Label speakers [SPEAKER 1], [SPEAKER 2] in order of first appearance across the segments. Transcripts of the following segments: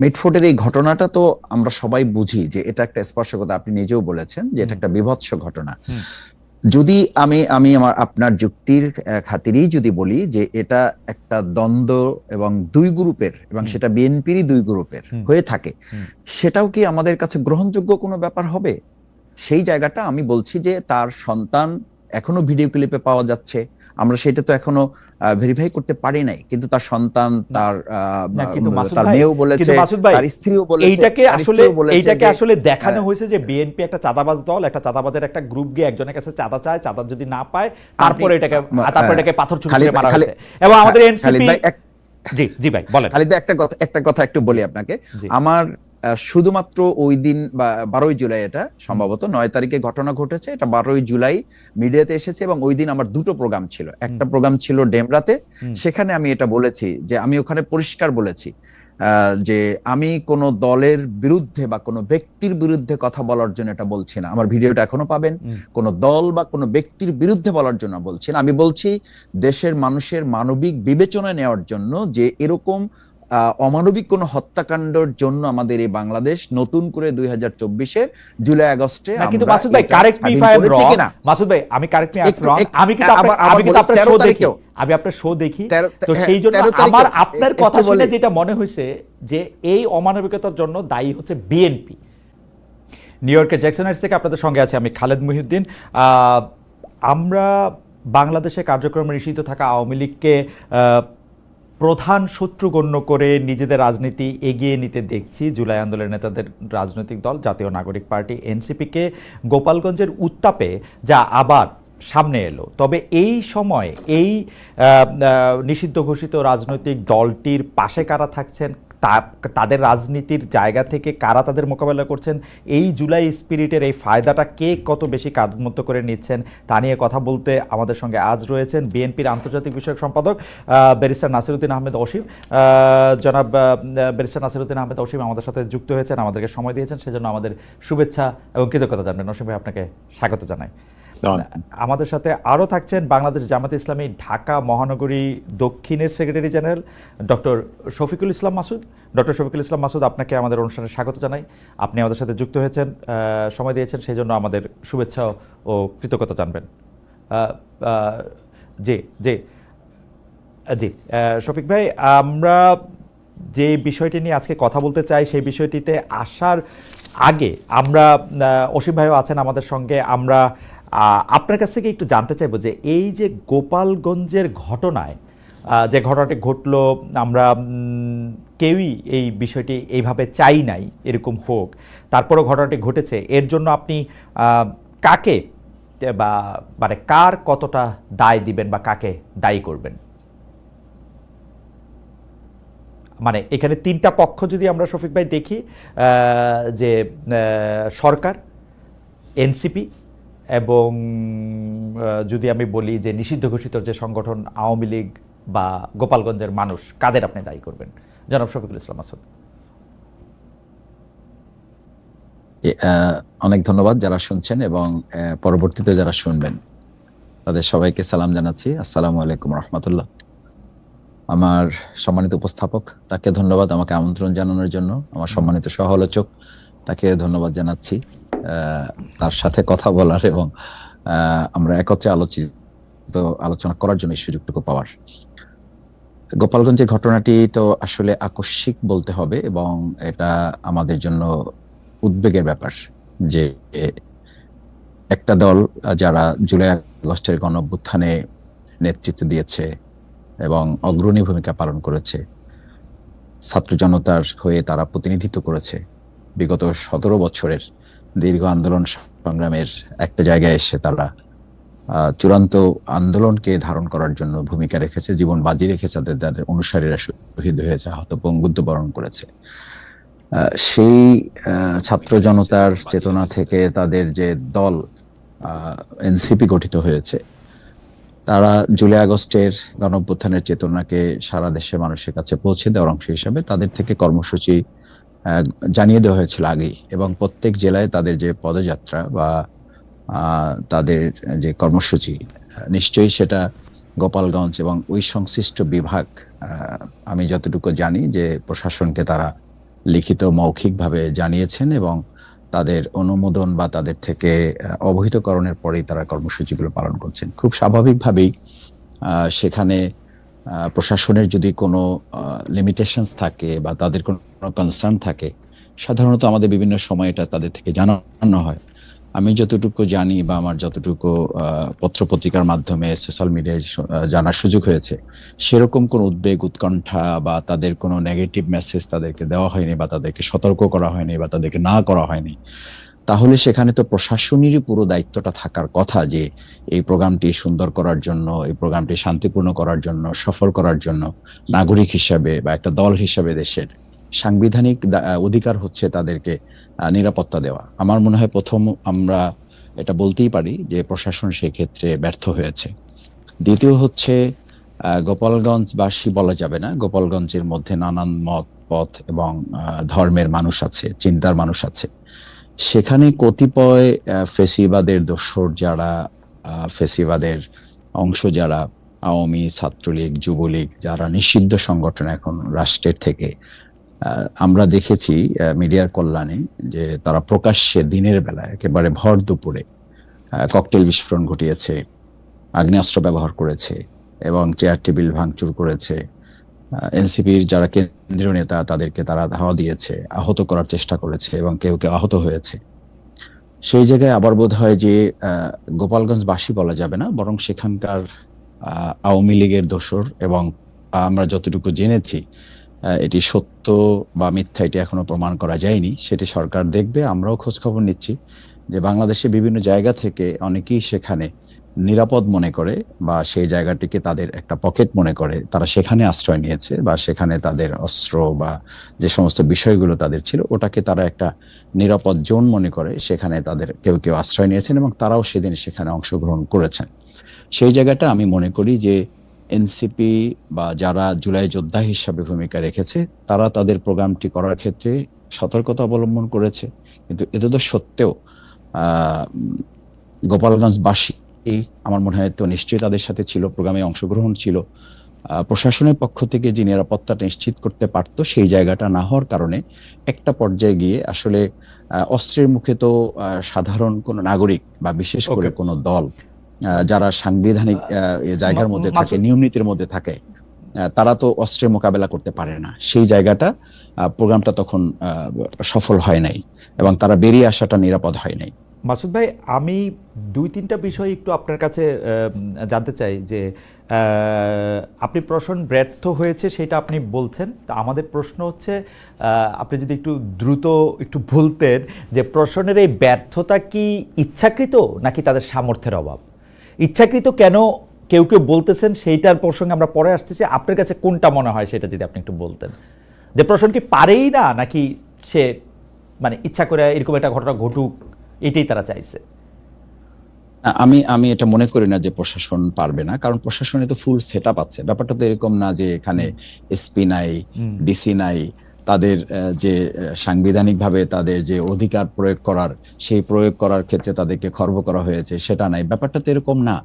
[SPEAKER 1] মিটফোর্ডের এই ঘটনাটা তো আমরা সবাই বুঝি যে এটা একটা স্পর্শকতা, আপনি নিজেও বলেছেন যে এটা একটা বিভৎস ঘটনা। যদি আমি আমি আমার আপনার যুক্তির খাতিরেই যদি বলি যে এটা একটা দ্বন্দ্ব এবং দুই গ্রুপের, এবং সেটা বিএনপিরই দুই গ্রুপের হয়ে থাকে, সেটাও কি আমাদের কাছে গ্রহণযোগ্য কোনো ব্যাপার হবে? সেই জায়গাটা আমি বলছি যে তার সন্তান এখনো ভিডিও ক্লিপে পাওয়া যাচ্ছে, আমরা সেটা তো এখনো ভেরিফাই করতে পারি নাই, কিন্তু তার সন্তান, তার
[SPEAKER 2] কিন্তু মাসুদ
[SPEAKER 1] তার
[SPEAKER 2] ভাই,
[SPEAKER 1] মেয়েও বলেছে,
[SPEAKER 2] মাসুদ ভাই
[SPEAKER 1] তার স্ত্রীও বলেছে,
[SPEAKER 2] এইটাকে আসলে দেখানো হয়েছে যে বিএনপি একটা চাঁদাবাজ দল, একটা চাঁদাবাজের একটা গ্রুপ গিয়ে একজনের কাছে চাঁদা চায়, চাঁদা যদি না পায় তারপরে এটাকে পাথর ছুঁড়ে মারা হয়েছে। এবং আমাদের এনসিপি, জি জি ভাই বলেন।
[SPEAKER 1] খালিদ, একটা কথা একটু বলি আপনাকে। আমার শুধুমাত্র ওই দিন বা 12ই জুলাই, এটা সম্ভবত 9 তারিখে ঘটনা ঘটেছে, এটা 12ই জুলাই মিডিয়াতে এসেছে, এবং ওই দিন আমার দুটো প্রোগ্রাম ছিল। একটা প্রোগ্রাম ছিল ডেমরাতে, সেখানে আমি এটা বলেছি যে আমি ওখানে পরিষ্কার বলেছি যে আমি কোন দলের বিরুদ্ধে বা কোনো ব্যক্তির বিরুদ্ধে কথা বলার জন্য এটা বলছি না। আমার ভিডিওটা এখনো পাবেন। কোন দল বা কোনো ব্যক্তির বিরুদ্ধে বলার জন্য বলছি না, আমি বলছি দেশের মানুষের মানবিক বিবেচনা নেওয়ার জন্য যে এরকম অমানবিক কোন হত্যাকাণ্ডের জন্য আমাদের এই বাংলাদেশ নতুন করে 2024-এর জুলাই আগস্টে
[SPEAKER 2] কিন্তু মাসুদ ভাই, correct me if I am রং, মাসুদ ভাই আমি কারেক্ট মি ইফ রং, আমি কিন্তু আপনার শো দেখি, আমি আপনার শো দেখি, তো সেই জন্য আমার আপনার কথা শুনে যেটা মনে হয়েছে যে এই অমানবিকতার জন্য দায়ী হচ্ছে বিএনপি। নিউ ইয়র্কের জ্যাকসন হাইটস থেকে আপনাদের সঙ্গে আছে আমি খালেদ মুহিউদ্দিন। আমরা বাংলাদেশে কার্যক্রমে নিষিদ্ধ থাকা আওয়ামী লীগকে প্রধান শত্রু গণ্য করে নিজেদের রাজনীতি এগিয়ে নিতে দেখছি। জুলাই আন্দোলনের নেতাদের রাজনৈতিক দল জাতীয় নাগরিক পার্টি এনসিপিকে গোপালগঞ্জের উত্তাপে যা আবার সামনে এলো। তবে এই সময় এই নিষিদ্ধ ঘোষিত রাজনৈতিক দলটির পাশে কারা থাকছেন, তাদের রাজনীতির জায়গা থেকে কারা তাদের মোকাবেলা করছেন, এই জুলাই স্পিরিটের এই ফায়দাটা কে কত বেশি কাঁধমুক্ত করে নিচ্ছেন, তা নিয়ে কথা বলতে আমাদের সঙ্গে আজ রয়েছেন বিএনপির আন্তর্জাতিক বিষয়ক সম্পাদক ব্যারিস্টার নাসিরউদ্দিন আহমেদ অসীম। জনাব ব্যারিস্টার নাসিরউদ্দিন আহমেদ অসীম আমাদের সাথে যুক্ত হয়েছেন, আমাদেরকে সময় দিয়েছেন, সেজন্য আমাদের শুভেচ্ছা এবং কৃতজ্ঞতা জানাবেন। অসীম ভাই, আপনাকে স্বাগত জানাই। আমাদের সাথে আরও থাকছেন বাংলাদেশ জামায়াতে ইসলামী ঢাকা মহানগরী দক্ষিণের secretary general doctor Shafiqul Islam Masud. Doctor Shafiqul Islam Masud, আপনাকে আমাদের অনুষ্ঠানে স্বাগত জানাই। আপনি আমাদের সাথে যুক্ত হয়েছেন, সময় দিয়েছেন, সেই জন্য আমাদের শুভেচ্ছা ও কৃতজ্ঞতা জানবেন। জি জি জি শফিক ভাই, আমরা যে বিষয়টি নিয়ে আজকে কথা বলতে চাই সেই বিষয়টিতে আসার আগে আমরা, অসীম ভাইও আছেন আমাদের সঙ্গে, আমরা আপনার কাছ থেকে একটু জানতে চাইবো যে এই যে গোপালগঞ্জের ঘটনায় যে ঘটনাটি ঘটলো, আমরা কেউই এই বিষয়টি এইভাবে চাই নাই এরকম হোক, তারপরও ঘটনাটি ঘটেছে, এর জন্য আপনি কাকে বা মানে কার কতটা দায় দিবেন বা কাকে দায়ী করবেন? মানে এখানে তিনটা পক্ষ যদি আমরা শফিক ভাই দেখি, যে সরকার, এনসিপি এবং যদি আমি বলি যে নিষিদ্ধ ঘোষিত যে সংগঠন আওয়ামী লীগ বা গোপালগঞ্জের মানুষ, কাদের আপনি দায়ী করবেন? জনাব শফিকুল ইসলাম মাসুদ।
[SPEAKER 1] অনেক ধন্যবাদ যারা শুনছেন এবং পরবর্তীতে যারা শুনবেন তাদের সবাইকে সালাম জানাচ্ছি। আসসালামু আলাইকুম রহমতুল্লাহ। আমার সম্মানিত উপস্থাপক, তাকে ধন্যবাদ আমাকে আমন্ত্রণ জানানোর জন্য। আমার সম্মানিত সহ আলোচক, তাকে ধন্যবাদ জানাচ্ছি তার সাথে কথা বলার এবং আমরা একত্রে আলোচনা করার জন্য এই সুযোগটুকু পাওয়ার। গোপালগঞ্জের ঘটনাটি তো আসলে আকস্মিক বলতে হবে এবং এটা আমাদের জন্য উদ্বেগের ব্যাপার যে একটা দল যারা জুলাই আগস্টের গণঅভ্যুত্থানে নেতৃত্ব দিয়েছে এবং অগ্রণী ভূমিকা পালন করেছে, ছাত্র জনতার হয়ে তারা প্রতিনিধিত্ব করেছে, বিগত 17 বছরের দীর্ঘ আন্দোলন সংগ্রামের একটা জায়গায় এসে তারা চূড়ান্ত আন্দোলনকে ধারণ করার জন্য ভূমিকা রেখেছে, জীবন বাজি রেখেছে, তাদের অনুসারীরা শহীদ হয়েছে, আহত পঙ্গুত্ব বরণ করেছে। সেই ছাত্র জনতার চেতনা থেকে তাদের যে দল এনসিপি গঠিত হয়েছে, তারা জুলাই আগস্টের গণঅভ্যুত্থানের চেতনাকে সারা দেশের মানুষের কাছে পৌঁছে দেওয়ার অংশ হিসাবে তাদের থেকে কর্মসূচি জানিয়ে দেওয়া হয়েছিল আগেই, এবং প্রত্যেক জেলায় তাদের যে পদযাত্রা বা তাদের যে কর্মসূচি, নিশ্চয়ই সেটা গোপালগঞ্জ এবং ওই সংশ্লিষ্ট বিভাগ, আমি যতটুকু জানি যে প্রশাসনকে তারা লিখিত মৌখিকভাবে জানিয়েছেন এবং তাদের অনুমোদন বা তাদের থেকে অবহিতকরণের পরেই তারা কর্মসূচিগুলো পালন করছেন। খুব স্বাভাবিকভাবেই সেখানে প্রশাসনের যদি কোনো লিমিটেশনস থাকে বা তাদের কোনো কনসার্ন থাকে, সাধারণত আমাদের বিভিন্ন সময় এটা তাদের থেকে জানানো হয়। আমি যতটুকু জানি বা আমার যতটুকু পত্রপত্রিকার মাধ্যমে সোশ্যাল মিডিয়ায় জানার সুযোগ হয়েছে, সেরকম কোনো উদ্বেগ উৎকণ্ঠা বা তাদের কোনো নেগেটিভ মেসেজ তাদেরকে দেওয়া হয়নি বা তাদেরকে সতর্ক করা হয়নি বা তাদেরকে না করা হয়নি। তাহলে সেখানে তো প্রশাসনেরই পুরো দায়িত্বটা থাকার কথা যে এই প্রোগ্রামটি সুন্দর করার জন্য, এই প্রোগ্রামটি শান্তিপূর্ণ করার জন্য, সফল করার জন্য নাগরিক হিসাবে বা একটা দল হিসাবে দেশের সাংবিধানিক অধিকার হচ্ছে তাদেরকে নিরাপত্তা দেওয়া। আমার মনে হয় প্রথম আমরা এটা বলতেই পারি যে প্রশাসন সেই ক্ষেত্রে ব্যর্থ হয়েছে। দ্বিতীয় হচ্ছে গোপালগঞ্জবাসী বলা যাবে না, গোপালগঞ্জের মধ্যে নানান মত পথ এবং ধর্মের মানুষ আছে, চিন্তার মানুষ আছে। সেখানে কতিপয় ফেসিবাদের দোসর যারা, ফেসিবাদের অংশ যারা, আওয়ামী, ছাত্রলীগ, যুবলীগ, যারা নিষিদ্ধ সংগঠন এখন রাষ্ট্রের থেকে, আমরা দেখেছি মিডিয়ার কল্যাণে যে তারা প্রকাশ্যে দিনের বেলায় একেবারে ভর দুপুরে ককটেল বিস্ফোরণ ঘটিয়েছে, আগ্নেয়াস্ত্র ব্যবহার করেছে এবং চেয়ার টেবিল ভাঙচুর করেছে। এনসিপির যারা কেন্দ্রীয় নেতা তাদেরকে তারা ধাওয়া দিয়েছে, আহত করার চেষ্টা করেছে এবং কেউ কেউ আহত হয়েছে। সেই জায়গায় আবার বোধ হয় যে গোপালগঞ্জবাসী বলা যাবে না, বরং সেখানকার আওয়ামী লীগের দোসর, এবং আমরা যতটুকু জেনেছি এটি সত্য বা মিথ্যা এটি এখনো প্রমাণ করা যায়নি, সেটি সরকার দেখবে। আমরাও খোঁজ খবর নিচ্ছি যে বাংলাদেশে বিভিন্ন জায়গা থেকে অনেকেই সেখানে নিরাপদ মনে করে বা সেই জায়গাটিকে তাদের একটা পকেট মনে করে তারা সেখানে আশ্রয় নিয়েছে বা সেখানে তাদের অস্ত্র বা যে সমস্ত বিষয়গুলো তাদের ছিল ওটাকে তারা একটা নিরাপদ জোন মনে করে সেখানে তাদের কেউ কেউ আশ্রয় নিয়েছেন এবং তারাও সেদিন সেখানে অংশগ্রহণ করেছেন। সেই জায়গাটা আমি মনে করি যে এনসিপি বা যারা জুলাই যোদ্ধা হিসাবে ভূমিকা রেখেছে তারা তাদের প্রোগ্রামটি করার ক্ষেত্রে সতর্কতা অবলম্বন করেছে, কিন্তু এত সত্ত্বেও গোপালগঞ্জবাসী আমার মনে হয় তো নিশ্চয়ই তাদের সাথে ছিল, প্রোগ্রামে অংশগ্রহণ ছিল। প্রশাসনের পক্ষ থেকে যে নিরাপত্তাটা নিশ্চিত করতে পারত সেই জায়গাটা না হওয়ার কারণে একটা পর্যায়ে গিয়ে আসলে অস্ত্রের মুখে তো সাধারণ কোনো নাগরিক বা বিশেষ করে কোনো দল যারা সাংবিধানিক জায়গার মধ্যে থাকে, নিয়ম নীতির মধ্যে থাকে, তারা তো অস্ত্রের মোকাবেলা করতে পারে না। সেই জায়গাটা প্রোগ্রামটা তখন সফল হয় নাই এবং তারা বেরিয়ে আসাটা নিরাপদ হয় নাই।
[SPEAKER 2] মাসুদ ভাই, আমি দুই তিনটা বিষয় একটু আপনার কাছে জানতে চাই যে আপনি প্রশ্ন ব্যর্থ হয়েছে সেটা আপনি বলছেন, তা আমাদের প্রশ্ন হচ্ছে আপনি যদি একটু দ্রুত একটু বলতেন যে প্রশ্নের এই ব্যর্থতা কি ইচ্ছাকৃত নাকি তাদের সামর্থ্যের অভাব? ইচ্ছাকৃত কেন কেউ কেউ বলতেছেন সেইটার প্রসঙ্গে আমরা পরে আসতেছি, আপনার কাছে কোনটা মনে হয় সেটা যদি আপনি একটু বলতেন, যে প্রশ্ন কি পারেই না নাকি সে মানে ইচ্ছা করে এরকম একটা ঘটনা ঘটুক এটাই তারা চাইছে?
[SPEAKER 1] আমি এটা মনে করি না যে প্রশাসন পারবে না, কারণ প্রশাসনে তো ফুল সেটআপ আছে। ব্যাপারটা তো এরকম না যে এখানে এসপি নাই, ডিসি নাই, তাদের যে সাংবিধানিকভাবে তাদের যে অধিকার প্রয়োগ করার সেই প্রয়োগ করার ক্ষেত্রে তাদেরকে খর্ব করা হয়েছে সেটা নাই। ব্যাপারটা তো এরকম না,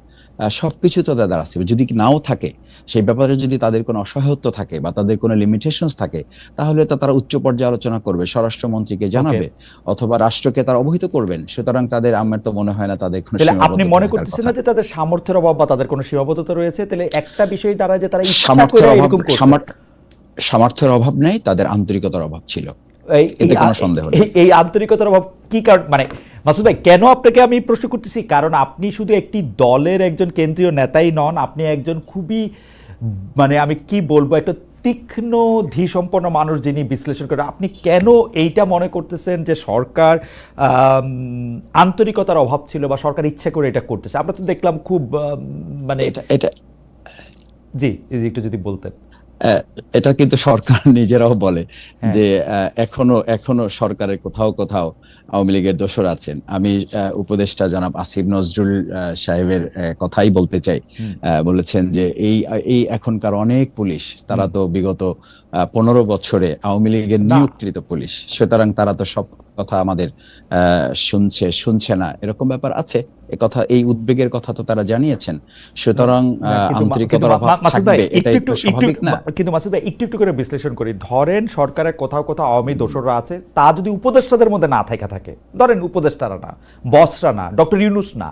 [SPEAKER 1] সবকিছু তো তাদের আছে। যদি নাও থাকে সেই ব্যাপারে, যদি তাদের কোনো অসহায়ত্ব থাকে বা তাদের কোনো লিমিটেশনস থাকে, তাহলে তো তারা উচ্চ পর্যায়ে আলোচনা করবে, স্বরাষ্ট্রমন্ত্রীকে জানাবে অথবা রাষ্ট্রকে তারা অবহিত করবেন। সুতরাং তাদের, আমার তো মনে হয় না তাদের কোনো সীমাবদ্ধতা।
[SPEAKER 2] আপনি মনে করতেছেন না যে তাদের সামর্থ্যের অভাব বা তাদের কোনো সীমাবদ্ধতা রয়েছে? তাহলে একটা বিষয় দ্বারা যে তারা ইচ্ছা করে এরকম করছে,
[SPEAKER 1] সামর্থ্যের অভাব নেই, তাদের আন্তরিকতার অভাব ছিল, এতে কোনো সন্দেহ নেই।
[SPEAKER 2] এই আন্তরিকতার অভাব কি কারণ? মানে মাসুদ ভাই, কেন আপনাকে আমি প্রশ্ন করতেছি, কারণ আপনি শুধু একটি দলের একজন কেন্দ্রীয় নেতাই নন, আপনি একজন খুবই মানে আমি কি বলবো একটা তীক্ষ্ণ ধীসম্পন্ন মানুষ যিনি বিশ্লেষণ করে। আপনি কেন এইটা মনে করতেছেন যে সরকার আন্তরিকতার অভাব ছিল বা সরকার ইচ্ছা করে এটা করতেছে? আমরা তো দেখলাম খুব মানে
[SPEAKER 1] এটা
[SPEAKER 2] জি একটু যদি বলতেন।
[SPEAKER 1] এটা কিন্তু সরকার নিজেরাও বলে যে এখনো সরকারের কোথাও কোথাও আওয়ামী লীগের দোসর আছেন। আমি উপদেষ্টা জনাব আসিফ নজরুল সাহেবের কথাই বলতে চাই। বলেছেন যে এই এখনকার অনেক পুলিশ তারা তো বিগত 15 বছরে আওয়ামী লীগের নিয়োগকৃত পুলিশ, সুতরাং তারা তো সব কথা আমাদের শুনছে না, এরকম ব্যাপার আছে। এই উদ্বেগের কথা তো তারা জানিয়েছেন। সুতরাং আন্তরিকতার অভাব থাকবে, এটা একটু স্বাভাবিক না?
[SPEAKER 2] কিন্তু মাসুদ ভাই একটু করে বিশ্লেষণ করি। ধরেন সরকারের কোথাও কোথাও আওয়ামী দোসররা আছে, তা যদি উপদেষ্টাদের মধ্যে না থাকে, ধরেন উপদেষ্টারা না, বসরা না, ডক্টর ইউনূস না,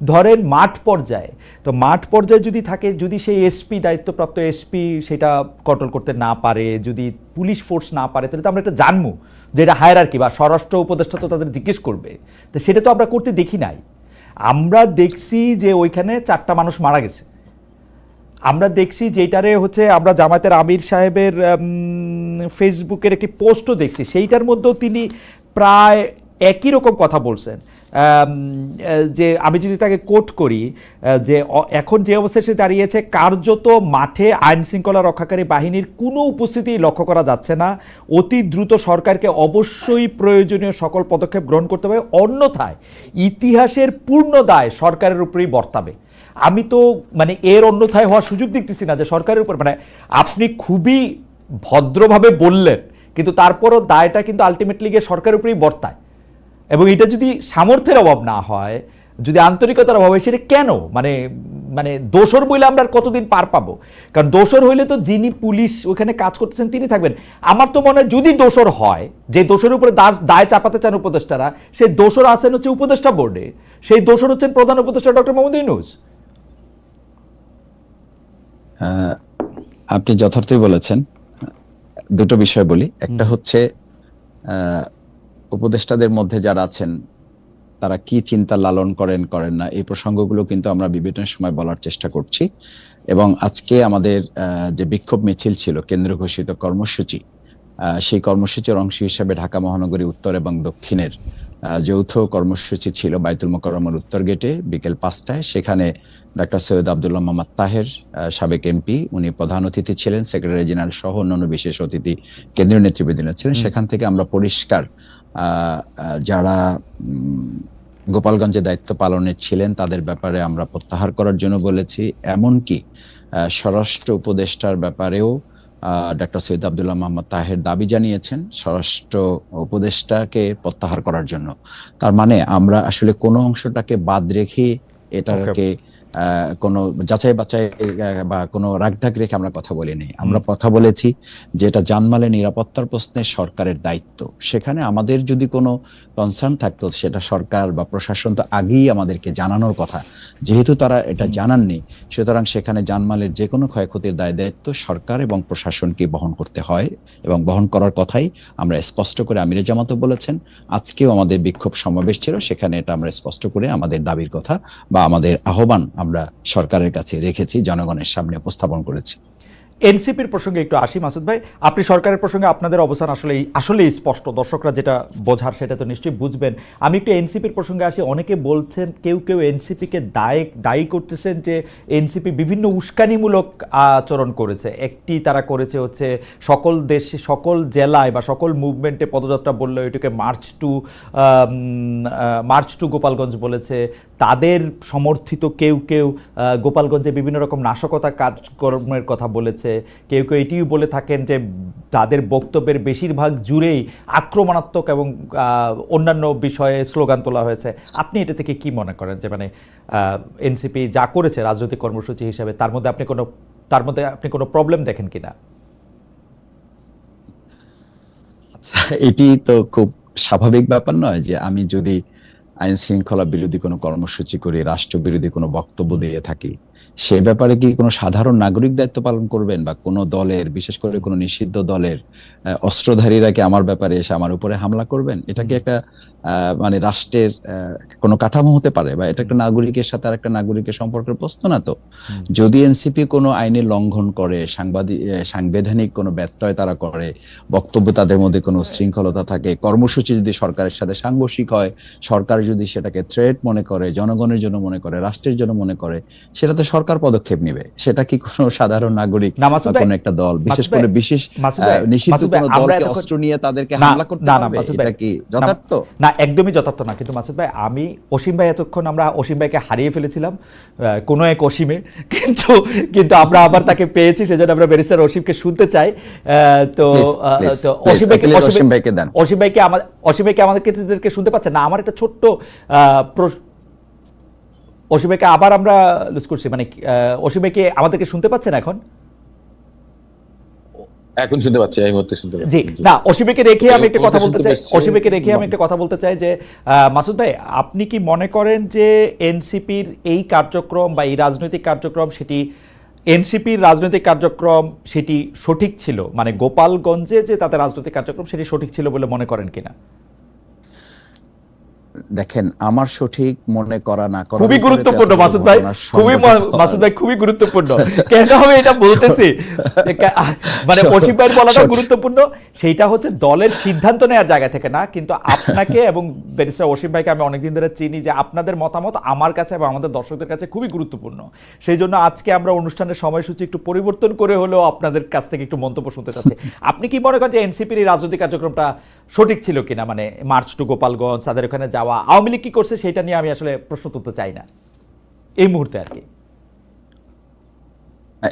[SPEAKER 2] ধরেন মাঠ পর্যায়ে, তো মাঠ পর্যায়ে যদি থাকে, যদি সেই এসপি, দায়িত্বপ্রাপ্ত এসপি সেটা কন্ট্রোল করতে না পারে, যদি পুলিশ ফোর্স না পারে, তাহলে তো আমরা এটা জানবো যে এটা হায়ারার্কি, বা স্বরাষ্ট্র উপদেষ্টা তো তাদের জিজ্ঞেস করবে। তো সেটা তো আমরা করতে দেখি নাই। আমরা দেখছি যে ওইখানে 4টা মানুষ মারা গেছে। আমরা দেখছি যেটারে হচ্ছে আমরা জামায়াতের আমির সাহেবের ফেসবুকের একটি পোস্টও দেখছি, সেইটার মধ্যেও তিনি প্রায় একই রকম কথা বলছেন। যে আমি যদি তাকে কোট করি, যে এখন যে অবস্থায় সে দাঁড়িয়েছে, কার্যত মাঠে আইন শৃঙ্খলা রক্ষাকারী বাহিনীর কোনো উপস্থিতি লক্ষ্য করা যাচ্ছে না। অতি দ্রুত সরকারকে অবশ্যই প্রয়োজনীয় সকল পদক্ষেপ গ্রহণ করতে হবে, অন্যথায় ইতিহাসের পূর্ণ দায় সরকারের উপরেই বর্তাবে। আমি তো মানে এর অন্যথায় হওয়ার সুযোগ দেখতেছি না যে সরকারের উপর, মানে আপনি খুবই ভদ্রভাবে বললেন, কিন্তু তারপরও দায়টা কিন্তু আলটিমেটলি গিয়ে সরকারের উপরেই বর্তায়। এবং এটা যদি সামর্থ্যের অভাব না হয়, যদি আন্তরিকতার অভাব হয়, সেটা কেন মানে দোষর বইলে আমরা কতদিন পার পাবো? কারণ দোষর হইলে তো যিনি পুলিশ ওখানে কাজ করতেছেন তিনি থাকবেন। আমার তো মনে হয় যদি দোষর হয়, যে দোষের উপরে দায় চাপাতে চান উপদেষ্টারা, সেই দোষর আছেন হচ্ছে উপদেষ্টা বোর্ডে, সেই দোষর হচ্ছেন প্রধান উপদেষ্টা ডক্টর মোহাম্মদ ইউনূস।
[SPEAKER 1] আপনি যথার্থই বলেছেন। দুটো বিষয় বলি। একটা হচ্ছে উপদেষ্টাদের মধ্যে যারা আছেন তারা কি চিন্তা লালন করেন না, এই প্রসঙ্গগুলো কিন্তু আমরা বিভিন্ন সময় বলার চেষ্টা করছি। এবং আজকে আমাদের যে বিক্ষোভ মিছিল ছিল, কেন্দ্র ঘোষিত কর্মসূচি, সেই কর্মসূচির অংশ হিসেবে ঢাকা মহানগরী উত্তর এবং দক্ষিণের যৌথ কর্মসূচি ছিল বাইতুল মোকাররমের উত্তর গেটে বিকেল 5টায়। সেখানে ডাক্তার সৈয়দ আব্দুল্লাহ মোহাম্মদ তাহের, সাবেক এমপি, উনি প্রধান অতিথি ছিলেন, সেক্রেটারি জেনারেল সহ অন্যান্য বিশেষ অতিথি কেন্দ্রীয় নেতৃবৃন্দ ছিলেন। সেখান থেকে আমরা পরিষ্কার যারা গোপালগঞ্জে দায়িত্ব পালনে ছিলেন তাদের ব্যাপারে আমরা প্রত্যাহার করার জন্য বলেছি। এমনকি স্বরাষ্ট্র উপদেষ্টার ব্যাপারেও ডাক্তার সৈয়দ আব্দুল্লাহ মোহাম্মদ তাহের দাবি জানিয়েছেন স্বরাষ্ট্র উপদেষ্টাকে প্রত্যাহার করার জন্য। তার মানে আমরা আসলে কোনো অংশটাকে বাদ রেখে এটাকে কোনো যাচাই বাছাই বা কোনো রাগঢাক রেখে আমরা কথা বলিনি। আমরা কথা বলেছি যে এটা জানমালের নিরাপত্তার প্রশ্নে সরকারের দায়িত্ব। সেখানে আমাদের যদি কোনো কনসার্ন থাকতো, সেটা সরকার বা প্রশাসন তো আগেই আমাদেরকে জানানোর কথা। যেহেতু তারা এটা জানাননি, সুতরাং সেখানে জানমালের যে কোনো ক্ষয়ক্ষতির দায়িত্ব সরকার এবং প্রশাসনকে বহন করতে হয়, এবং বহন করার কথাই আমরা স্পষ্ট করে আমিরে জামাতও বলেছেন। আজকেও আমাদের বিক্ষোভ সমাবেশ ছিল, সেখানে এটা আমরা স্পষ্ট করে আমাদের দাবির কথা বা আমাদের আহ্বান আমরা সরকারের কাছে রেখেছি, জনগণের সামনে উপস্থাপন করেছি।
[SPEAKER 2] এনসিপির প্রসঙ্গে একটু আসি মাসুদ ভাই, আপনি সরকারের প্রসঙ্গে আপনাদের অবস্থান আসলেই স্পষ্ট, দর্শকরা যেটা বোঝার সেটা তো নিশ্চয়ই বুঝবেন। আমি একটু এনসিপির প্রসঙ্গে আসি। অনেকে বলছেন, কেউ এনসিপিকে দায়ী করতেছেন যে এনসিপি বিভিন্ন উস্কানিমূলক আচরণ করেছে। একটি তারা করেছে হচ্ছে সকল জেলায় বা সকল মুভমেন্টে পদযাত্রা বললে এটাকে মার্চ টু গোপালগঞ্জ বলেছে। তাদের সমর্থিত কেউ গোপালগঞ্জে বিভিন্ন রকম নাশকতা কাজকর্মের কথা বলেছে। কেউ এটিও বলে থাকেন যে তাদের বক্তব্যের বেশিরভাগ জুড়েই আক্রমণাত্মক এবং অন্যান্য বিষয়ে স্লোগান তোলা হয়েছে। আপনি এটা থেকে কি মনে করেন যে মানে এনসিপি যা করেছে রাজনৈতিক কর্মসূচি হিসেবে, তার মধ্যে আপনি কোনো প্রবলেম দেখেন কিনা?
[SPEAKER 1] আচ্ছা, এটি তো খুব স্বাভাবিক ব্যাপার নয় যে আমি যদি আইন শৃঙ্খলা বিরোধী কোনো কর্মসূচি করি, রাষ্ট্র বিরোধী কোনো বক্তব্য দিয়ে থাকি, সে ব্যাপারে কি কোনো সাধারণ নাগরিক দায়িত্ব পালন করবেন, বা কোনো দলের, বিশেষ করে কোনো নিষিদ্ধ দলের অস্ত্রধারীরা কি আমার ব্যাপারে এসে আমার উপরে হামলা করবেন? এটা কি একটা মানে রাষ্ট্রের কোনো কাঠামো হতে পারে, বা এটা একটা নাগরিকের সাথে আর একটা নাগরিকের সম্পর্কের প্রশ্ন না তো? যদি এনসিপি কোনো আইনের লঙ্ঘন করে, সাংবিধানিক কোনো ব্যত্যয় তারা করে, বক্তব্য তাদের মধ্যে কোনো শৃঙ্খলতা থাকে, কর্মসূচি যদি সরকারের সাথে সাংঘর্ষিক হয়, সরকার যদি সেটাকে থ্রেট মনে করে, জনগণের জন্য মনে করে, রাষ্ট্রের জন্য মনে করে, সেটা তো সরকার পদক্ষেপ নেবে, সেটা কি কোনো সাধারণ নাগরিক
[SPEAKER 2] না
[SPEAKER 1] বা
[SPEAKER 2] মাসুদ ভাই,
[SPEAKER 1] কোনো একটা দল, বিশেষ
[SPEAKER 2] মাসুদ ভাই,
[SPEAKER 1] করে বিশেষ
[SPEAKER 2] মাসুদ ভাই,
[SPEAKER 1] নিষিদ্ধ
[SPEAKER 2] মাসুদ ভাই,
[SPEAKER 1] কোনো
[SPEAKER 2] আমরা
[SPEAKER 1] দলকে
[SPEAKER 2] এতক্ষণ
[SPEAKER 1] অস্ত্র নিয়ে তাদেরকে
[SPEAKER 2] না
[SPEAKER 1] হামলা করতে
[SPEAKER 2] না না
[SPEAKER 1] হবে,
[SPEAKER 2] মাসুদ ভাই,
[SPEAKER 1] এটা কি
[SPEAKER 2] না,
[SPEAKER 1] যথার্থ?
[SPEAKER 2] না একদমই যথার্থ না। কিন্তু মাসুদ ভাই, আমি অসীম ভাই এতক্ষণ আমরা অসীম ভাইকে হারিয়ে ফেলেছিলাম কোনো এক অসীমে, কিন্তু কিন্তু আমরা আবার তাকে পেয়েছি, সেজন্য আমরা ব্যারিস্টার অসীমকে শুনতে চাই। তো তো অসীম ভাইকে দেন। অসীম ভাইকে আমাদেরকে শুনতে পাচ্ছেন না? আমার একটা ছোট্ট অসীম ভাইকে আবার আমরা লুজ করছি, মানে অসীম ভাইকে আমাদেরকে শুনতে পাচ্ছেন এখন?
[SPEAKER 3] এখন শুনতে পাচ্ছি, এই মুহূর্তে শুনতে পাচ্ছি।
[SPEAKER 2] জি, না অসীমকে রেখে আমি একটা কথা বলতে চাই, অসীমকে রেখে আমি একটা কথা বলতে চাই যে মাসুদ ভাই, আপনি কি মনে করেন যে এনসিপির এই কার্যক্রম বা এই রাজনৈতিক কার্যক্রম, সেটি এনসিপির রাজনৈতিক কার্যক্রম সেটি সঠিক ছিল, মানে গোপালগঞ্জে যে তাদের রাজনৈতিক কার্যক্রম সেটি সঠিক ছিল বলে মনে করেন কিনা?
[SPEAKER 1] দেখেন, আমার সঠিক মনে করা না করা
[SPEAKER 2] খুবই গুরুত্বপূর্ণ মাসুদ ভাই, মাসুদ ভাই খুবই গুরুত্বপূর্ণ। কেন আমি এটা বলতেছি, মানে অসীম ভাইয়ের বলাটা গুরুত্বপূর্ণ, সেইটা হচ্ছে দলের সিদ্ধান্ত নেওয়ার জায়গা থেকে না, কিন্তু আপনাকে এবং ব্যারিস্টার অসীম ভাইকে আমি অনেকদিন ধরে চিনি, যে আপনাদের মতামত আমার কাছে এবং আমাদের দর্শকদের কাছে খুবই গুরুত্বপূর্ণ। সেই জন্য আজকে আমরা অনুষ্ঠানের সময়সূচি একটু পরিবর্তন করে হলেও আপনাদের কাছ থেকে একটু মন্তব্য শুনতে চাচ্ছি। আপনি কি মনে করেন যে এনসিপির এই রাজনৈতিক কার্যক্রমটা সঠিক ছিল কিনা, মানে মার্চ টু গোপালগঞ্জ, তাদের ওখানে যাওয়া, আওয়ামী লীগ কি করছে সেটা নিয়ে আমি আসলে প্রশ্ন তুলতে চাই না এই মুহূর্তে আর কি।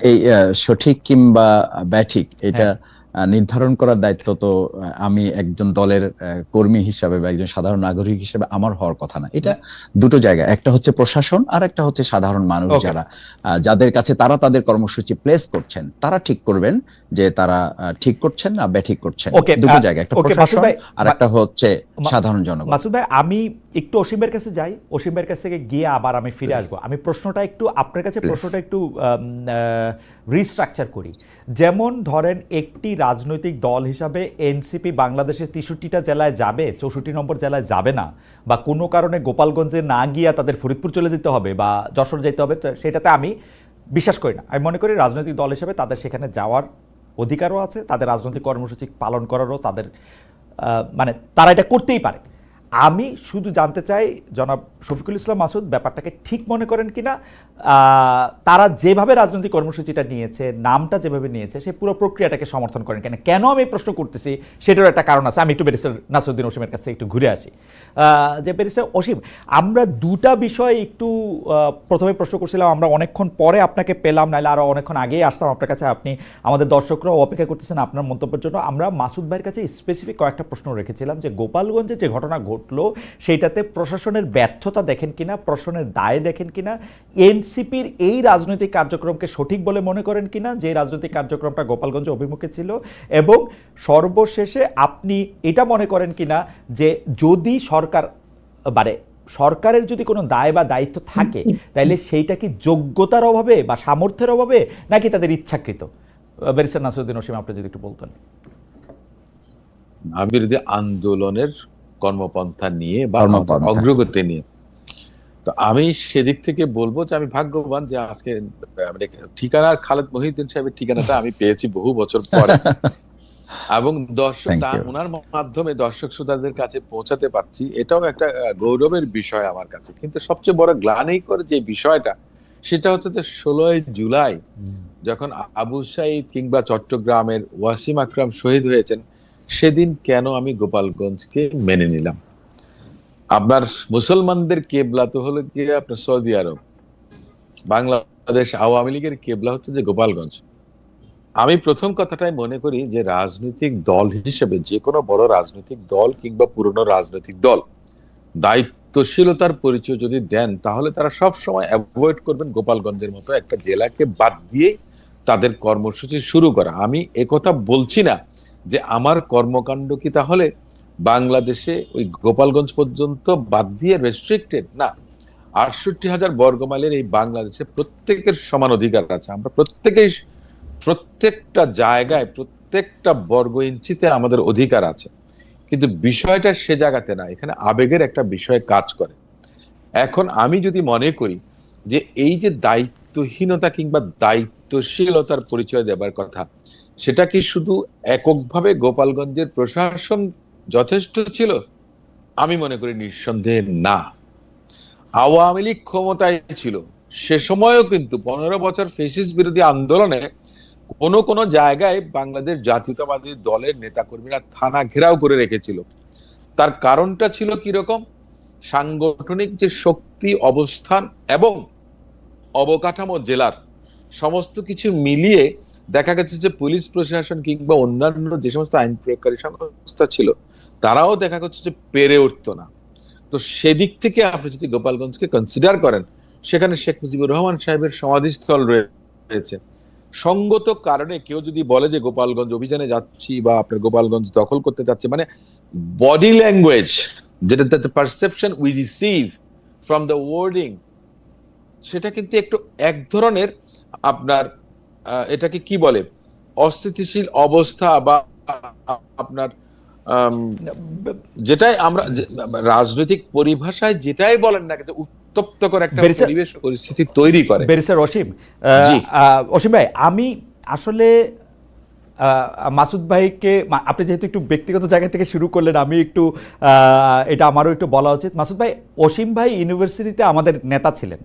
[SPEAKER 1] এই সঠিক কিংবা ব্যাঠিক এটা নির্ধারণ করার দায়িত্ব তো আমি একজন দলের কর্মী হিসাবে বা একজন সাধারণ নাগরিক হিসেবে আমার হওয়ার কথা না। এটা দুটো জায়গা, একটা হচ্ছে প্রশাসন আর একটা হচ্ছে সাধারণ মানুষ, যারা যাদের কাছে তারা তাদের কর্মসূচি প্লেস করছেন, তারা ঠিক করবেন যে তারা ঠিক করছেন না ব্যাঠিক করছেন। দুটো জায়গা, একটা প্রশাসন আর একটা হচ্ছে সাধারণ জনগণ।
[SPEAKER 2] মাসুদ ভাই, আমি একটু অসীমের কাছে যাই, অসীমের কাছ থেকে গিয়ে আবার আমি ফিরে আসবো। আমি প্রশ্নটা একটু আপনার কাছে একটু রিস্ট্রাকচার করি। যেমন ধরেন, একটি রাজনৈতিক দল হিসাবে এনসিপি বাংলাদেশের 63টা জেলায় যাবে, 64 নম্বর জেলায় যাবে না, বা কোনো কারণে গোপালগঞ্জে না গিয়ে তাদের ফরিদপুর চলে যেতে হবে বা যশোর যেতে হবে, সেটাতে আমি বিশ্বাস করি না। আমি মনে করি রাজনৈতিক দল হিসেবে তাদের সেখানে যাওয়ার অধিকারও আছে, তাদের রাজনৈতিক কর্মসূচি পালন করারও তাদের মানে তারা এটা করতেই পারে। আমি শুধু জানতে চাই জনাব শফিকুল ইসলাম মাসুদ ব্যাপারটাকে ঠিক মনে করেন কিনা, তারা যেভাবে রাজনৈতিক কর্মসূচিটা নিয়েছে, নামটা যেভাবে নিয়েছে, সেই পুরো প্রক্রিয়াটাকে সমর্থন করেন কিনা। কেন আমি প্রশ্ন করতেছি সেটারও একটা কারণ আছে। আমি একটু ব্যারিস্টার নাসিরউদ্দিন অসীমের কাছে একটু ঘুরে আসি। যে ব্যারিস্টার অসীম, আমরা দুটা বিষয় একটু প্রথমে প্রশ্ন করছিলাম, আমরা অনেকক্ষণ পরে আপনাকে পেলাম, নাহলে আরও অনেকক্ষণ আগেই আসতাম আপনার কাছে, আপনি আমাদের দর্শকরাও অপেক্ষা করতেছেন আপনার মন্তব্যের জন্য। আমরা মাসুদ ভাইয়ের কাছে স্পেসিফিক কয়েকটা প্রশ্ন রেখেছিলাম যে গোপালগঞ্জে যে ঘটনা ঘটলো সেইটাতে প্রশাসনের ব্যর্থতা দেখেন কিনা, প্রশাসনের দায় দেখেন কিনা, এনসিপির এই রাজনৈতিক কার্যক্রমকে সঠিক বলে মনে করেন কিনা যে রাজনৈতিক কার্যক্রমটা গোপালগঞ্জ অভিমুখে ছিল, এবং সর্বশেষে আপনি এটা মনে করেন কিনা যে যদি সরকারের যদি কোনো দায় বা দায়িত্ব থাকে, তাহলে সেইটা কি যোগ্যতার অভাবে বা সামর্থ্যের অভাবে, নাকি তাদের ইচ্ছাকৃত? ব্যারিস্টার নাসিরউদ্দিন অসীম, আপনি যদি একটু বলতেন।
[SPEAKER 3] বিরোধী আন্দোলনের কর্মপন্থা নিয়ে বা অগ্রগতি নিয়ে, তো আমি সেদিক থেকে বলবো যে আমি ভাগ্যবান যে আজকে ঠিকানার খালেদ মহিউদ্দিন সাহেবের ঠিকানাটা আমি পেয়েছি বহু বছর পরে, এবং ওনার মাধ্যমে দর্শক শ্রোতাদের কাছে পৌঁছাতে পারছি, এটাও একটা গৌরবের বিষয় আমার কাছে। কিন্তু সবচেয়ে বড় গ্লানিকর যে বিষয়টা, সেটা হচ্ছে যে 16 জুলাই যখন আবু সাঈদ কিংবা চট্টগ্রামের ওয়াসিম আকরাম শহীদ হয়েছেন, সেদিন কেন আমি গোপালগঞ্জকে মেনে নিলাম? আপনার মুসলমানদের কেবলা তো হলো গিয়ে আপনার সৌদি আরব, বাংলাদেশ আওয়ামী লীগের কেবলা হচ্ছে যে গোপালগঞ্জ। আমি প্রথম কথাটাই মনে করি যে রাজনৈতিক দল হিসেবে, যে কোনো বড় রাজনৈতিক দল কিংবা পুরনো রাজনৈতিক দল দায়িত্বশীলতার পরিচয় যদি দেন, তাহলে তারা সব সময় অ্যাভয়েড করবেন গোপালগঞ্জের মতো একটা জেলাকে বাদ দিয়ে তাদের কর্মসূচি শুরু করা। আমি একথা বলছি না যে আমার কর্মকাণ্ড কি তাহলে বাংলাদেশে ওই গোপালগঞ্জ পর্যন্ত বাদ দিয়ে রেস্ট্রিক্টেড না। 68,000 বর্গমাইলের এই বাংলাদেশে প্রত্যেকের সমান অধিকার আছে। আমরা প্রত্যেকেই প্রত্যেকটা জায়গায় প্রত্যেকটা বর্গ ইঞ্চিতে আমাদের অধিকার আছে, কিন্তু বিষয়টা সে জায়গাতে না, এখানে আবেগের একটা বিষয় কাজ করে। এখন আমি যদি মনে করি যে এই যে দায়িত্বহীনতা কিংবা দায়িত্বশীলতার পরিচয় দেবার কথা, সেটা কি শুধু এককভাবে গোপালগঞ্জের প্রশাসন যথেষ্ট ছিল? আমি মনে করি নিঃসন্দেহে না। আওয়ামী লীগ ক্ষমতায় ছিল, সে সময়ও কিন্তু 15 বছর ফ্যাসিস্ট বিরোধী আন্দোলনে কোন জায়গায় বাংলাদেশ জাতীয়তাবাদী দলের নেতাকর্মীরা থানা ঘেরাও করে রেখেছিল। তার কারণটা ছিল কিরকম? সাংগঠনিক যে শক্তি, অবস্থান এবং অবকাঠামো জেলার সমস্ত কিছু মিলিয়ে দেখা গেছে যে পুলিশ প্রশাসন কিংবা অন্যান্য যে সমস্ত আইন প্রয়োগকারী সংস্থা ছিল তারাও দেখা যাচ্ছে যে পেরে উঠতো না। তো সেদিক থেকে আপনি যদি গোপালগঞ্জকে কনসিডার করেন, সেখানে শেখ মুজিবুর রহমান সাহেবের সমাধিস্থল রয়েছে। সঙ্গত কারণে কেউ যদি বলে যে গোপালগঞ্জ অভিযানে যাচ্ছি বা আপনার গোপালগঞ্জ দখল করতে যাচ্ছে, মানে বডি ল্যাঙ্গুয়েজ, যেটা perception we receive from the wording, সেটা কিন্তু একটু এক ধরনের আপনার এটাকে কি বলে, অস্থিতিশীল অবস্থা বা আপনার যেটাই আমরা রাজনৈতিক পরিভাষায় যেটাই বলেন না কিন্তু উত্তপ্তকর একটা পরিবেশ পরিস্থিতি তৈরি করে।
[SPEAKER 2] অসীম ভাই, আমি আসলে মাসুদ ভাইকে, আপনি যেহেতু একটু ব্যক্তিগত জায়গা থেকে শুরু করলেন, আমি একটু এটা আমারও একটু বলা উচিত। মাসুদ ভাই, অসীম ভাই ইউনিভার্সিটিতে আমাদের নেতা ছিলেন,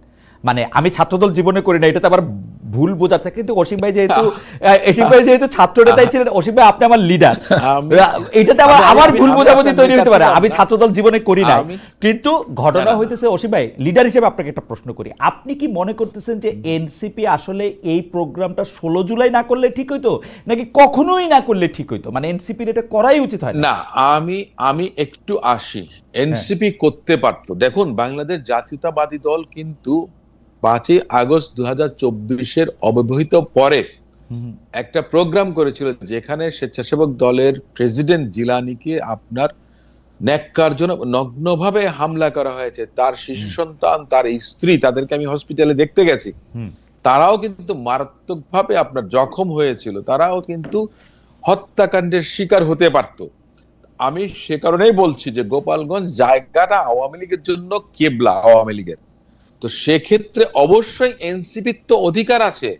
[SPEAKER 2] মানে আমি ছাত্রদল জীবনে করি না, এটাতে আবার ভুল বোঝাচ্ছে, কিন্তু অসীম ভাই যেহেতু ছাত্র নেতাই ছিলেন, অসীম ভাই আপনি আমার লিডার, এটাতে আমার ভুল বোঝাবুঝি তৈরি হতে পারে। আমি ছাত্রদল জীবনে করি না, কিন্তু ঘটনা হইতেছে অসীম ভাই, লিডার হিসেবে আপনাকে একটা প্রশ্ন করি, আপনি কি মনে করতেছেন যে এনসিপি আসলে এই প্রোগ্রামটা 16 জুলাই না করলে ঠিক হইতো, নাকি কখনোই না করলে ঠিক হইতো? মানে এনসিপির এটা করাই উচিত হয়
[SPEAKER 3] না? আমি একটু আসি, এনসিপি করতে পারতো। দেখুন, বাংলাদেশ জাতীয়তাবাদী দল কিন্তু 5ই আগস্ট 2024 অব্যবহিত পরে একটা প্রোগ্রাম করেছিল, যেখানে স্বেচ্ছাসেবক দলের প্রেসিডেন্ট জিলানিকে আপনার নগ্নভাবে হামলা করা হয়েছে। তার শিশু সন্তান, তার স্ত্রী, তাদেরকে আমি হসপিটালে দেখতে গেছি, তারাও কিন্তু মারাত্মকভাবে আপনার জখম হয়েছিল, তারাও কিন্তু হত্যাকাণ্ডের শিকার হতে পারত। আমি সে কারণেই বলছি যে গোপালগঞ্জ জায়গাটা আওয়ামী লীগের জন্য কেবলা, আওয়ামী লীগের। তো সেক্ষেত্রে অবশ্যই এনসিপির তো অধিকার আছে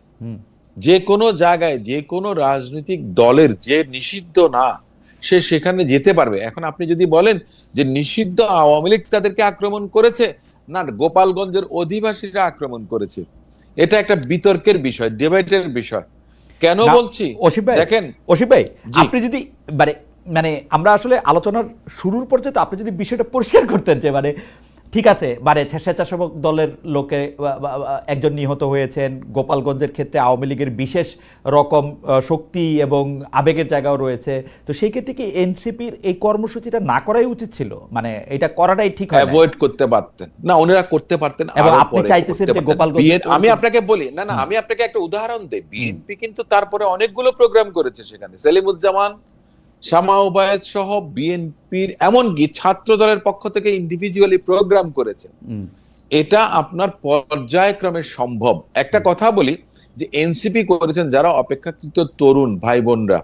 [SPEAKER 3] যে কোনো জায়গায়, যে কোনো রাজনৈতিক দলের যে নিষিদ্ধ না, সে সেখানে যেতে পারবে। এখন আপনি যদি বলেন যে নিষিদ্ধ আওয়ামী লীগ তাদেরকে আক্রমণ করেছে, না গোপালগঞ্জের অধিবাসীরা আক্রমণ করেছে, এটা একটা বিতর্কের বিষয়, ডিবেটের বিষয়। কেন বলছি দেখেন
[SPEAKER 2] অসীম ভাই, আপনি যদি মানে আমরা আসলে আলোচনার শুরুর পর্যায়ে আপনি যদি বিষয়টা পরিষ্কার করতেন যে মানে ঠিক আছে, মানে স্বেচ্ছাসেবক দলের লোকে একজন নিহত হয়েছেন, গোপালগঞ্জের ক্ষেত্রে আওয়ামী লীগের বিশেষ রকম শক্তি এবং আবেগের জায়গাও রয়েছে, তো সেই ক্ষেত্রে কি এনসিপির এই কর্মসূচিটা না করাই উচিত ছিল? মানে এটা করাটাই ঠিক হয়,
[SPEAKER 3] অ্যাভয়েড করতে পারতেন না, ওনারা করতে পারতেন।
[SPEAKER 2] এবং আপনি চাইতেছেন যে গোপালগঞ্জ,
[SPEAKER 3] আমি আপনাকে বলি, না আমি আপনাকে একটা উদাহরণ দেই, বিএনপি কিন্তু তারপরে অনেকগুলো প্রোগ্রাম করেছে, সেখানে সেলিমুজ্জামান, শামা ওবায়েদ সহ বিএনপির এমনকি ছাত্র দলের পক্ষ থেকে ইন্ডিভিজুয়ালি প্রোগ্রাম করেছে। এটা আপনার পর্যায়ক্রমে সম্ভব। একটা কথা বলি যে এনসিপি করেছেন যারা অপেক্ষাকৃত তরুণ ভাই বোনরা,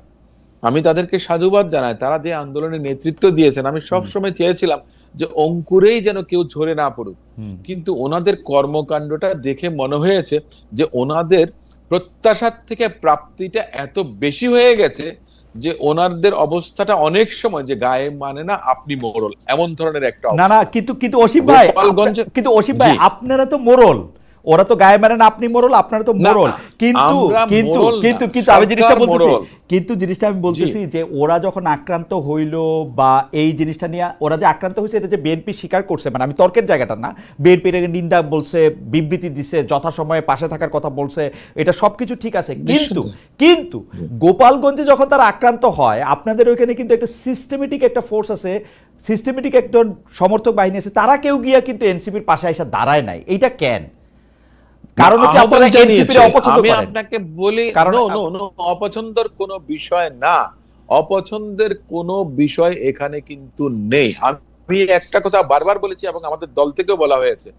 [SPEAKER 3] আমি তাদেরকে সাধুবাদ জানাই। তারা যে আন্দোলনে নেতৃত্ব দিয়েছেন, আমি সবসময় চেয়েছিলাম যে অঙ্কুরেই যেন কেউ ঝরে না পড়ুক, কিন্তু ওনাদের কর্মকাণ্ডটা দেখে মনে হয়েছে যে ওনাদের প্রত্যাশার থেকে প্রাপ্তিটা এত বেশি হয়ে গেছে যে ওনাদের অবস্থাটা অনেক সময় যে গায়ে মানে না আপনি মোড়ল, এমন ধরনের একটা
[SPEAKER 2] না না, কিন্তু অসীম ভাই আপনারা তো মোড়ল, ওরা তো গায়ে মানে না আপনি মোড়ল, আপনারা তো মোড়ল, কিন্তু কিন্তু জিনিসটা আমি বলতেছি যে ওরা যখন আক্রান্ত হইল বা এই জিনিসটা নিয়ে ওরা যে আক্রান্ত হয়েছে, এটা যে বিএনপি স্বীকার করছে, মানে আমি তর্কের জায়গাটা না, বিএনপির নিন্দা বলছে, বিবৃতি দিছে, যথাসময়ে পাশে থাকার কথা বলছে, এটা সবকিছু ঠিক আছে, কিন্তু গোপালগঞ্জে যখন তারা আক্রান্ত হয়, আপনাদের ওইখানে কিন্তু একটা সিস্টেমেটিক একটা ফোর্স আছে, সিস্টেমেটিক একজন সমর্থক বাহিনী আছে, তারা কেউ গিয়া কিন্তু এনসিপির পাশে এসে দাঁড়ায় নাই। এইটা কেন? কারণ হচ্ছে আপনারা এনসিপির অপছন্দ করেন।
[SPEAKER 3] আমি আপনাকে বলি, অপছন্দের কোনো বিষয় না, অপছন্দের কোনো বিষয় এখানে কিন্তু নেই। আমি একটা কথা বারবার বলেছি এবং আমাদের দল থেকেও বলা হয়েছে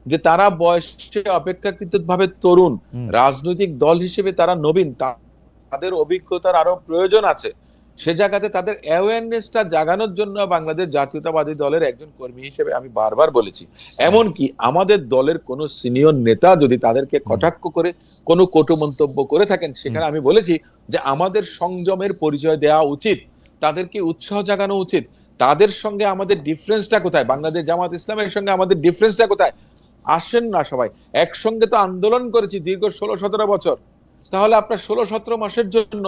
[SPEAKER 3] যে তারা বয়সে অপেক্ষাকৃতভাবে তরুণ, রাজনৈতিক দল হিসেবে তারা নবীন, তাদের অভিজ্ঞতার আরো প্রয়োজন আছে। সে জায়গাতে তাদের অ্যাওয়ারনেসটা জাগানোর জন্য বাংলাদেশ জাতীয়তাবাদী দলের একজন কর্মী হিসেবে আমি বারবার বলেছি। এমনকি আমাদের দলের কোন সিনিয়র নেতা যদি তাদেরকে কটাক্ষ করে কোনো কটু মন্তব্য করে থাকেন, সেখানে আমি বলেছি যে আমাদের সংযমের পরিচয় দেওয়া উচিত, তাদেরকে উৎসাহ জাগানো উচিত। তাদের সঙ্গে আমাদের ডিফারেন্সটা কোথায়? বাংলাদেশ জামাত ইসলামের সঙ্গে আমাদের ডিফারেন্সটা কোথায়? আসেন না সবাই একসঙ্গে, তো আন্দোলন করেছি দীর্ঘ 16-17 বছর, তাহলে আপনার 16-17 মাসের জন্য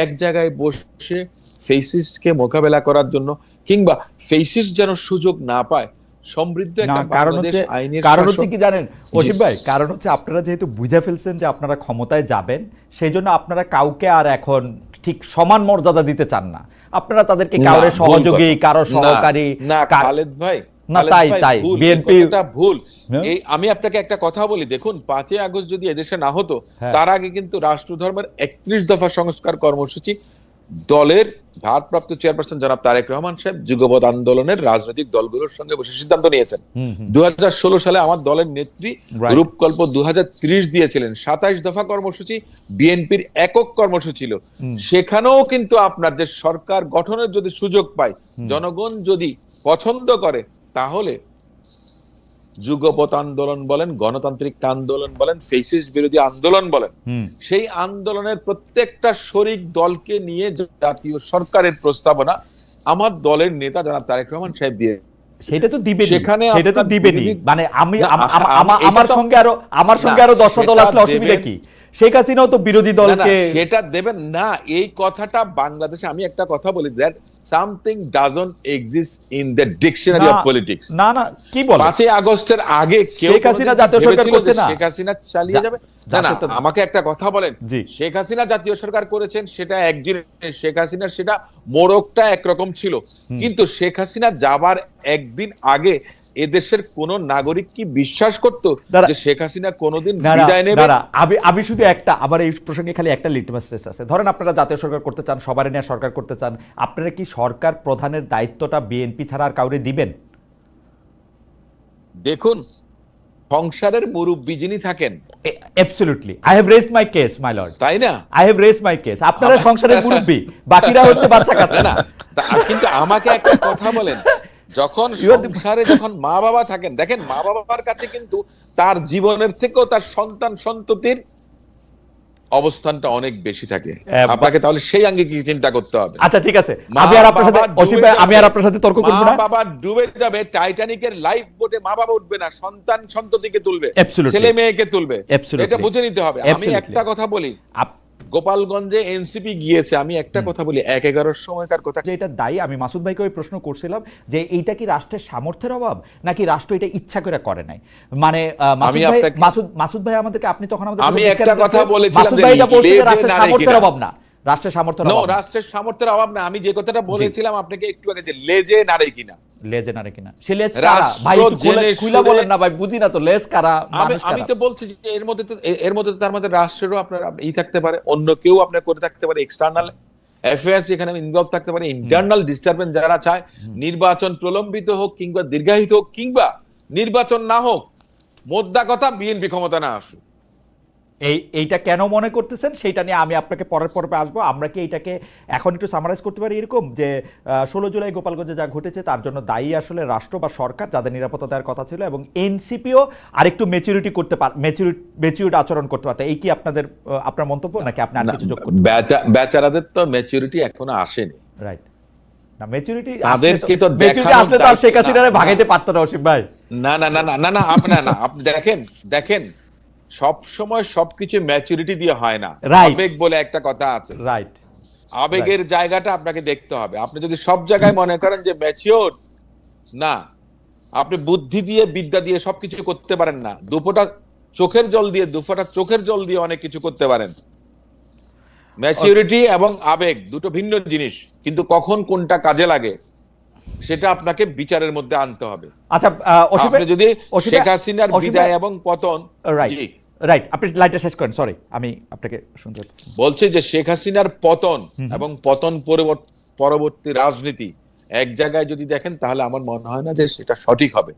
[SPEAKER 3] এক জায়গায় বসে ফেসিস্টকে মোকাবেলা করার জন্য, কিংবা ফেসিস্ট যেন সুযোগ না পায়, সমৃদ্ধ একটা বাংলাদেশ আইনের
[SPEAKER 2] কারণ হচ্ছে কি জানেন অসীম ভাই, কারণ হচ্ছে আপনারা যেহেতু বুঝে ফেলছেন যে আপনারা ক্ষমতায় যাবেন, সেই জন্য আপনারা কাউকে আর এখন ঠিক সমান মর্যাদা দিতে চান না। আপনারা তাদেরকে কারো সহযোগী, কারো সহকারী।
[SPEAKER 3] না খালেদ ভাই,
[SPEAKER 2] না তাই বিএনপি
[SPEAKER 3] ভুল। এই আমি আপনাকে একটা কথা বলি, দেখুন 5ই আগস্ট যদি এদেশে না হতো, তার আগে কিন্তু রাষ্ট্রধর্মের 31 দফা সংস্কার কর্মসূচি দলের ভারপ্রাপ্ত চেয়ারপারসন জনাব তারেক রহমান সাহেব যুগপৎ আন্দোলনের রাজনৈতিক দলগুলোর সঙ্গে বসে সিদ্ধান্ত নিয়েছেন। 2016 সালে আমার দলের নেত্রী রূপকল্প 2030 দিয়েছিলেন। 27 দফা কর্মসূচি বিএনপির একক কর্মসূচি ছিল। সেখানেও কিন্তু আপনাদের সরকার গঠনের যদি সুযোগ পায়, জনগণ যদি পছন্দ করে, তাহলে যুগপৎ আন্দোলন বলেন, গণতান্ত্রিক আন্দোলন বলেন, ফেসিস্ট বিরোধী আন্দোলন বলেন, সেই আন্দোলনের প্রত্যেকটা শরিক দলকে নিয়ে জাতীয় সরকারের প্রস্তাবনা আমার দলের নেতা জনাব তারেক রহমান সাহেব দিয়ে,
[SPEAKER 2] সেটা তো দিবেনি, সেটা তো দিবেনি। মানে আমার সঙ্গে আরো 10টা দল আসলে অসুবিধা কি? শেখ হাসিনাও তো বিরোধী দলকে
[SPEAKER 3] সেটা দেবেন না। এই কথাটা বাংলাদেশে, আমি একটা কথা বলি, that something doesn't exist in the dictionary of politics.
[SPEAKER 2] না কি বলে
[SPEAKER 3] 5ই আগস্টের আগে কেউ
[SPEAKER 2] শেখ হাসিনা জাতীয় সরকার করছে না,
[SPEAKER 3] শেখ হাসিনা চালিয়ে যাবে না। আমাকে একটা কথা বলেন, শেখ হাসিনা জাতীয় সরকার করেছেন, সেটা একদিন, শেখ হাসিনার সেটা মোড়কটা একরকম ছিল, কিন্তু শেখ হাসিনা যাবার একদিন আগে এদেশের কোন নাগরিক কি বিশ্বাস করতো যে শেখ হাসিনা কোনোদিন বিদায় নেবে?
[SPEAKER 2] আমি শুধু একটা, আবার এই প্রসঙ্গে খালি একটা লিটমাস টেস্ট আছে। ধরেন আপনারা জাতীয় সরকার করতে চান, সবার নিয়ে সরকার করতে চান, আপনারা কি সরকার প্রধানের দায়িত্বটা বিএনপি ছাড়া আর কাউরে দিবেন?
[SPEAKER 3] দেখুন, সংসারের মুরব্বি যিনি থাকেন,
[SPEAKER 2] absolutely I have raised my case my lord,
[SPEAKER 3] তাই না?
[SPEAKER 2] I have raised my case. আপনারা সংসারের মুরব্বি, বাকিরা হচ্ছে বাচ্চা কাচ্চা।
[SPEAKER 3] না, কিন্তু আমাকে একটা কথা বলেন, যখন সংসারে যখন মা বাবা থাকেন, দেখেন মা বাবার কাছে কিন্তু তার জীবনের থেকেও তার সন্তান সন্ততির অবস্থানটা অনেক বেশি থাকে। আপনাকে তাহলে সেই আঙ্গে কি চিন্তা করতে হবে।
[SPEAKER 2] আচ্ছা ঠিক আছে, আমি আর আপনার সাথে তর্ক করব না।
[SPEAKER 3] মা বাবা ডুবে যাবে টাইটানিকের লাইফ বোটে, মা বাবা উঠবে না, সন্তান সন্ততিকে তুলবে, ছেলে মেয়েকে তুলবে, এটা বুঝে নিতে হবে। আমি একটা কথা বলি, গোপালগঞ্জে এনসিপি গিয়েছে, আমি একটা কথা বলি, 1-11 সময়কার কথা,
[SPEAKER 2] যে এটা দায়ী। আমি মাসুদ ভাইকে ওই প্রশ্ন করছিলাম যে এইটা কি রাষ্ট্রের সামর্থ্যের অভাব, নাকি রাষ্ট্র এটা ইচ্ছা করে করে নাই? মানে মাসুদ ভাই আমাদেরকে, আপনি তখন আমাদের,
[SPEAKER 3] আমি একটা কথা বলেছিলাম যে
[SPEAKER 2] রাষ্ট্রের সামর্থ্যের অভাব না, রাষ্ট্রের সামর্থ্যের অভাব না,
[SPEAKER 3] রাষ্ট্রের সামর্থ্যের অভাব না। আমি যে কথাটা বলেছিলাম আপনাকে একটু আগে, যে লেজে নাড়ে কিনা,
[SPEAKER 2] লেজে নাড়ে কিনা, সে লেজ কারা ভাই, একটু খুলে বলেন না ভাই, বুঝি না তো লেজ কারা।
[SPEAKER 3] আমি তো বলছি যে এর মধ্যে তো তার মধ্যে রাষ্ট্রেরও আপনার থাকতে পারে, অন্য কেউ আপনার করে থাকতে পারে, এক্সটার্নাল অ্যাফেয়ার্স যেখানে ইনভলভ থাকতে পারে, ইন্টারনাল ডিস্টারবেন্স যারা চায় নির্বাচন প্রলম্বিত হোক কিংবা দীর্ঘায়িত হোক কিংবা নির্বাচন না হোক, মোদ্দা কথা বিএনপি ক্ষমতা না আসুক।
[SPEAKER 2] এইটা কেন মনে করতেছেন সেটা নিয়ে আমি আপনাকে পরের পর্বে আসবো। আমরা কি এইটাকে এখন একটু সামারাইজ করতে পারি এরকম যে 16 জুলাই গোপালগঞ্জে যা ঘটেছে তার জন্য দায়ী আসলে রাষ্ট্র বা সরকার, যাদের নিরাপত্তা দেওয়ার কথা ছিল, এবং এনসিপিও আরেকটু ম্যাচুরিটি করতে পারে, ম্যাচিউরড আচরণ করতে পারতে। এই কি আপনার মন্তব্য, নাকি আপনি আর কিছু যোগ করতে?
[SPEAKER 3] বেচারাদের তো ম্যাচুরিটি এখনো আসেনি।
[SPEAKER 2] রাইট, না ম্যাচুরিটি
[SPEAKER 3] আসলে
[SPEAKER 2] তো শেখ হাসিনারে ভাগাইতে পারতো না অসীম ভাই।
[SPEAKER 3] না আপনি দেখেন সব সময় সবকিছু ম্যাচুরিটি দিয়ে হয় না, আবেগ বলে একটা কথা আছে।
[SPEAKER 2] রাইট,
[SPEAKER 3] আবেগের জায়গাটা আপনাকে দেখতে হবে। আপনি যদি সব জায়গায় মনে করেন যে ম্যাচিওর না, আপনি বুদ্ধি দিয়ে বিদ্যা দিয়ে সবকিছু করতে পারেন না। দুফোঁটা চোখের জল দিয়ে অনেক কিছু করতে পারেন। ম্যাচুরিটি এবং আবেগ দুটো ভিন্ন জিনিস, কিন্তু কখন কোনটা কাজে লাগে সেটা আপনাকে বিচারের মধ্যে আনতে হবে।
[SPEAKER 2] আচ্ছা,
[SPEAKER 3] আপনি যদি শেখ হাসিনার বিদায় এবং পতন,
[SPEAKER 2] রাইট, আপনি লাইটটা শেষ করেন, সরি আমি আপনাকে শুনতে
[SPEAKER 3] বলছি যে শেখ হাসিনার পতন এবং পতন পরবর্তী রাজনীতি এক জায়গায় যদি দেখেন, তাহলে আমার মনে হয় না যে সেটা সঠিক হবে।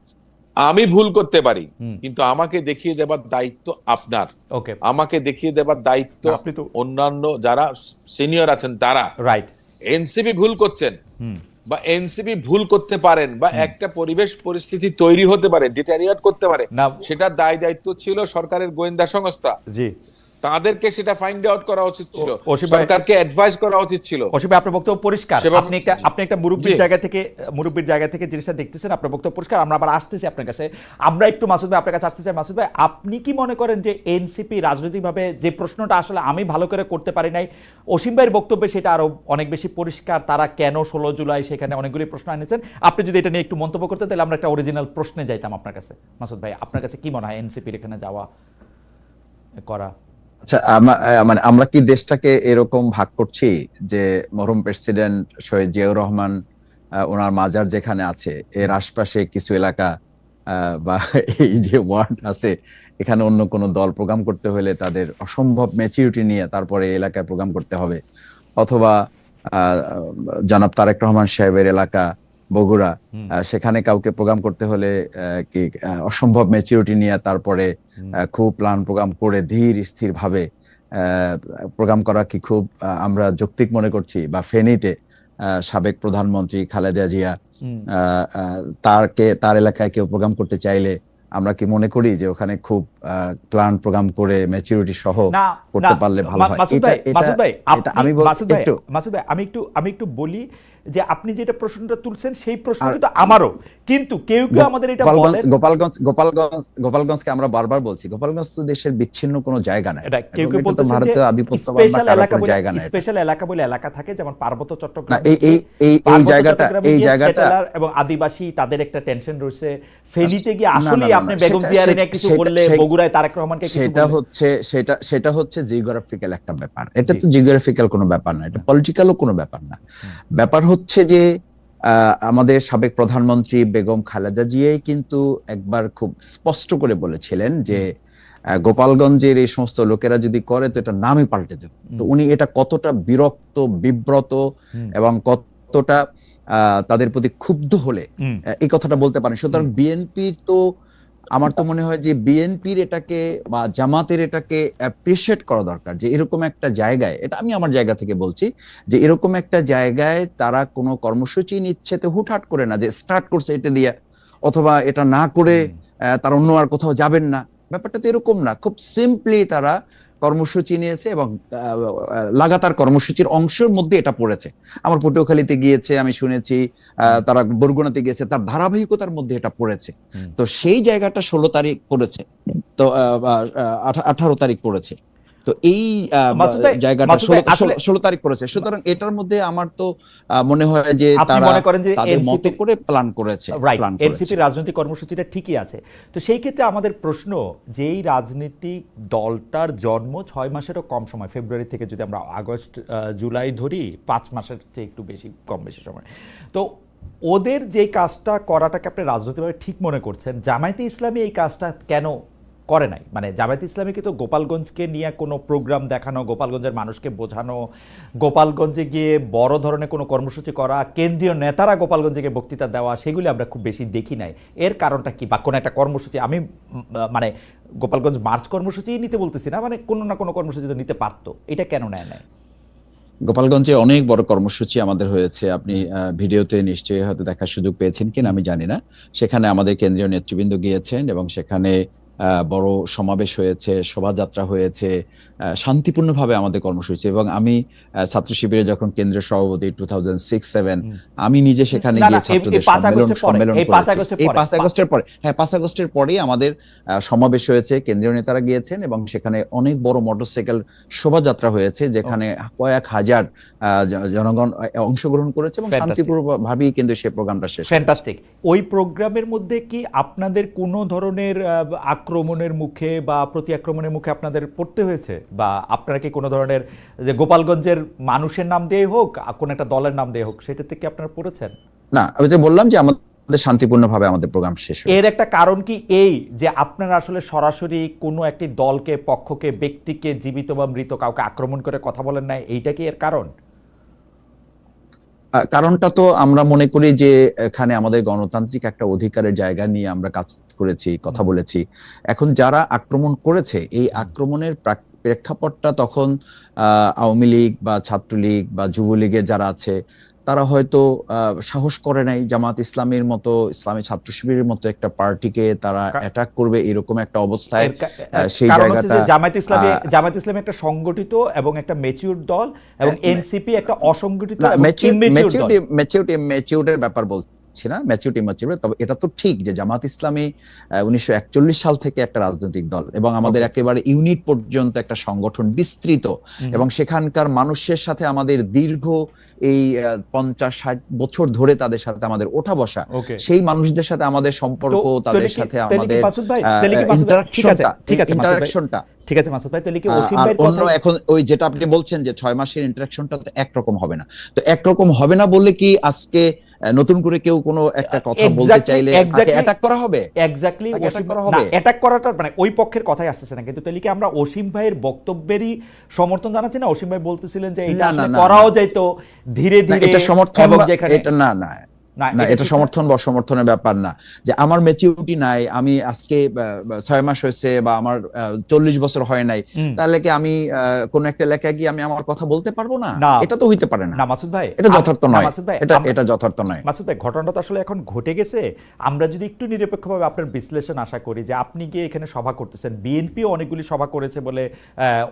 [SPEAKER 3] আমি ভুল করতে পারি, কিন্তু আমাকে দেখিয়ে দেবার দায়িত্ব আপনার, আমাকে দেখিয়ে দেবার দায়িত্ব অন্যান্য যারা সিনিয়র আছেন তারা।
[SPEAKER 2] রাইট,
[SPEAKER 3] এনসিপি ভুল করছেন বা এনসিপি ভুল করতে পারেন, বা একটা পরিবেশ পরিস্থিতি তৈরি হতে পারে, ডিটেরিয়েট করতে পারে, সেটা দায়িত্ব ছিল সরকারের গোয়েন্দা সংস্থা।
[SPEAKER 2] জি,
[SPEAKER 3] তাদেরকে সেটা ফাইন্ড আউট করা উচিত ছিল,
[SPEAKER 2] অসীম ভাই,
[SPEAKER 3] সরকারকে অ্যাডভাইস করা উচিত ছিল।
[SPEAKER 2] অসীম ভাই, আপনার বক্তব্য পরিষ্কার। আপনি একটা মুরব্বির জায়গা থেকে জিনিসটা দেখতেছেন, আপনার বক্তব্য পরিষ্কার। আমরা আবার আসতেছি আপনার কাছে, আমরা একটু মাসুদ ভাই আপনার কাছে আসতে চাই। মাসুদ ভাই, আপনি কি মনে করেন যে এনসিপি রাজনৈতিকভাবে যে প্রশ্নটা আসলে আমি ভালো করে করতে পারি নাই, অসীম ভাইয়ের বক্তব্যে সেটা আরো অনেক বেশি পরিষ্কার, তারা কেন 16 জুলাই সেখানে অনেকগুলি প্রশ্ন এনেছেন। আপনি যদি এটা নিয়ে একটু মন্তব্য করতেন তাহলে আমরা একটা অরিজিনাল প্রশ্নে যাইতাম আপনার কাছে। মাসুদ ভাই, আপনার কাছে কি মনে হয় এনসিপির এখানে যাওয়া করা?
[SPEAKER 1] আচ্ছা, মানে আমরা কি দেশটাকে এরকম ভাগ করছি যে মরহুম প্রেসিডেন্ট শহীদ জিয়াউর রহমান ওনার মাজার যেখানে আছে এর আশপাশে কিছু এলাকা বা এই যে ওয়ার্ড আছে এখানে অন্য কোনো দল প্রোগ্রাম করতে হলে তাদের অসম্ভব ম্যাচিউরিটি নিয়ে তারপরে এলাকায় প্রোগ্রাম করতে হবে, অথবা জনাব তারেক রহমান সাহেবের এলাকা বগুড়া, সেখানে কাউকে প্রোগ্রাম করতে হলে কি অসম্ভব ম্যাচিউরিটি নিয়ে তারপরে খুব প্ল্যান প্রোগ্রাম করে ধীর স্থির ভাবে প্রোগ্রাম করা কি খুব আমরা যৌক্তিক মনে করছি? বা ফেনীতে সাবেক প্রধানমন্ত্রী খালেদা জিয়া তার এলাকায় কেউ প্রোগ্রাম করতে চাইলে আমরা কি মনে করি যে ওখানে খুব প্ল্যান প্রোগ্রাম করে ম্যাচুরিটি সহ করতে পারলে ভালো হয়?
[SPEAKER 2] আমি একটু বলি যে আপনি যেটা প্রশ্নটা তুলছেন সেই প্রশ্ন কিন্তু আমারও, কিন্তু কেউ কেউ আমাদের এটা বলে
[SPEAKER 1] গোপালগঞ্জকে আমরা বারবার বলছি, গোপালগঞ্জ তো দেশের বিচ্ছিন্ন কোনো জায়গা না,
[SPEAKER 2] কেউ কেউ বলতে
[SPEAKER 1] ভারতীয় আধিপত্যবাদ বা কারাপোর জায়গা না,
[SPEAKER 2] স্পেশাল এলাকা বলে এলাকা থাকে, যেমন পার্বত্য চট্টগ্রাম,
[SPEAKER 1] এই জায়গাটা
[SPEAKER 2] এবং আদিবাসী তাদের একটা টেনশন রয়েছে। ফেনীতে গিয়ে আসলে আপনি বেগম জিয়ার নিয়ে কিছু বললে, বগুড়ায় তারেক রহমানকে কিছু বললে,
[SPEAKER 1] সেটা হচ্ছে জিওগ্রাফিক্যাল একটা ব্যাপার। এটা তো জিওগ্রাফিক্যাল কোনো ব্যাপার না, এটা পলিটিক্যালও কোনো ব্যাপার না। ব্যাপার হচ্ছে যে আমাদের সাবেক প্রধানমন্ত্রী বেগম খালেদা জিয়াই কিন্তু একবার খুব স্পষ্ট করে বলেছিলেন যে গোপালগঞ্জের এই সমস্ত লোকেরা যদি করে তো এটা নামই পাল্টে দেবে। তো উনি এটা কতটা বিরক্ত, বিব্রত এবং কতটা তাদের প্রতি ক্ষুব্ধ হলে এই কথাটা বলতে পারেন। সুতরাং বিএনপির তো, আমার তো মনে হয় যে বিএনপির এটাকে বা জামাতের এটাকে অ্যাপ্রিশিয়েট করা দরকার যে এরকম একটা জায়গায়, এটা আমি আমার জায়গা থেকে বলছি, যে এরকম একটা জায়গায় তারা কোনো কর্মসূচি নিচ্ছে তো হুটহাট করে না যে স্টার্ট করছে এটা দিয়ে, অথবা এটা না করে তারা অন্য আর কোথাও যাবেন না, ব্যাপারটা তো এরকম না। খুব সিম্পলি তারা কর্মসূচি নিয়েছে এবং লাগাতার কর্মসূচির অংশের মধ্যে এটা পড়েছে। আমার পটুয়াখালীতে গিয়েছে, আমি শুনেছি তারা বরগুনাতে গিয়েছে, তার ধারাবাহিকতার মধ্যে এটা পড়েছে। তো সেই জায়গাটা 16 তারিখ পড়েছে, তো 18 তারিখ পড়েছে, তো এই জায়গাটা 16 তারিখ পড়েছে। সুতরাং এটার মধ্যে আমার তো মনে হয় যে তারা তাদের মতো করে প্ল্যান করেছে।
[SPEAKER 2] এনসিপির রাজনৈতিক কর্মসূচিটা ঠিকই আছে। তো সেই ক্ষেত্রে আমাদের প্রশ্ন, যেই রাজনৈতিক দলটার জন্ম 6 মাসেরও কম সময়, ফেব্রুয়ারি থেকে যদি আমরা আগস্ট জুলাই ধরি, 5 মাসের চেয়ে একটু বেশি, কম বেশি সময়, তো ওদের যে কাজটা করাটাকে আপনি রাজনৈতিকভাবে ঠিক মনে করছেন, জামায়াতে ইসলামী এই কাজটা কেন করে নাই? মানে জামায়াতে ইসলামী কিন্তু গোপালগঞ্জকে নিয়ে কোনো প্রোগ্রাম দেখানো, গোপালগঞ্জের মানুষকে বোঝানো, গোপালগঞ্জে গিয়ে বড় ধরনের কোনো কর্মসূচি করা, কেন্দ্রীয় নেতারা গোপালগঞ্জে গিয়ে বক্তৃতা দেওয়া, সেগুলি আমরা খুব বেশি দেখি নাই। এর কারণটা কি? বা কোনো একটা কর্মসূচি, আমি মানে গোপালগঞ্জ মার্চ কর্মসূচি নিতে বলতেছি না, মানে কোনো না কোনো কর্মসূচি তো নিতে পারতো, এটা কেন নেয় নাই?
[SPEAKER 1] গোপালগঞ্জে অনেক বড় কর্মসূচি আমাদের হয়েছে, আপনি ভিডিওতে নিশ্চয়ই হয়তো দেখার সুযোগ পেয়েছেন কিনা আমি জানি না। সেখানে আমাদের কেন্দ্রীয় নেতৃবৃন্দ গিয়েছেন এবং সেখানে বড় সমাবেশ হয়েছে, শোভাযাত্রা হয়েছে, শান্তিপূর্ণভাবে আমাদের কর্মসূচি। এবং আমি ছাত্র শিবিরে যখন কেন্দ্রীয় সভাপতি 2006-07 আমি নিজে সেখানে গিয়ে ছাত্রদের সম্মেলন করেছি। এই 5 আগস্টের পরে, হ্যাঁ 5 আগস্টের পরেই আমাদের সমাবেশ হয়েছে, কেন্দ্রীয় নেতারা গিয়েছেন এবং সেখানে অনেক বড় মোটরসাইকেল শোভাযাত্রা হয়েছে, যেখানে কয়েক হাজার জনগণ অংশগ্রহণ করেছে এবং শান্তিপূর্ণভাবেই কিন্তু সেই প্রোগ্রামটা শেষ হয়েছে।
[SPEAKER 2] ফ্যান্টাস্টিক। ওই প্রোগ্রামের মধ্যে কি আপনাদের কোনো ধরনের আক্রমণের মুখে বা প্রতি আক্রমণের মুখে আপনাদের পড়তে হয়েছে? বা আপনারা কি কোনো ধরনের, যে গোপালগঞ্জের মানুষের নাম দিয়ে হোক, কোন একটা দলের নাম দিয়ে হোক, সেটাতে কি আপনারা পড়েছেন?
[SPEAKER 1] না, আমি তো বললাম যে আমাদের শান্তিপূর্ণভাবে আমাদের প্রোগ্রাম শেষ হয়েছে।
[SPEAKER 2] এর একটা কারণ কি এই যে আপনারা আসলে সরাসরি কোনো একটি দলকে, পক্ষকে, ব্যক্তিকে, জীবিত বা মৃত কাউকে আক্রমণ করে কথা বলেন না, এইটা কি এর কারণ?
[SPEAKER 1] কারণটা তো আমরা মনে করি যে এখানে আমাদের গণতান্ত্রিক একটা অধিকারের জায়গা নিয়ে আমরা কাজ করেছি, কথা বলেছি। এখন যারা আক্রমণ করেছে, এই আক্রমণের প্রেক্ষাপটটা তখন আওয়ামী লীগ বা ছাত্রলীগ বা যুবলীগের যারা আছে তারা হয়তো সাহস করে নাই জামাত ইসলামের মতো, ইসলামী ছাত্র শিবিরের মতো একটা পার্টিকে তারা অ্যাটাক করবে এরকম একটা অবস্থায়। সেই জায়গাটা
[SPEAKER 2] জামাত ইসলামী একটা সংগঠিত এবং একটা ম্যাচিউর দল, এবং এনসিপি একটা অসংগঠিত এবং
[SPEAKER 1] ম্যাচিউরের ব্যাপার বলছি না, ম্যাচিউরিটি, তবে এটা তো ঠিক যে জামাত ইসলামী 1941 সাল থেকে একটা রাজনৈতিক দল, এবং আমাদের একেবারে ইউনিট পর্যন্ত একটা সংগঠন বিস্তৃত, এবং সেখানকার মানুষের সাথে আমাদের দীর্ঘ এই 50-60 বছর ধরে তাদের সাথে আমাদের ওঠা বসা, সেই মানুষদের সাথে আমাদের সম্পর্ক, তাদের সাথে আমাদের ইন্টারাকশনটা
[SPEAKER 2] ঠিক আছে মাসুদ ভাই, তাহলে কি
[SPEAKER 1] এখন ওই যেটা আপনি বলছেন যে 6 মাসের ইন্টারাকশনটা তো একরকম হবে না, তো একরকম হবে না বললে কি আজকে নতুন করে কেউ কোনো একটা কথা বলতে চাইলে তাকে অ্যাটাক করা হবে?
[SPEAKER 2] এক্স্যাক্টলি, অ্যাটাক করাটা মানে ওই পক্ষের কথাই আসছে না, কিন্তু তাহলে কি আমরা অসীম ভাইয়ের বক্তব্যেরই সমর্থন জানাচ্ছি না? অসীম ভাই বলতেছিলেন যে এটা করাও যাইতো ধীরে ধীরে,
[SPEAKER 1] এটা সমর্থন, এটা না, এটা সমর্থন বা সমর্থনের ব্যাপার না, যে আমার ম্যাচিউরিটি নাই, আমি আজকে 6 মাস হয়েছে বা আমার 40 বছর হয় নাই, তাহলে কি আমি কোন একটা এলাকায় গিয়ে আমি আমার কথা বলতে পারবো না? এটা তো হইতে পারে না
[SPEAKER 2] মাসুদ ভাই,
[SPEAKER 1] এটা যথার্থ নয়, এটা যথার্থ নয়
[SPEAKER 2] মাসুদ ভাই। ঘটনাটা আসলে এখন ঘটে গেছে। আমরা যদি একটু নিরপেক্ষভাবে আপনার বিশ্লেষণ আশা করি, যে আপনি গিয়ে এখানে সভা করতেছেন, বিএনপিও অনেকগুলি সভা করেছে বলে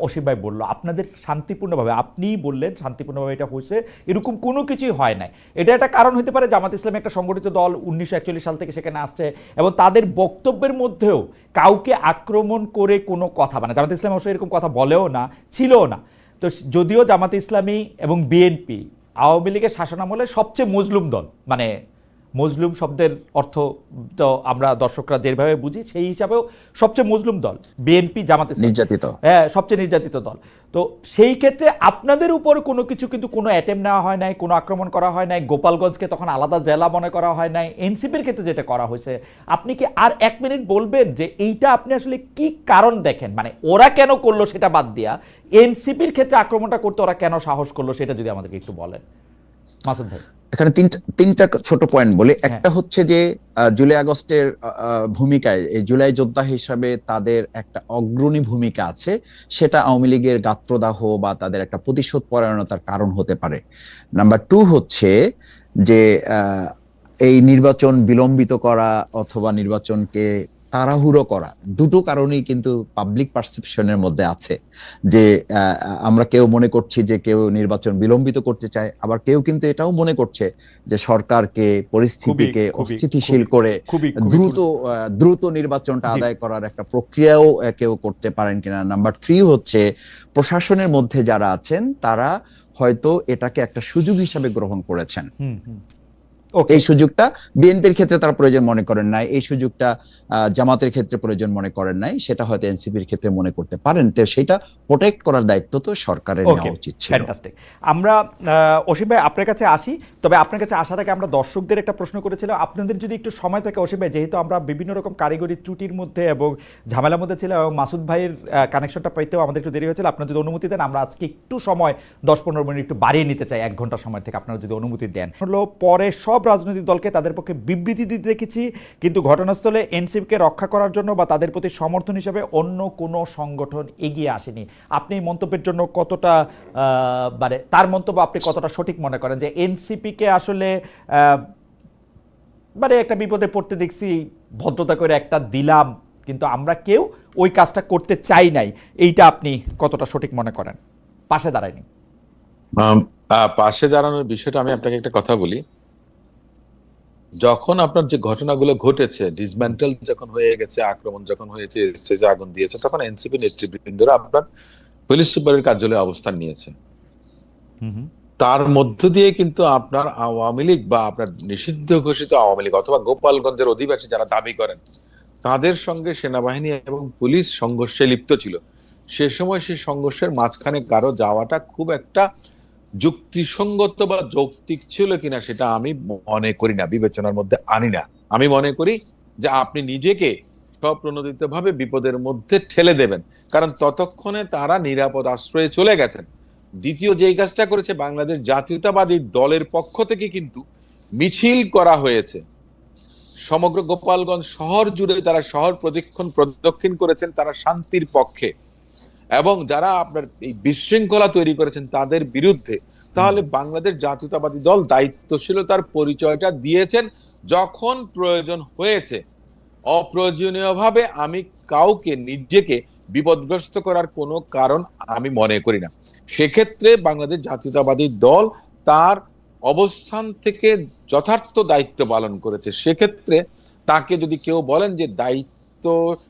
[SPEAKER 2] অসীম ভাই বললো, আপনাদের শান্তিপূর্ণভাবে, আপনিই বললেন শান্তিপূর্ণভাবে এটা হয়েছে, এরকম কোনো কিছুই হয় নাই। এটা একটা কারণ হতে পারে, জামাত ইসলামী একটা সংগঠিত দল 1941 সাল থেকে সেখানে আসছে, এবং তাদের বক্তব্যের মধ্যেও কাউকে আক্রমণ করে কোনো কথা, মানে জামাত ইসলামী অবশ্যই এরকম কথা বলেও না, ছিলও না। তো যদিও জামাত ইসলামী এবং বিএনপি আওয়ামী লীগের শাসনামলে সবচেয়ে মজলুম দল, মানে মজলুম শব্দের অর্থ তো আমরা দর্শকরা যেভাবে বুঝি সেই হিসাবেও সবচেয়ে মজলুম দল বিএনপি, জামাত ইসলামী
[SPEAKER 1] নির্যাতিত,
[SPEAKER 2] হ্যাঁ সবচেয়ে নির্যাতিত দল। তো সেই ক্ষেত্রে আপনাদের উপর কোনো কিছু কিন্তু কোনো অ্যাটেম্প নেওয়া হয় নাই, কোনো আক্রমণ করা হয় নাই, গোপালগঞ্জকে তখন আলাদা জেলা মনে করা হয় নাই। এনসিপির ক্ষেত্রে যেটা করা হয়েছে, আপনি কি আর 1 মিনিট বলবেন যে এইটা আপনি আসলে কি কারণ দেখেন, মানে ওরা কেন করলো সেটা বাদ দিয়া এনসিপির ক্ষেত্রে আক্রমণটা করতে ওরা কেন সাহস করলো, সেটা যদি আমাদেরকে একটু বলেন মাসুদ ভাই।
[SPEAKER 1] এখানে তিনটা ছোট পয়েন্ট বলি। একটা হচ্ছে যে জুলাই আগস্টের ভূমিকায়, এই জুলাই যোদ্ধা হিসাবে তাদের একটা অগ্রণী ভূমিকা আছে, সেটা আওয়ামী লীগের গাত্রদাহ বা তাদের একটা প্রতিশোধ পরায়ণতার কারণ হতে পারে। নাম্বার 2 হচ্ছে যে এই নির্বাচন বিলম্বিত করা অথবা নির্বাচনকে তাড়াহুড়ো করা, দুটো কারণেই কিন্তু পাবলিক পারসেপশনের মধ্যে আছে, যে আমরা কেউ মনে করছি যে কেউ নির্বাচন বিলম্বিত করতে চায়, আবার কেউ কিন্তু এটাও মনে করছে যে সরকারকে, পরিস্থিতিকে অস্থিতিশীল করে দ্রুত নির্বাচনটা আদায় করার একটা প্রক্রিয়াও কেউ করতে পারেন কিনা। নাম্বার 3 হচ্ছে প্রশাসনের মধ্যে যারা আছেন তারা হয়তো এটাকে একটা সুযোগ হিসাবে গ্রহণ করেছেন। এই সুযোগটা বিএনপির ক্ষেত্রে তারা প্রয়োজন মনে করেন নাই, এই সুযোগটা জামাতের ক্ষেত্রে প্রয়োজন মনে করেন নাই, সেটা হয়তো এনসিপির ক্ষেত্রে মনে করতে পারেন। তো সেটা প্রোটেক্ট করার দায়িত্ব তো সরকারের নেওয়া উচিত ছিল।
[SPEAKER 2] ফ্যান্টাস্টিক। আমরা অসীম ভাই আপনার কাছে আসি, তবে আপনার কাছে আসার আগে আমরা দর্শকদের একটা প্রশ্ন করেছিলাম, আপনাদের যদি একটু সময় থাকে অসীম ভাই, যেহেতু আমরা বিভিন্ন রকম কারিগরি ত্রুটির মধ্যে এবং ঝামেলার মধ্যে ছিলাম, এবং মাসুদ ভাইয়ের কানেকশনটা পাইতেও আমাদের একটু দেরি হয়েছিল, আপনার যদি অনুমতি দেন আমরা আজকে একটু সময় 10-15 মিনিট একটু বাড়িয়ে নিতে চাই, 1 ঘন্টা সময় থেকে আপনারা যদি অনুমতি দেন। হলো পরে সব রাজনৈতিক দলকে তাদের পক্ষে বিবৃতি দিতে দেখেছি, কিন্তু ঘটনাস্থলে এনসিপিকে রক্ষা করার জন্য বা তাদের প্রতি সমর্থন হিসেবে অন্য কোনো সংগঠন এগিয়ে আসেনি। আপনি এই মন্তব্যের জন্য কতটা, মানে তার মন্তব্য আপনি কতটা সঠিক মনে করেন, যে এনসিপিকে আসলে মানে একটা বিপদে পড়তে দেখছি, ভদ্রতা করে একটা দিলাম, কিন্তু আমরা কেউ ওই কাজটা করতে চাই নাই, এইটা আপনি কতটা সঠিক মনে করেন? পাশে দাঁড়ায়নি,
[SPEAKER 3] পাশে দাঁড়ানোর বিষয়টা আমি আপনাকে একটা কথা বলি। যখন আপনার যে ঘটনাগুলো ঘটেছে, ডিসম্যান্টেল যখন হয়ে গেছে, আক্রমণ যখন হয়েছে, স্টেজে আগুন দিয়েছে, তখন এনসিপি নেতৃবৃন্দরা আপনার পুলিশ সুপারের কার্যালয়ে অবস্থান নিয়েছে। তার মধ্য দিয়ে কিন্তু আপনার আওয়ামী লীগ বা আপনার নিষিদ্ধ ঘোষিত আওয়ামী লীগ অথবা গোপালগঞ্জের অধিবাসী যারা দাবি করেন, তাদের সঙ্গে সেনাবাহিনী এবং পুলিশ সংঘর্ষে লিপ্ত ছিল। সে সময় সেই সংঘর্ষের মাঝখানে কারো যাওয়াটা খুব একটা যুক্তিসঙ্গত বা যৌক্তিক ছিল কিনা সেটা আমি মনে করি না, বিবেচনার মধ্যে আনি না। আমি মনে করি যে আপনি নিজেকে স্বপ্রণোদিত ভাবে বিপদের মধ্যে ঠেলে দেবেন, কারণ ততক্ষণে তারা নিরাপদ আশ্রয়ে চলে গেছেন। দ্বিতীয় যেই কাজটা করেছে, বাংলাদেশ জাতীয়তাবাদী দলের পক্ষ থেকে কিন্তু মিছিল করা হয়েছে সমগ্র গোপালগঞ্জ শহর জুড়ে, তারা শহর প্রদক্ষিণ করেছেন, তারা শান্তির পক্ষে, এবং যারা আপনার এই বিশৃঙ্খলা তৈরি করেছেন তাদের বিরুদ্ধে তাহলে বাংলাদেশ জাতীয়তাবাদী দল দায়িত্বশীলতার পরিচয়টা দিয়েছেন যখন প্রয়োজন হয়েছে। অপ্রয়োজনীয়ভাবে আমি কাউকে নিজেকে বিপদগ্রস্ত করার কোনো কারণ আমি মনে করি না। সেক্ষেত্রে বাংলাদেশ জাতীয়তাবাদী দল তার অবস্থান থেকে যথার্থ দায়িত্ব পালন করেছে। সেক্ষেত্রে তাকে যদি কেউ বলেন যে দায়িত্বহীনতার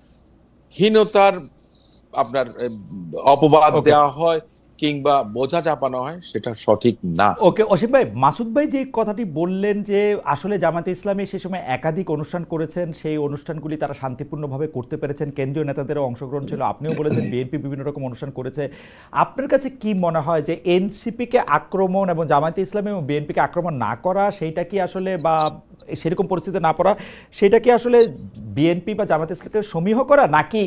[SPEAKER 3] আপনার অপবাদ দেওয়া হয় কিংবা বোঝা চাপানো হয়, সেটা সঠিক না।
[SPEAKER 2] ওকে অসীম ভাই, মাসুদ ভাই যে কথাটি বললেন যে আসলে জামায়াতে ইসলামী সে সময় একাধিক অনুষ্ঠান করেছেন, সেই অনুষ্ঠানগুলি তারা শান্তিপূর্ণভাবে করতে পেরেছেন, কেন্দ্রীয় নেতাদেরও অংশগ্রহণ ছিল, আপনিও বলেছেন বিএনপি বিভিন্ন রকম অনুষ্ঠান করেছে। আপনার কাছে কি মনে হয় যে এনসিপিকে আক্রমণ এবং জামায়াতে ইসলামী এবং বিএনপিকে আক্রমণ না করা, সেইটা কি আসলে, বা সেরকম পরিস্থিতি না পড়া, সেটা কি আসলে বিএনপি বা জামায়াতে ইসলামকে সমীহ করা, নাকি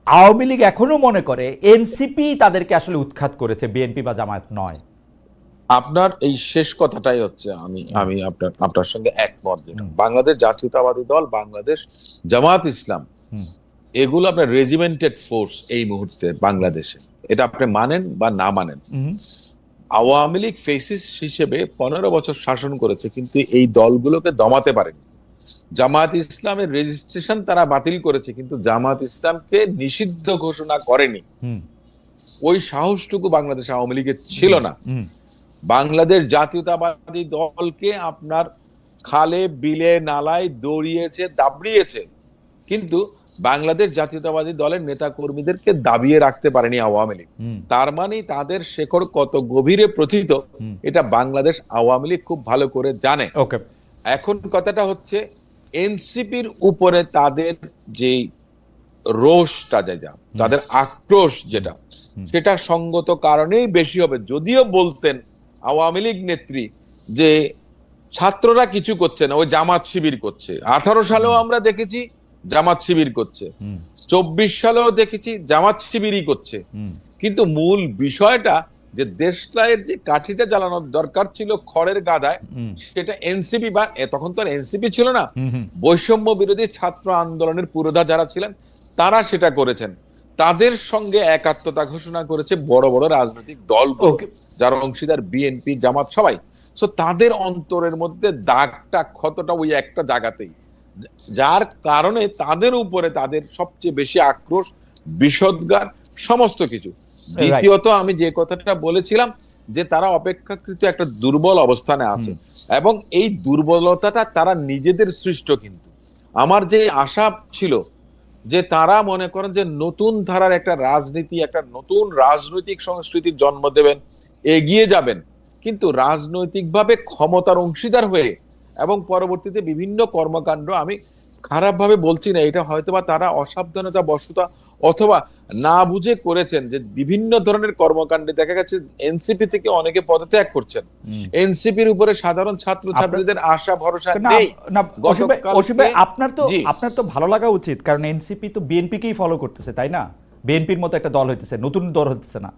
[SPEAKER 2] আওয়ামী লীগ এখনো মনে করে এনসিপি তাদেরকে আসলে উৎখাত করেছে, বিএনপি বা জামায়াত নয়?
[SPEAKER 3] আপনার এই শেষ কথাটাই হচ্ছে আমি আপনার সঙ্গে একমত। বাংলাদেশ জাতীয়তাবাদী দল, বাংলাদেশ জামায়াত ইসলাম, এগুলো আপনার রেজিমেন্টেড ফোর্স এই মুহূর্তে বাংলাদেশে, এটা আপনি মানেন বা না মানেন। আওয়ামী লীগ ফেসিস্ট হিসেবে 15 বছর শাসন করেছে, কিন্তু এই দলগুলোকে দমাতে পারেনি। জামায়াত ইসলামের রেজিস্ট্রেশন তারা বাতিল করেছে, কিন্তু জামায়াত ইসলামকে নিষিদ্ধ ঘোষণা করেনি। ওই সাহসটুকু বাংলাদেশ আওয়ামী লীগের ছিল না। বাংলাদেশ জাতীয়তাবাদী দলকে আপনার খালে বিলে নালায় দৌড়িয়েছে, দাবড়িয়েছে, কিন্তু বাংলাদেশ জাতীয়তাবাদী দলের নেতা কর্মীদেরকে দাবিয়ে রাখতে পারেনি আওয়ামী লীগ। তার মানে তাদের শেকড় কত গভীরে প্রথিত, এটা বাংলাদেশ আওয়ামী লীগ খুব ভালো করে জানে। এখন কথাটা হচ্ছে এনসিপির উপরে তাদের যে রোষটা, তাদের আক্রোশ যেটা, সেটা সঙ্গত কারণেই বেশি হবে। যদিও বলতেন আওয়ামী লীগ নেত্রী যে ছাত্ররা কিছু করছে না, ওই জামাত শিবির করছে। 18 সালেও আমরা দেখেছি জামাত শিবির করছে, 24 সালেও দেখেছি জামাত শিবিরই করছে। কিন্তু মূল বিষয়টা যে দেশটায়ের যে কাঠিটা জ্বালানোর দরকার ছিল খড়ের গাদায়, সেটা এনসিপি, বা তখন তো আর এনসিপি ছিল না, বৈষম্য বিরোধী ছাত্র আন্দোলনের পুরোধা যারা ছিলেন তারা সেটা করেছেন। তাদের সঙ্গে একাত্মতা ঘোষণা করেছে বড় বড় রাজনৈতিক দল, যার অংশীদার বিএনপি, জামাত, সবাই। সো তাদের অন্তরের মধ্যে দাগটা, ক্ষতটা ওই একটা জায়গাতেই, যার কারণে তাদের উপরে তাদের সবচেয়ে বেশি আক্রোশ, বিষোদ্গার, সমস্ত কিছু। দ্বিতীয়ত আমি যে কথাটা বলেছিলাম যে তারা অপেক্ষাকৃত একটা দুর্বল অবস্থানে আছে, এবং এই দুর্বলতাটা তারা নিজেদের সৃষ্ট। কিন্তু আমার যে আশা ছিল যে তারা মনে করেন যে নতুন ধারার একটা রাজনীতি, একটা নতুন রাজনৈতিক সংস্কৃতির জন্ম দেবেন, এগিয়ে যাবেন, কিন্তু রাজনৈতিকভাবে ক্ষমতার অংশীদার হয়ে, এবং পরবর্তীতে বিভিন্ন কর্মকাণ্ড, আমি খারাপ ভাবে বলছি না, এটা হয়তোবা তারা অসাবধানতা বশত অথবা না বুঝে করেছেন, যে বিভিন্ন ধরনের কর্মকাণ্ডে দেখা গেছে এনসিপি থেকে অনেকে পদত্যাগ করছেন। এনসিপির উপরে সাধারণ ছাত্র ছাত্রীদের আশা ভরসা নেই।
[SPEAKER 2] আপনার তো ভালো লাগা উচিত, কারণ এনসিপি তো বিএনপিকেই ফলো করতেছে, তাই না? বিএনপির মতো একটা দল হইতেছে, নতুন দল হইতেছে না,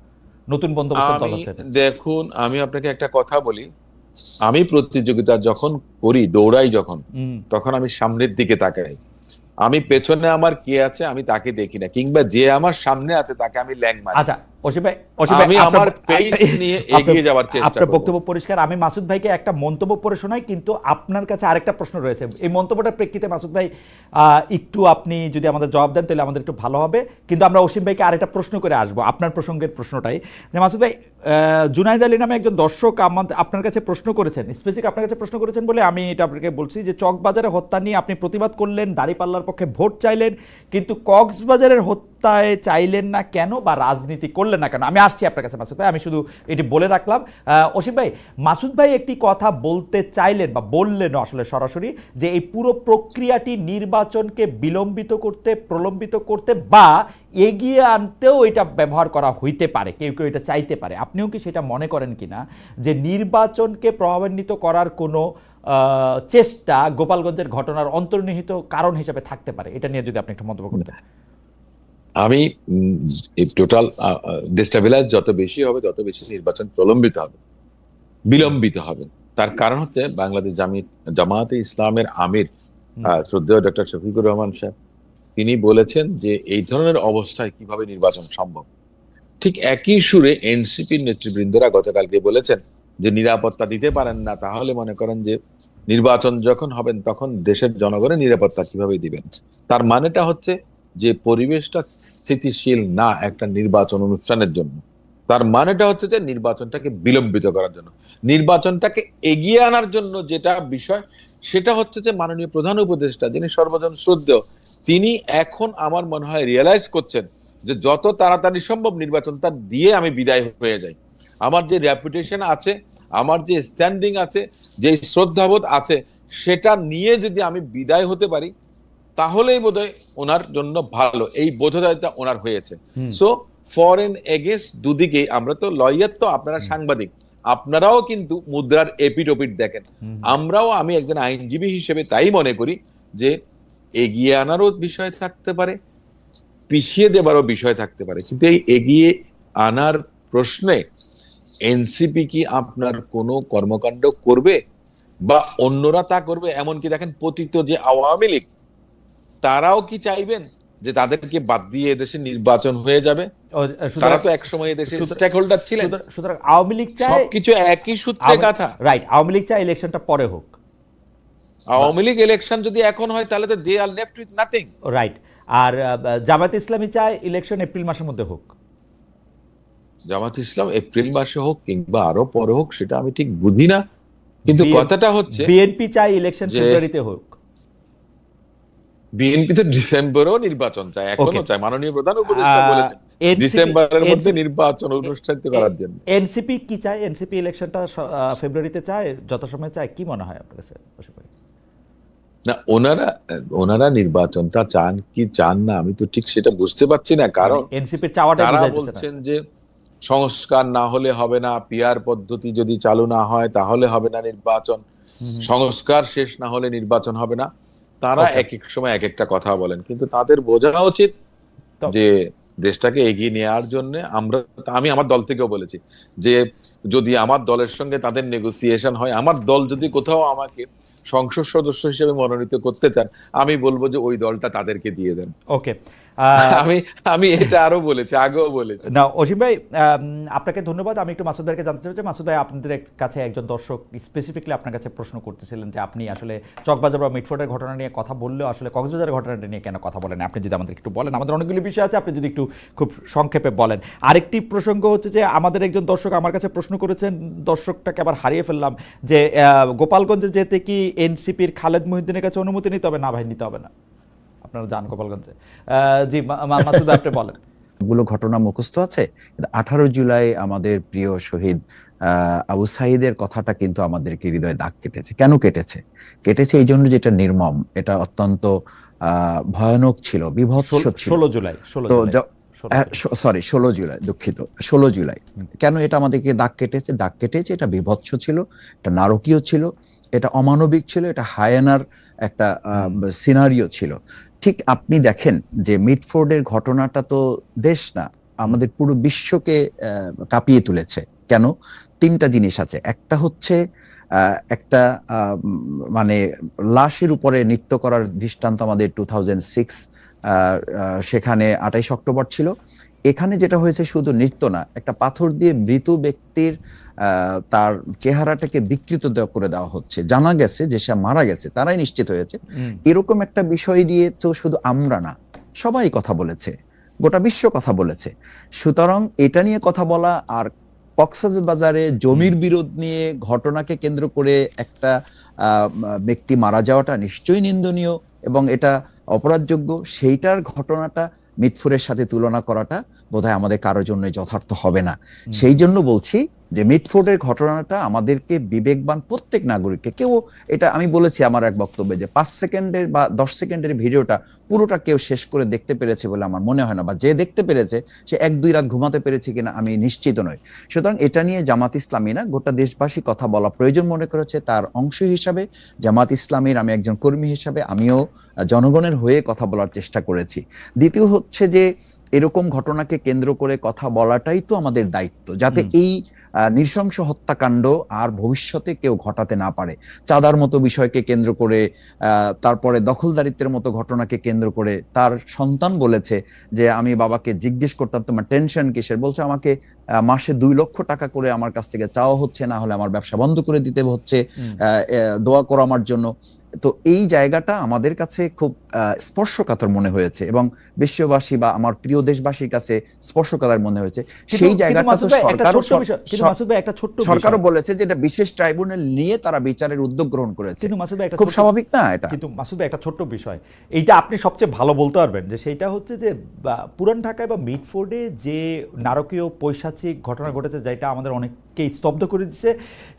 [SPEAKER 2] নতুন বন্দোবস্তের দল হচ্ছে।
[SPEAKER 3] দেখুন, আমি আপনাকে একটা কথা বলি, আমি প্রতিযোগিতা যখন করি, দৌড়াই যখন, তখন আমি সামনের দিকে তাকাই। আমি পেছনে আমার কে আছে আমি তাকে দেখি না, কিংবা যে আমার সামনে আছে তাকে আমি ল্যাং মারি।
[SPEAKER 2] আচ্ছা অসীম ভাই,
[SPEAKER 3] আমি আমার পেস নিয়ে এগিয়ে যাওয়ার চেষ্টা করব।
[SPEAKER 2] আপনার বক্তব্য পরিষ্কার। আমি মাসুদ ভাইকে একটা মন্তব্য পড়ে শোনাই, কিন্তু আপনার কাছে আরেকটা প্রশ্ন রয়েছে। এই মন্তব্যটার প্রেক্ষিতে মাসুদ ভাই একটু আপনি যদি আমাদের জবাব দেন তাহলে আমাদের একটু ভালো হবে, কিন্তু আমরা অসীম ভাইকে আরেকটা প্রশ্ন করে আসবো আপনার প্রসঙ্গের প্রশ্নটাই। যে মাসুদ ভাই, জুনাইদ আলী নামে একজন দর্শক আপনার কাছে প্রশ্ন করেছেন, স্পেসিফিক আপনার কাছে প্রশ্ন করেছেন বলে আমি এটা আপনাকে বলছি, যে চকবাজারে হত্যা নিয়ে আপনি প্রতিবাদ করলেন, দাঁড়িপাল্লার পক্ষে ভোট চাইলেন, কিন্তু কক্সবাজারের হত্যায় চাইলেন না কেন, বা রাজনীতি করলেন না কেন? আমি আসছি আপনার কাছে মাসুদ ভাই, আমি শুধু এটি বলে রাখলাম। অসীম ভাই, মাসুদ ভাই একটি কথা বলতে চাইলেন বা বললেন আসলে সরাসরি, যে এই পুরো প্রক্রিয়াটি নির্বাচনকে বিলম্বিত করতে, প্রলম্বিত করতে বা এগিয়ে আনতেও এটা ব্যবহার করা হইতে পারে, কেউ কেউ এটা চাইতে পারে। আপনিও কি সেটা মনে করেন কিনা, যে নির্বাচনকে প্রভাবান্বিত করার কোনো চেষ্টা গোপালগঞ্জের ঘটনার অন্তর্নিহিত কারণ হিসেবে থাকতে পারে? এটা নিয়ে যদি আপনি একটু মন্তব্য করতেন।
[SPEAKER 3] আমি টোটাল ডিস্টেবিলাইজ যত বেশি হবে তত বেশি নির্বাচন প্রলম্বিত হবে, বিলম্বিত হবে। তার কারণ হচ্ছে বাংলাদেশ জামায়াতে ইসলামের আমির শ্রদ্ধেয় ডক্টর শফিকুর রহমান সাহেব, তিনি বলেছেন যে এই ধরনের অবস্থায় কিভাবে নির্বাচন সম্ভব। ঠিক একই সুরে এনসিপির নেতৃবৃন্দরা গতকালকে বলেছেন যে নিরাপত্তা দিতে পারেন না, তাহলে মনে করেন যে নির্বাচন যখন হবেন তখন দেশের জনগণের নিরাপত্তা কিভাবে দিবেন। তার মানেটা হচ্ছে যে পরিবেশটা স্থিতিশীল না একটা নির্বাচন অনুষ্ঠানের জন্য। তার মানেটা হচ্ছে যে নির্বাচনটাকে বিলম্বিত করার জন্য, নির্বাচনটাকে এগিয়ে আনার জন্য যেটা বিষয়, সেটা হচ্ছে যে মাননীয় প্রধান উপদেষ্টা, যিনি সর্বজন শ্রদ্ধেয়, তিনি এখন আমার মনে হয় রিয়েলাইজ করছেন যে যত তাড়াতাড়ি সম্ভব নির্বাচনটা দিয়ে আমি বিদায় হয়ে যাই। আমার যে রেপুটেশন আছে, আমার যে স্ট্যান্ডিং আছে, যে শ্রদ্ধাবোধ আছে, সেটা নিয়ে যদি আমি বিদায় হতে পারি তাহলেই বোধহয় ওনার জন্য ভালো। এই বোধোদয়টা ওনার হয়েছে। সো ফর এন্ড এগেইনস্ট দুদিকেই, আমরা তো লয়ার, তো আপনারা সাংবাদিক, আপনারাও কিন্তু মুদ্রার এপিট ওপিট দেখেন। আমরাও, আমি একজন আইনজীবী হিসেবে তাই মনে করি যে এগিয়ে আনারও বিষয় থাকতে পারে, পিছিয়ে দেবারও বিষয় থাকতে পারে, কিন্তু এই এগিয়ে আনার প্রশ্নে এনসিপি কি আপনার কোনো কর্মকাণ্ড করবে বা অন্যরা তা করবে? এমনকি দেখেন পতিত যে আওয়ামী লীগ, তারাও কি চাইবেন যে তাদেরকে বাদ দিয়ে এদেশে নির্বাচন হয়ে যাবে? তারা তো একসময় এদেশে স্টেক হোল্ডার ছিলেন।
[SPEAKER 2] সুতরাং আওয়ামী লীগ চায়
[SPEAKER 3] সবকিছু একই সূত্রে গাথা।
[SPEAKER 2] রাইট, আওয়ামী লীগ চায় ইলেকশনটা পরে হোক।
[SPEAKER 3] আওয়ামী লীগ ইলেকশন যদি এখন হয় তাহলে তো দে আর লেফট উইথ নাথিং।
[SPEAKER 2] রাইট। আর জামায়াত ইসলামী চায় ইলেকশন এপ্রিল মাসের মধ্যে হোক।
[SPEAKER 3] জামাত ইসলাম এপ্রিল মাসে হোক কিংবা আরো পরে হোক সেটা আমি ঠিক বুঝি না, কিন্তু কথাটা হচ্ছে
[SPEAKER 2] বিএনপি চায় ইলেকশন ফেব্রুয়ারিতে হোক।
[SPEAKER 3] বিএনপি তো ডিসেম্বরেও নির্বাচন চায়, এখনো চায়। মাননীয় প্রধান উপদেষ্টা বলেছেন ডিসেম্বরের মধ্যে নির্বাচন অনুষ্ঠিত করার জন্য।
[SPEAKER 2] এনসিপি কি চায়? এনসিপি ইলেকশনটা ফেব্রুয়ারিতে চায়, যত সময় চায়। কি মনে হয় আপনার কাছে?
[SPEAKER 3] না, ওনারা নির্বাচনটা চান কি চান না আমি তো ঠিক সেটা বুঝতে পারছি না। কারণ
[SPEAKER 2] এনসিপির চাওয়াটা
[SPEAKER 3] তারা বলছেন যে সংস্কার না হলে হবে না, পিআর পদ্ধতি যদি চালু না হয় তাহলে হবে না নির্বাচন, সংস্কার শেষ না হলে নির্বাচন হবে না। তারা এক এক সময় এক একটা কথা বলেন, কিন্তু তাদের বোঝা উচিত যে দেশটাকে এগিয়ে নেওয়ার জন্য আমি আমার দল থেকেও বলেছি যে যদি আমার দলের সঙ্গে তাদের নেগোসিয়েশন হয়, আমার দল যদি কোথাও আমাকে সংসদ সদস্য হিসেবে মনোনীত করতে চান, আমি বলবো যে ওই দলটা তাদেরকে দিয়ে দেন।
[SPEAKER 2] ওকে,
[SPEAKER 3] আমি এটা আরো বলেছি, আগেও বলেছি।
[SPEAKER 2] না অসীম ভাই, আপনাকে ধন্যবাদ। আমি একটু মাসুদ ভাইকে জানতে চাই যে মাসুদ ভাই, আপনাদের কাছে একজন দর্শক স্পেসিফিকলি আপনার কাছে প্রশ্ন করতেছিলেন যে আপনি আসলে চকবাজার বা মিটফোর্ডের ঘটনা নিয়ে কথা বললেও আসলে কক্সবাজারের ঘটনাটা নিয়ে কেন কথা বলেন? আপনি যদি আমাদের একটু বলেন, আমাদের অনেকগুলি বিষয় আছে, আপনি যদি একটু খুব সংক্ষেপে বলেন। আরেকটি প্রসঙ্গ হচ্ছে যে আমাদের একজন দর্শক আমার কাছে প্রশ্ন করেছেন, দর্শকটাকে আবার হারিয়ে ফেললাম, যে গোপালগঞ্জে যেতে কি এনসিপির খালেদ মহিউদ্দিনের কাছে অনুমতি নিতে হবে? না ভাই, নিতে হবে না, আপনারা যান গোপালগঞ্জে। জি মাসুদ ভাই, আপনি বলেন।
[SPEAKER 1] গুলো ঘটনা মুখস্থ আছে, 18 জুলাই আমাদের প্রিয় শহীদ আবু সাঈদের কথাটা কিন্তু আমাদেরকে হৃদয়ে দাগ কেটেছে। কেন কেটেছে? কেটেছে এই জন্য যেটা নির্মম, এটা অত্যন্ত ভয়ানক ছিল, বিভৎস ছিল।
[SPEAKER 2] 16 জুলাই,
[SPEAKER 1] সরি 16 জুলাই, দুঃখিত, 16 জুলাই। কেন এটা আমাদেরকে দাগ কেটেছে? দাগ কেটেছে, এটা বিভৎস ছিল, এটা নারকীয় ছিল, এটা অমানবিক ছিল, এটা হায়ানার একটা সিনারিও ছিল। ঠিক আপনি দেখেন যে মিটফোর্ডের ঘটনাটা তো দেশ না, আমাদের পুরো বিশ্বকে কাঁপিয়ে তুলেছে। কেন? তিনটা জিনিস আছে। একটা হচ্ছে একটা মানে লাশের উপরে নৃত্য করার দৃষ্টান্ত আমাদের 2006, সেখানে 28 অক্টোবর ছিল। এখানে যেটা হয়েছে শুধু নৃত্য না, একটা পাথর দিয়ে মৃত ব্যক্তির তার চেহারাটাকে বিকৃত করে দেওয়া হচ্ছে। জানা গেছে যে সে মারা গেছে, তারাই নিশ্চিত হয়েছে। এরকম একটা বিষয় নিয়ে তো শুধু আমরা না, সবাই কথা বলেছে, গোটা বিশ্ব কথা বলেছে। সুতরাং এটা নিয়ে কথা বলা আর কক্সবাজারে জমির বিরোধ নিয়ে ঘটনাকে কেন্দ্র করে একটা ব্যক্তি মারা যাওয়াটা নিশ্চয়ই নিন্দনীয় এবং এটা অপরাধযোগ্য। সেইটার ঘটনাটা মিটফোর্ডের সাথে তুলনা করাটা বোধহয় আমাদের কারোর জন্য যথার্থ হবে না। সেই জন্য বলছি যে মিটফোর্ডের ঘটনাটা আমাদেরকে বিবেকবান প্রত্যেক নাগরিককে, কেউ এটা আমি বলেছি আমার এক বক্তব্যে যে 5 সেকেন্ডের বা 10 সেকেন্ডের ভিডিওটা পুরোটা কেউ শেষ করে দেখতে পেরেছে বলে আমার মনে হয় না, বা যে দেখতে পেরেছে সে 1-2 রাত ঘুমাতে পেরেছে কিনা আমি নিশ্চিত নই। সুতরাং এটা নিয়ে জামাত ইসলামী না, গোটা দেশবাসী কথা বলা প্রয়োজন মনে করেছে। তার অংশ হিসাবে জামাত ইসলামীর আমি একজন কর্মী হিসাবে আমিও জনগণের হয়ে কথা বলার চেষ্টা করেছি। দ্বিতীয় হচ্ছে যে এরকম ঘটনাকে কেন্দ্র করে কথা বলাটাই তো আমাদের দায়িত্ব, যাতে এই নৃশংস হত্যাকাণ্ড আর ভবিষ্যতে কেউ ঘটাতে না পারে। চাঁদার মতো বিষয়কে কেন্দ্র করে, তারপরে দখলদারিত্বের মতো ঘটনাকে কেন্দ্র করে তার সন্তান বলেছে যে আমি বাবাকে জিজ্ঞেস করতাম তোমার টেনশন কিসের, বলছে আমাকে মাসে 2 লক্ষ টাকা করে আমার কাছ থেকে চাওয়া হচ্ছে, না হলে আমার ব্যবসা বন্ধ করে দিতে হচ্ছে, দোয়া করো আমার জন্য। তো এই জায়গাটা আমাদের কাছে খুব স্পর্শকাতর মনে হয়েছে এবং বিশ্ববাসী বা আমার প্রিয় দেশবাসীর কাছে স্পর্শকাতর মনে হয়েছে। সেই জায়গাটা তো সরকারও বলেছে যে এটা বিশেষ ট্রাইব্যুনাল নিয়ে তারা বিচারের উদ্যোগ গ্রহণ করেছে, খুব স্বাভাবিক না এটা?
[SPEAKER 2] কিন্তু মাসুদ ভাই, একটা ছোট্ট বিষয়, এইটা আপনি সবচেয়ে ভালো বলতে পারবেন, যে সেইটা হচ্ছে যে পুরান ঢাকায় বা মিডফোর্ডে যে নারকীয় পৈশাচিক ঘটনা ঘটেছে, যেটা আমাদের অনেককে স্তব্ধ করে দিচ্ছে,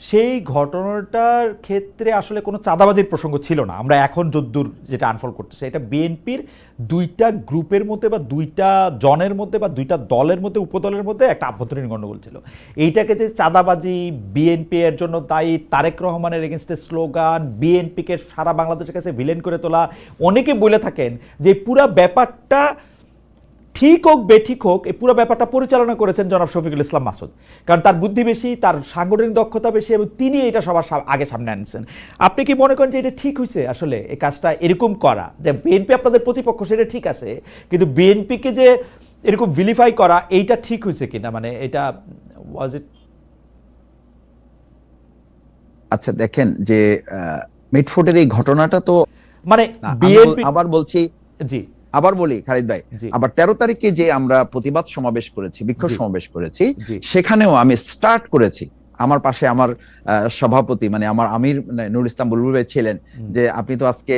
[SPEAKER 2] সেই ঘটনাটার ক্ষেত্রে আসলে কোনো চাঁদাবাজির প্রসঙ্গ ছিল না। আমরা এখন যদ্দূর যেটা আনফোল্ড করতেছে, এটা বিএনপির 2টা গ্রুপের মধ্যে বা 2টা জনের মধ্যে বা 2টা দলের মধ্যে, উপদলের মধ্যে একটা আভ্যন্তরীণ গণ্ডগোল ছিল। এইটাকে যে চাঁদাবাজি, বিএনপি এর জন্য দায়ী, তারেক রহমানের এগেনস্টে স্লোগান, বিএনপিকে সারা বাংলাদেশের কাছে ভিলেন করে তোলা, অনেকে বলে থাকেন যে পুরো ব্যাপারটা ঠিক হোক বেঠিক হোক, এই পুরো ব্যাপারটা পরিচালনা করেছেন জনাব শফিকুল ইসলাম মাসুদ, কারণ তার বুদ্ধি বেশি, তার সাংগঠনিক দক্ষতা বেশি এবং তিনি এটা সবার আগে সামনে আনছেন। আপনি কি মনে করেন যে এটা ঠিক হয়েছে আসলে এই কাজটা এরকম করা, যে বিএনপি আপনাদের প্রতিপক্ষ সেটা ঠিক আছে, কিন্তু বিএনপিকে যে এরকম ভিলিফাই করা, এইটা ঠিক হয়েছে কিনা, মানে এটা ওয়াজ ইট?
[SPEAKER 1] আচ্ছা দেখেন, যে মিডফোর্ডের এই ঘটনাটা তো
[SPEAKER 2] মানে বিএনপি,
[SPEAKER 1] আবার বলছি,
[SPEAKER 2] জি
[SPEAKER 1] আবার বলি খালিদ ভাই, আবার 13 তারিখে যে আমরা প্রতিবাদ সমাবেশ করেছি, বিক্ষোভ সমাবেশ করেছি, সেখানেও আমি স্টার্ট করেছি, আমার পাশে আমার সভাপতি মানে আমার আমির নুর ইসলাম বুলবুল ভাই ছিলেন, যে আপনি তো আজকে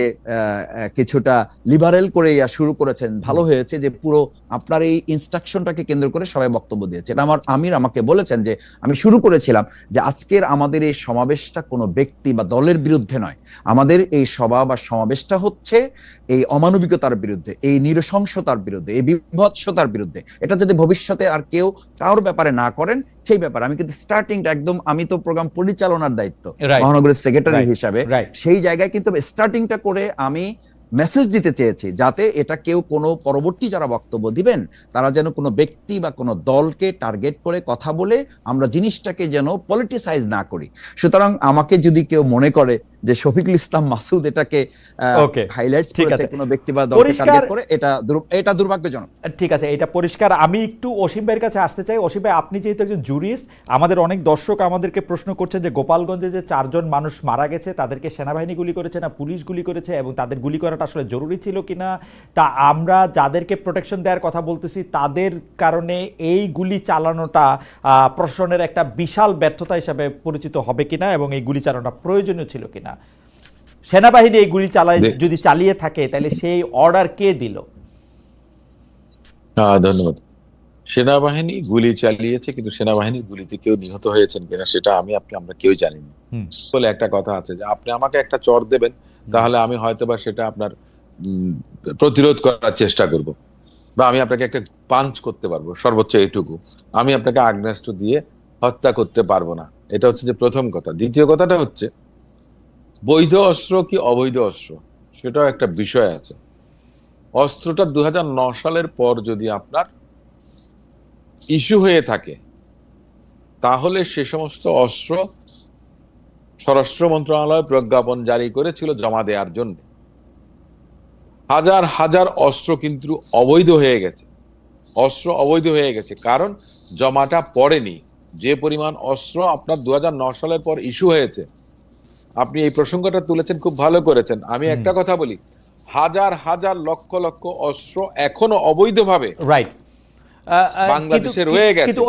[SPEAKER 1] কিছুটা লিবারেল করে শুরু করেছেন, ভালো হয়েছে যে পুরো আপনার এই ইনস্ট্রাকশনটাকে কেন্দ্র করে সবাই বক্তব্য দিয়েছে। আমার আমির আমাকে বলেছেন যে আমি শুরু করেছিলাম যে আজকের আমাদের এই সমাবেশটা কোনো ব্যক্তি বা দলের বিরুদ্ধে নয়, আমাদের এই সভা বা সমাবেশটা হচ্ছে এই অমানবিকতার বিরুদ্ধে, এই নৃশংসতার বিরুদ্ধে, এই বিভৎসতার বিরুদ্ধে। এটা যদি ভবিষ্যতে আর কেউ কারোর ব্যাপারে না করেন সেই ব্যাপারে আমি কিন্তু স্টার্টিংটা একদম, আমি তো প্রোগ্রাম পরিচালনার দায়িত্ব মহানগরের সেক্রেটারি হিসাবে, সেই জায়গায় কিন্তু স্টার্টিংটা করে আমি মেসেজ দিতে চেয়েছি, যাতে এটা কেউ কোনো পরবর্তী যারা বক্তব্য দিবেন তারা যেন কোনো ব্যক্তি বা কোনো দলকে টার্গেট করে কথা বলে আমরা জিনিসটাকে যেন পলিটিসাইজ না করি। সুতরাং আমাকে যদি কেউ মনে করে যে শফিকুল ইসলাম মাসুদ এটাকে হাইলাইটস করেছে কোনো ব্যক্তি বা দলকে টার্গেট করে, এটা দুর্ভাগ্যজনক।
[SPEAKER 2] ঠিক আছে, এটা পরিষ্কার। আমি একটু অসীম ভাইয়ের কাছে আসতে চাই। অসীম ভাই, আপনি যেহেতু একজন জুরিস্ট, আমাদের অনেক দর্শক আমাদেরকে প্রশ্ন করছেন যে গোপালগঞ্জে যে 4 জন মানুষ মারা গেছে, তাদেরকে সেনাবাহিনী গুলি করেছে না পুলিশ গুলি করেছে, এবং তাদের গুলি করাটা আসলে জরুরি ছিল কিনা, তা আমরা যাদেরকে প্রোটেকশন দেওয়ার কথা বলতেছি তাদের কারণে এই গুলি চালানোটা প্রশাসনের একটা বিশাল ব্যর্থতা হিসাবে পরিচিত হবে কিনা, এবং এই গুলি চালানোটা প্রয়োজনীয় ছিল কিনা, সেনাবাহিনী এই গুলি যদি চালিয়ে থাকে তাহলে সেই অর্ডার কে দিল?
[SPEAKER 3] ধন্যবাদ। সেনাবাহিনী গুলি চালিয়েছে, কিন্তু সেনাবাহিনীর গুলিতে কেউ নিহত হয়েছেন কিনা সেটা আমরা কেউ জানি না। বলে একটা কথা আছে যে আপনি আমাকে একটা চর দেবেন, তাহলে আমি হয়তোবা সেটা আপনার প্রতিরোধ করার চেষ্টা করব, বা আমি আপনাকে একটা পাঞ্চ করতে পারবো, সর্বোচ্চ এইটুকু। আমি আপনাকে আগ্নেয়াস্ত্র দিয়ে হত্যা করতে পারবো না। এটা হচ্ছে যে প্রথম কথা। দ্বিতীয় কথাটা হচ্ছে বৈধ অস্ত্র কি অবৈধ অস্ত্র, সেটাও একটা বিষয় আছে। অস্ত্রটা 2009 সালের পর যদি আপনার ইস্যু হয়ে থাকে, তাহলে সে সমস্ত অস্ত্র স্বরাষ্ট্র মন্ত্রণালয় প্রজ্ঞাপন জারি করেছিল জমা দেওয়ার জন্য। হাজার হাজার অস্ত্র কিন্তু অবৈধ হয়ে গেছে, অস্ত্র অবৈধ হয়ে গেছে, কারণ জমাটা পড়েনি। যে পরিমাণ অস্ত্র আপনার 2009 সালের পর ইস্যু হয়েছে, আপনি এই প্রসঙ্গটা তুলেছেন, খুব ভালো করেছেন। আমি একটা কথা বলি, হাজার হাজার লক্ষ লক্ষ অস্ত্র এখনো অবৈধভাবে বাংলাদেশে রয়ে গেছে।
[SPEAKER 2] কিন্তু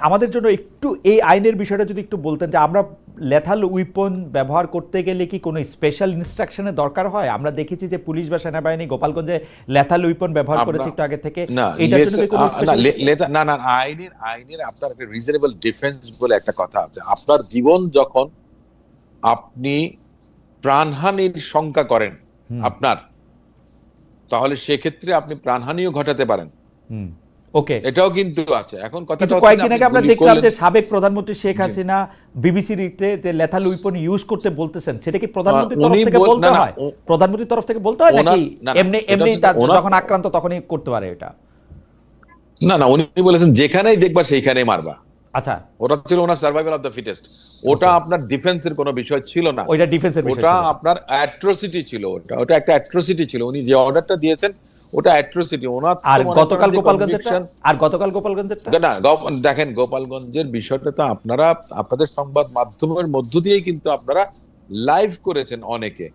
[SPEAKER 2] আমাদের জন্য একটু এই আইনের বিষয়টা যদি একটু বলতেন, যে আমরা লেথাল উইপন ব্যবহার করতে গেলে কি কোনো স্পেশাল ইনস্ট্রাকশনের দরকার হয়? আমরা দেখেছি যে পুলিশ বা সেনাবাহিনী গোপালগঞ্জে লেথাল উইপন ব্যবহার করেছে একটু আগে থেকে।
[SPEAKER 3] আইনের আপনার একটা রিজনেবল ডিফেন্স বলে একটা কথা আছে। আপনার জীবন যখন আপনি প্রাণহানির শঙ্কা করেন আপনার, তাহলে সেক্ষেত্রে আপনি প্রাণহানিও ঘটাতে পারেন।
[SPEAKER 2] ওকে,
[SPEAKER 3] এটাও কিন্তু আছে। এখন কথাটা হচ্ছে
[SPEAKER 2] কয়েকদিন আগে আমরা দেখলাম যে সাবেক প্রধানমন্ত্রী শেখ হাসিনা বিবিসির লেথাল উইপন ইউজ করতে বলতেছেন, সেটা কি প্রধানমন্ত্রীর তরফ থেকে বলতে হয়? প্রধানমন্ত্রীর তরফ থেকে বলতে হয় নাকি এমনি এমনি যখন আক্রান্ত তখনই করতে পারে এটা?
[SPEAKER 3] না না, উনি বলেছেন যেখানেই দেখবা সেইখানেই মারবা।
[SPEAKER 2] আচ্ছা,
[SPEAKER 3] ওটা ছিল ওনার সার্ভাইভাল অফ দ্য ফিটেস্ট। ওটা আপনার ডিফেন্সের কোনো বিষয় ছিল না,
[SPEAKER 2] ওইটা ডিফেন্সের বিষয়
[SPEAKER 3] ওটা
[SPEAKER 2] ছিল,
[SPEAKER 3] আপনার অ্যাট্রোসিটি ছিল। ওটা একটা অ্যাট্রোসিটি ছিল। উনি যে অর্ডারটা দিয়েছেন ওটা অ্যাট্রোসিটি। ওনার
[SPEAKER 2] আর গতকাল গোপালগঞ্জেরটা
[SPEAKER 3] না, দেখেন গোপালগঞ্জের বিষয়টা তো আপনারা আপনাদের সংবাদ মাধ্যমের মধ্য দিয়েই কিন্তু আপনারা লাইভ করেছেন অনেকে,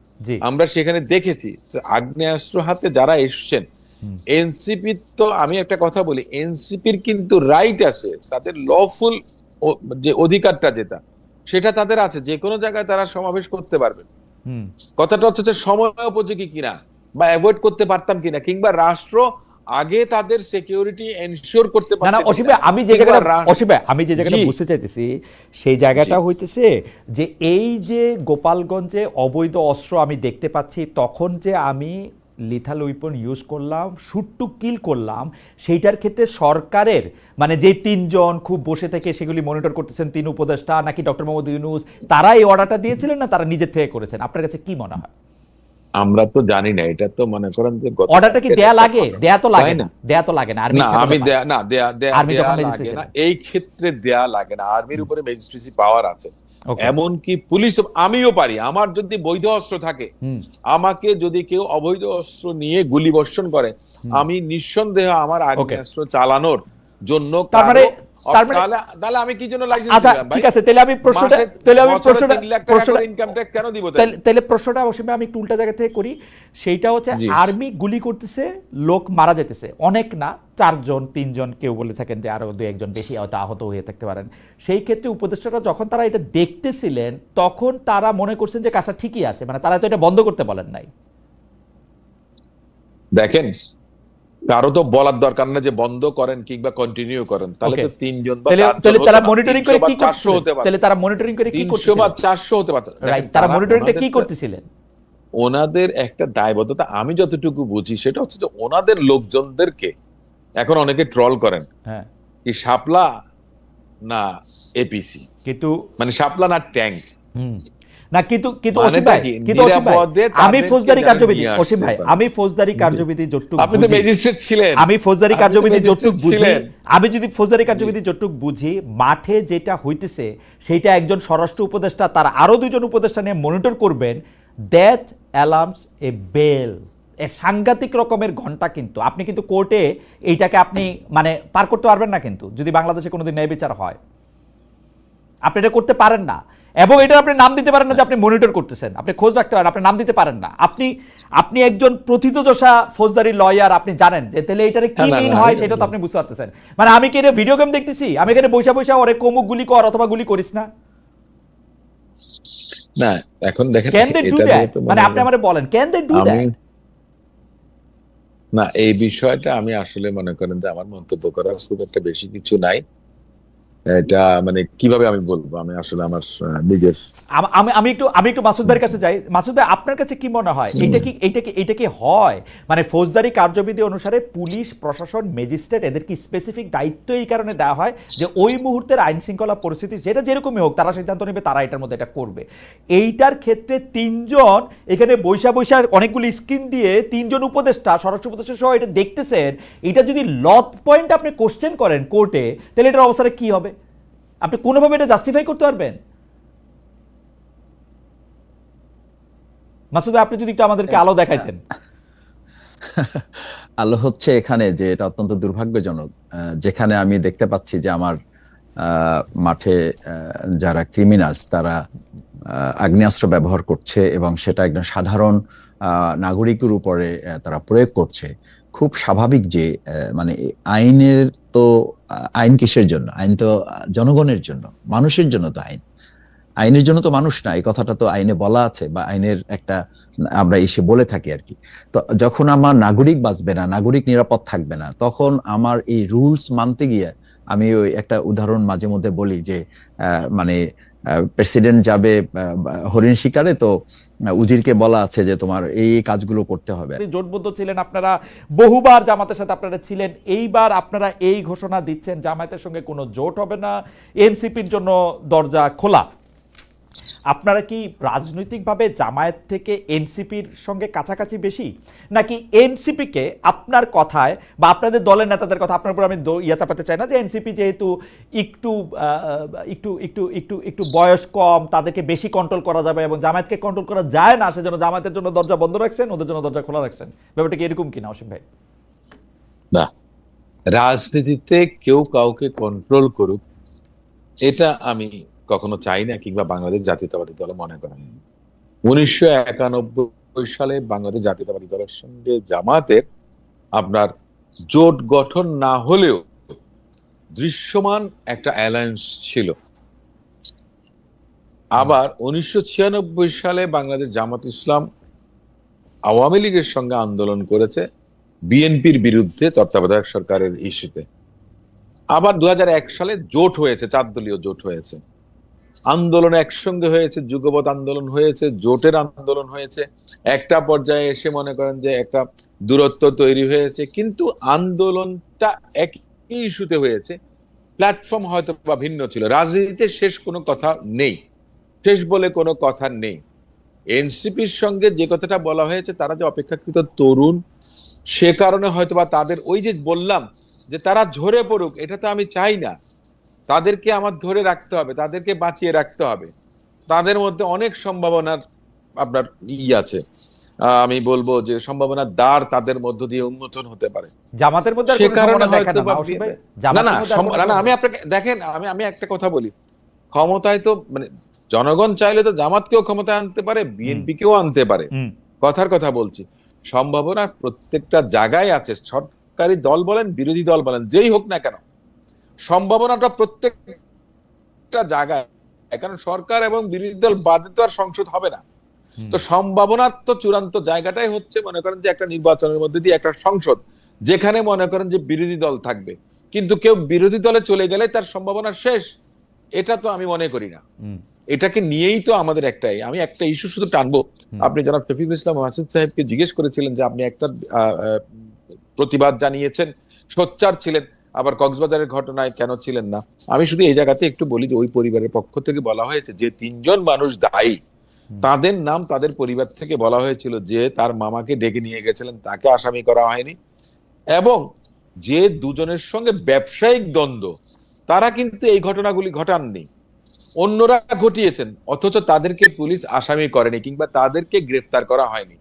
[SPEAKER 3] আমরা সেখানে দেখেছি আগ্নেয়াস্ত্র হাতে যারা এসছেন। এনসিপি তো আমি একটা কথা বলি, এনসিপির কিন্তু রাইট আছে, তাদের লফুল যে অধিকারটা যেটা সেটা তাদের আছে, যে কোনো জায়গায় তারা সমাবেশ করতে পারবে। কথাটা হচ্ছে যে সময় উপযোগী কিনা বা অ্যাভয়েড করতে পারতাম কিনা, কিংবা রাষ্ট্র আগে তাদের সিকিউরিটি এনশিওর করতে পারত।
[SPEAKER 2] না না অসীম ভাই, আমি যে জায়গাটা বুঝতে চাইতেছি সেই জায়গাটা হইতেছে যে এই যে গোপালগঞ্জে অবৈধ অস্ত্র আমি দেখতে পাচ্ছি, তখন যে আমি লিথাল উইপন ইউজ করলাম, শুট টু কিল করলাম, সেইটার ক্ষেত্রে সরকারের মানে যে তিনজন খুব বসে থেকে সেগুলি মনিটর করতেছেন, 3 উপদেষ্টা নাকি ডক্টর মোহাম্মদ ইউনূস, তারা এই অর্ডারটা দিয়েছিলেন না তারা নিজের থেকে করেছেন? আপনার কাছে কি মনে হয়?
[SPEAKER 3] আমরা তো জানি না, এটা তো মনে করেন যে
[SPEAKER 2] অর্ডারটা কি দেয়া লাগে? দেয়া তো লাগে না, দেয়া তো লাগে না।
[SPEAKER 3] আমি দেয়া না, এই ক্ষেত্রে দেয়া লাগে না। আর্মির উপরে ম্যাজিস্ট্রেসি পাওয়ার আছে, এমনকি পুলিশ, আমিও পারি। আমার যদি বৈধ অস্ত্র থাকে, আমাকে যদি কেউ অবৈধ অস্ত্র নিয়ে গুলি বর্ষণ করে, আমি নিঃসন্দেহ আমার আগ্নেয়াস্ত্র চালানোর জন্য তাহলে আমি কি জন্য লাইসেন্স দিলাম?
[SPEAKER 2] ঠিক আছে, তাহলে আমি প্রশ্নটা ইনকাম ট্যাক্স কেন দিব? তাহলে প্রশ্নটা অবশ্যই আমি একটু উল্টা জায়গা থেকে করি। সেইটা হচ্ছে আর্মি গুলি করতেছে, লোক মারা যেতেছে, অনেক না, 4 জন 3 জন, কেউ বলে থাকেন যে আরো 2-1 জন বেশি হয়তো আহত হয়ে থাকতে পারেন। সেই ক্ষেত্রে উপদেষ্টারা যখন তারা এটা দেখতেছিলেন তখন তারা মনে করছেন যে কাজটা ঠিকই আছে, মানে তারা তো এটা বন্ধ করতে বলেন নাই।
[SPEAKER 3] দেখেন, কারো তো বলার দরকার না যে বন্ধ করেন কিংবা কন্টিনিউ করেন। তাহলে তো 3 জন বা 4 জন,
[SPEAKER 2] তারা মনিটরিং করে কি করতে পারে? তাহলে তারা মনিটরিং করে কি করতে
[SPEAKER 3] 300 বা 400 হতে পারে।
[SPEAKER 2] রাইট, তারা মনিটরিংটা কি করতেছিলেন?
[SPEAKER 3] ওনাদের একটা দায়বদ্ধতা আমি যতটুকু বুঝি সেটা হচ্ছে যে ওনাদের লোকজনদেরকে, এখন অনেকে ট্রল করেন কি শাপলা না এপিসি,
[SPEAKER 2] কিন্তু
[SPEAKER 3] মানে শাপলা না ট্যাঙ্ক
[SPEAKER 2] না, কিন্তু অসীম ভাই, আমি ফৌজদারি কার্যবিধি, অসীম ভাই আমি ফৌজদারি কার্যবিধি যতটুকু,
[SPEAKER 3] আপনি তো ম্যাজিস্ট্রেট ছিলেন,
[SPEAKER 2] আমি ফৌজদারি কার্যবিধি যতটুকু বুঝি, আমি যদি ফৌজদারি কার্যবিধি যতটুকু বুঝি, মাঠে যেটা হইতেছে সেইটা একজন স্বরাষ্ট্র উপদেষ্টা তার আরো 2 জন উপদেষ্টা নিয়ে মনিটর করবেন, দ্যাট অ্যালার্মস এ বেল, সাংঘাতিক রকমের ঘন্টা। কিন্তু আপনি কিন্তু কোর্টে এইটাকে আপনি মানে পার করতে পারবেন না, কিন্তু যদি বাংলাদেশে কোনোদিন ন্যায় বিচার হয় আপনি এটা করতে পারেন না। এবং এটা আপনি নাম দিতে পারেন না যে আপনি মনিটর করতেছেন, আপনি খোঁজ রাখতে পারেন, আপনি নাম দিতে পারেন না। আপনি একজন প্রথিতযশা ফৌজদারি লয়ার, আপনি জানেন যে তাহলে এটারে কি মিন হয় সেটা তো আপনি বুঝতে পারতেছেন। মানে আমি কি এটা ভিডিও গেম দেখতেছি? আমি এখানে বৈশা ওরে কোমুক গুলি কর অথবা গুলি করিস না।
[SPEAKER 3] না এখন দেখেন,
[SPEAKER 2] ক্যান দে ডু দ্যাট? মানে আপনি আমারে বলেন, ক্যান দে ডু দ্যাট?
[SPEAKER 3] না, এই বিষয়টা আমি আসলে মনে করেন যে আমার মন্তব্য করার খুব একটা বেশি কিছু নাই। এটা মানে কিভাবে আমি বলবো, আমি আসলে আমার নিজের
[SPEAKER 2] আমি একটু মাসুদ ভাইয়ের কাছে যাই। মাসুদ ভাই, আপনার কাছে কি মনে হয় এটা কি হয়? মানে ফৌজদারি কার্যবিধি অনুসারে পুলিশ প্রশাসন ম্যাজিস্ট্রেট এদের কি স্পেসিফিক দায়িত্ব এই কারণে দেওয়া হয় যে ওই মুহূর্তের আইন শৃঙ্খলা পরিস্থিতি যেটা যেরকমই হোক তারা সিদ্ধান্ত নেবে, তারা এটার মধ্যে এটা করবে। এইটার ক্ষেত্রে 3 জন এখানে বৈশা অনেকগুলি স্ক্রিন দিয়ে 3 জন উপদেষ্টা, স্বরাষ্ট্র উপদেষ্টা সহ এটা দেখতেছেন, এটা যদি লট পয়েন্ট আপনি কোশ্চেন করেন কোর্টে, তাহলে এটার অবস্থাটা কি হবে? আপনি কোনোভাবে এটা জাস্টিফাই করতে পারবেন? মাসুদ ভাই, আপনি যদি একটু আমাদেরকে আলো দেখাইতেন।
[SPEAKER 1] আলো হচ্ছে এখানে যে এটা অত্যন্ত দুর্ভাগ্যজনক, যেখানে আমি দেখতে পাচ্ছি যে আমার মাঠে যারা ক্রিমিনালস তারা আগ্নেয়াস্ত্র ব্যবহার করছে এবং সেটা একদম সাধারণ নাগরিকের উপরে তারা প্রয়োগ করছে। খুব স্বাভাবিক যে মানে আইনের তো আইন কিসের জন্য? আইন তো জনগণের জন্য, মানুষের জন্য তো আইন। আইনের জন্য তো মানুষ না, এই কথাটা তো আইনে বলা আছে বা আইনের একটা আমরা এসে বলে থাকি আর কি। তো যখন আমার নাগরিক বাঁচবে না, নাগরিক নিরাপদ থাকবে না, তখন আমার এই রুলস মানতে গিয়ে আমি ওই একটা উদাহরণ মাঝে মধ্যে বলি যে মানে প্রেসিডেন্ট যাবে হরিণ শিকারে, তো উজিরকে বলা আছে যে তোমার এই কাজগুলো করতে হবে।
[SPEAKER 2] জোটবদ্ধ ছিলেন আপনারা, বহুবার জামাতের সাথে আপনারা ছিলেন, এইবার আপনারা এই ঘোষণা দিচ্ছেন জামায়াতের সঙ্গে কোনো জোট হবে না, এনসিপির জন্য দরজা খোলা। আপনারা কি রাজনৈতিকভাবে জামায়াত থেকে এনসিপির সঙ্গে কাছাকাছি বেশি, নাকি এনসিপিকে আপনার কথায় বা আপনাদের দলের নেতাদের কথা, আপনার উপর আমি ইয়া চাপাতে চাই না যে এনসিপি যেহেতু একটু একটু একটু একটু একটু বয়স কম, তাদেরকে বেশি কন্ট্রোল করা যাবে এবং জামায়াতকে কন্ট্রোল করা যায় না, সেজন্য জামায়াতের জন্য দরজা বন্ধ রাখছেন, ওদের জন্য দরজা খোলা রাখছেন, ব্যাপারটা কি এরকম কিনা অসীম ভাই?
[SPEAKER 3] না, রাজনীতিতে কেউ কাউকে কন্ট্রোল করুক এটা আমি কখনো চাই না, কিংবা বাংলাদেশ জাতীয়তাবাদী দল মনে করেন। 1991 সালে বাংলাদেশ জাতীয়তাবাদী দলের সঙ্গে জামাতের আপনার জোট গঠন না হলেও দৃশ্যমান একটা অ্যালায়েন্স ছিল। আবার 1996 সালে বাংলাদেশ জামাত ইসলাম আওয়ামী লীগের সঙ্গে আন্দোলন করেছে বিএনপির বিরুদ্ধে তত্ত্বাবধায়ক সরকারের ইস্যুতে। আবার 2001 সালে জোট হয়েছে, 4 দলীয় জোট হয়েছে, আন্দোলন একসঙ্গে হয়েছে, যুগপৎ আন্দোলন হয়েছে, জোটের আন্দোলন হয়েছে, একটা পর্যায়ে এসে মনে করেন যে একটা দূরত্ব তৈরি হয়েছে, কিন্তু আন্দোলনটা একই ইস্যুতে হয়েছে, প্ল্যাটফর্ম হয়তো বা ভিন্ন ছিল। রাজনীতিতে শেষ কোনো কথা নেই, শেষ বলে কোনো কথা নেই। এনসিপির সঙ্গে যে কথাটা বলা হয়েছে, তারা যে অপেক্ষাকৃত তরুণ, সে কারণে হয়তোবা তাদের ওই যে বললাম যে তারা ঝরে পড়ুক, এটা তো আমি চাই না। তাদেরকে আমার ধরে রাখতে হবে, তাদেরকে বাঁচিয়ে রাখতে হবে। তাদের মধ্যে অনেক সম্ভাবনার আপনার আছে, আমি বলবো যে সম্ভাবনার দ্বার তাদের মধ্য দিয়ে উন্মোচন হতে পারে।
[SPEAKER 2] জামাতের মধ্যে
[SPEAKER 3] সে কারণে হয়তো না, আমি আপনাকে দেখেন, আমি একটা কথা বলি, ক্ষমতায় তো মানে জনগণ চাইলে তো জামাতকেও ক্ষমতায় আনতে পারে, বিএনপিকেও আনতে পারে, কথার কথা বলছি। সম্ভাবনা প্রত্যেকটা জায়গায় আছে, সরকারি দল বলেন, বিরোধী দল বলেন, যেই হোক না কেন, সম্ভাবনাটা প্রত্যেকটা জায়গায়, কারণ সরকার এবং বিরোধী দল বাদে তো আর সংসদ হবে না। তো সম্ভাবনার তো চূড়ান্ত জায়গাটাই হচ্ছে মনে করেন যে একটা নির্বাচনের মধ্যে দিয়ে একটা সংসদ, যেখানে মনে করেন যে বিরোধী দল থাকবে, কিন্তু কেউ বিরোধী দলে চলে গেলে তার সম্ভাবনা শেষ, এটা তো আমি মনে করি না। এটাকে নিয়েই তো আমাদের একটাই, আমি একটা ইস্যু শুধু টানবো। আপনি জনাব শফিকুল ইসলাম মাসুদ সাহেবকে জিজ্ঞেস করেছিলেন যে আপনি একটা প্রতিবাদ জানিয়েছেন, সোচ্চার ছিলেন, আবার কক্সবাজারের ঘটনায় কেন ছিলেন না? আমি শুধু এই জায়গাতে একটু বলি যে ওই পরিবারের পক্ষ থেকে বলা হয়েছে যে 3 জন মানুষ দায়ী, তাদের নাম তাদের পরিবার থেকে বলা হয়েছিল, যে তার মামাকে ডেকে নিয়ে গেছিলেন তাকে আসামি করা হয়নি, এবং যে দুজনের সঙ্গে ব্যবসায়িক দ্বন্দ্ব, তারা কিন্তু এই ঘটনাগুলি ঘটাননি, অন্যরা ঘটিয়েছেন, অথচ তাদেরকে পুলিশ আসামি করেনি কিংবা তাদেরকে গ্রেফতার করা হয়নি।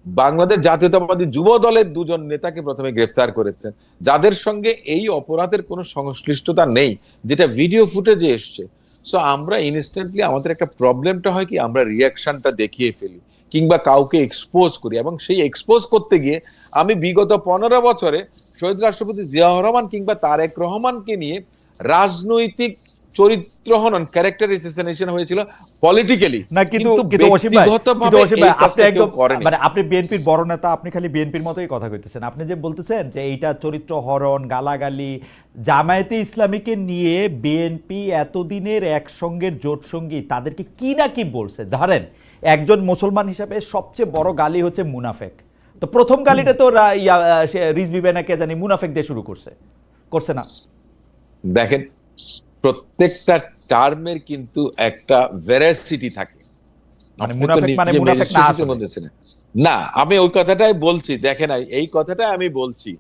[SPEAKER 3] বাংলাদেশ জাতীয়তাবাদী যুব দলের 2 জন নেতাকে প্রথমে গ্রেফতার করেছেন, যাদের সঙ্গে এই অপরাধের কোনো সংশ্লিষ্টতা নেই, যেটা ভিডিও ফুটেজে এসছে। সো আমরা ইনস্ট্যান্টলি আমাদের একটা প্রবলেমটা হয় কি, আমরা রিয়াকশনটা দেখিয়ে ফেলি কিংবা কাউকে এক্সপোজ করি, এবং সেই এক্সপোজ করতে গিয়ে আমি বিগত 15 বছরে শহীদ রাষ্ট্রপতি জিয়াউর রহমান কিংবা তারেক রহমানকে নিয়ে রাজনৈতিক চরিত্র হনন, ক্যারেক্টার অ্যাসাসিনেশন হয়েছিল পলিটিক্যালি,
[SPEAKER 2] না, কিন্তু মানে আপনি বিএনপির বড় নেতা, আপনি খালি বিএনপির মতোই কথা কইতেছেন। আপনি যে বলতেছেন যে এইটা চরিত্র হরণ, গালাগালি, জামায়াতে ইসলামীকে নিয়ে বিএনপি এতদিনের একসঙ্গের জোট সঙ্গী তাদেরকে কি না কি বলছে। ধরেন একজন মুসলমান হিসাবে সবচেয়ে বড় গালি হচ্ছে মুনাফেক, তো প্রথম গালিটা তো রিজভি বেনাকে জানি মুনাফেক দিয়ে শুরু করছে না?
[SPEAKER 3] দেখেন, প্রত্যেকটা টার্মের কিন্তু একটা ভেরাসিটি থাকে, না আমি ওই কথাটাই বলছি। দেখেন এই কথাটাই আমি বলছি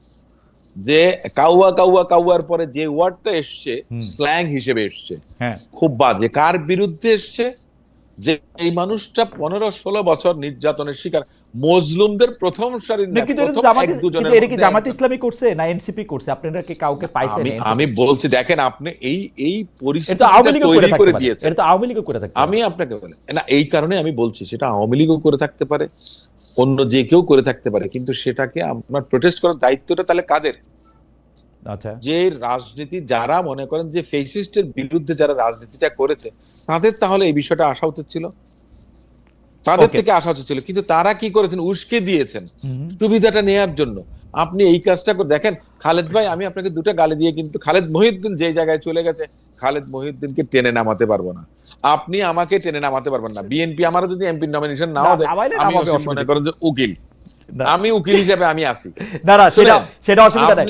[SPEAKER 3] যে কাউয়া কাউয়া কাউয়ার পরে যে ওয়ার্ডটা এসছে স্ল্যাং হিসেবে এসছে, খুব বাজে। কার বিরুদ্ধে এসছে? যে এই মানুষটা 15-16 বছর নির্যাতনের শিকার, মজলুমদের প্রথম সারির
[SPEAKER 2] জামাত ইসলামী করছে না এনসিপি করছে? আপনারা কি কাউকে পাইছেন?
[SPEAKER 3] আমি বলছি, দেখেন আপনি এই পরিস্থিতি তৈরি করে দিয়েছেন,
[SPEAKER 2] এটা তো আওয়ামী লীগও করে থাকে।
[SPEAKER 3] আমি আপনাকে বলি না, এই কারণে আমি বলছি সেটা আওয়ামী লীগও করে থাকতে পারে, অন্য যে কেউ করে থাকতে পারে, কিন্তু সেটাকে আপনার প্রোটেস্ট করার দায়িত্বটা তাহলে কাদের?
[SPEAKER 2] আচ্ছা,
[SPEAKER 3] যে রাজনীতি যারা মনে করেন যে ফেসিস্টের বিরুদ্ধে যারা রাজনীতিটা করেছে, তাদের তাহলে এই বিষয়টা আসা উচিত ছিল, তাদের থেকে আসা উচিত ছিল। কিন্তু তারা কি করেছেন? উস্কে দিয়েছেন সুবিধাটা নেয়ার জন্য। আপনি এই কাজটা করে দেখেন, খালেদ ভাই, আমি আপনাকে 2টা গালি দিয়ে, কিন্তু খালেদ মহিউদ্দিন যে জায়গায় চলে গেছে খালেদ মহিউদ্দিনকে টেনে নামাতে পারবো না, আপনি আমাকে টেনে নামাতে পারবেন না। বিএনপি আমার যদি এমপি নমিনেশন নাও দেয়, আমি মনে করেন যে উকিল, আমি উকিল হিসেবে আমি আছি।
[SPEAKER 2] না না, সেটা অসুবিধা নাই,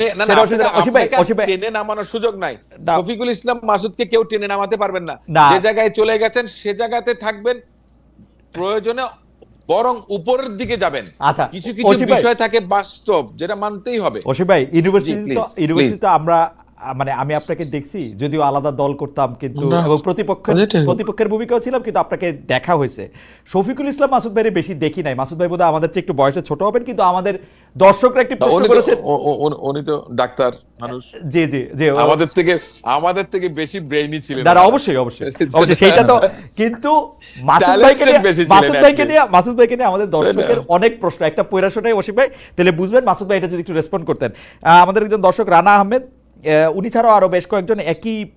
[SPEAKER 2] সেটা অসুবিধা নাই।
[SPEAKER 3] টেনে নামানোর সুযোগ নাই। শফিকুল ইসলাম মাসুদকে কেউ টেনে নামাতে পারবেন না। যে জায়গায় চলে গেছেন সে জায়গাতে থাকবেন, প্রয়োজনে বরং উপরের দিকে যাবেন।
[SPEAKER 2] আচ্ছা,
[SPEAKER 3] কিছু কিছু বিষয় থাকে বাস্তব, যেটা মানতেই হবে।
[SPEAKER 2] অসীম ভাই, ইউনিভার্সিটিতে আমরা মানে আমি আপনাকে দেখছি, যদিও আলাদা দল করতাম কিন্তু, এবং প্রতিপক্ষের ভূমিকাও ছিলাম, কিন্তু আপনাকে দেখা হয়েছে। শফিকুল ইসলাম মাসুদ ভাইরে বেশি দেখি নাই। মাসুদ ভাই বোধহয় আমাদের চেয়ে একটু বয়সে ছোট হবেন, কিন্তু আমাদের দর্শকরা একটি প্রশ্ন করেছেন,
[SPEAKER 3] উনি তো ডাক্তার মানুষ,
[SPEAKER 2] জি জি জি,
[SPEAKER 3] আমাদের থেকে বেশি ব্রেইনি ছিলেন।
[SPEAKER 2] না অবশ্যই অবশ্যই অবশ্যই, সেইটা তো। কিন্তু মাসুদ ভাইকে নিয়ে আমাদের দর্শকের অনেক প্রশ্ন। একটা পয়রা শোনাই অসীম ভাই, তাহলে বুঝবেন মাসুদ ভাই এটা যদি একটু রেসপন্ড করতেন। আমাদের একজন দর্শক রানা আহমেদ, উনি ছাড়াও আরো বেশ কয়েকজন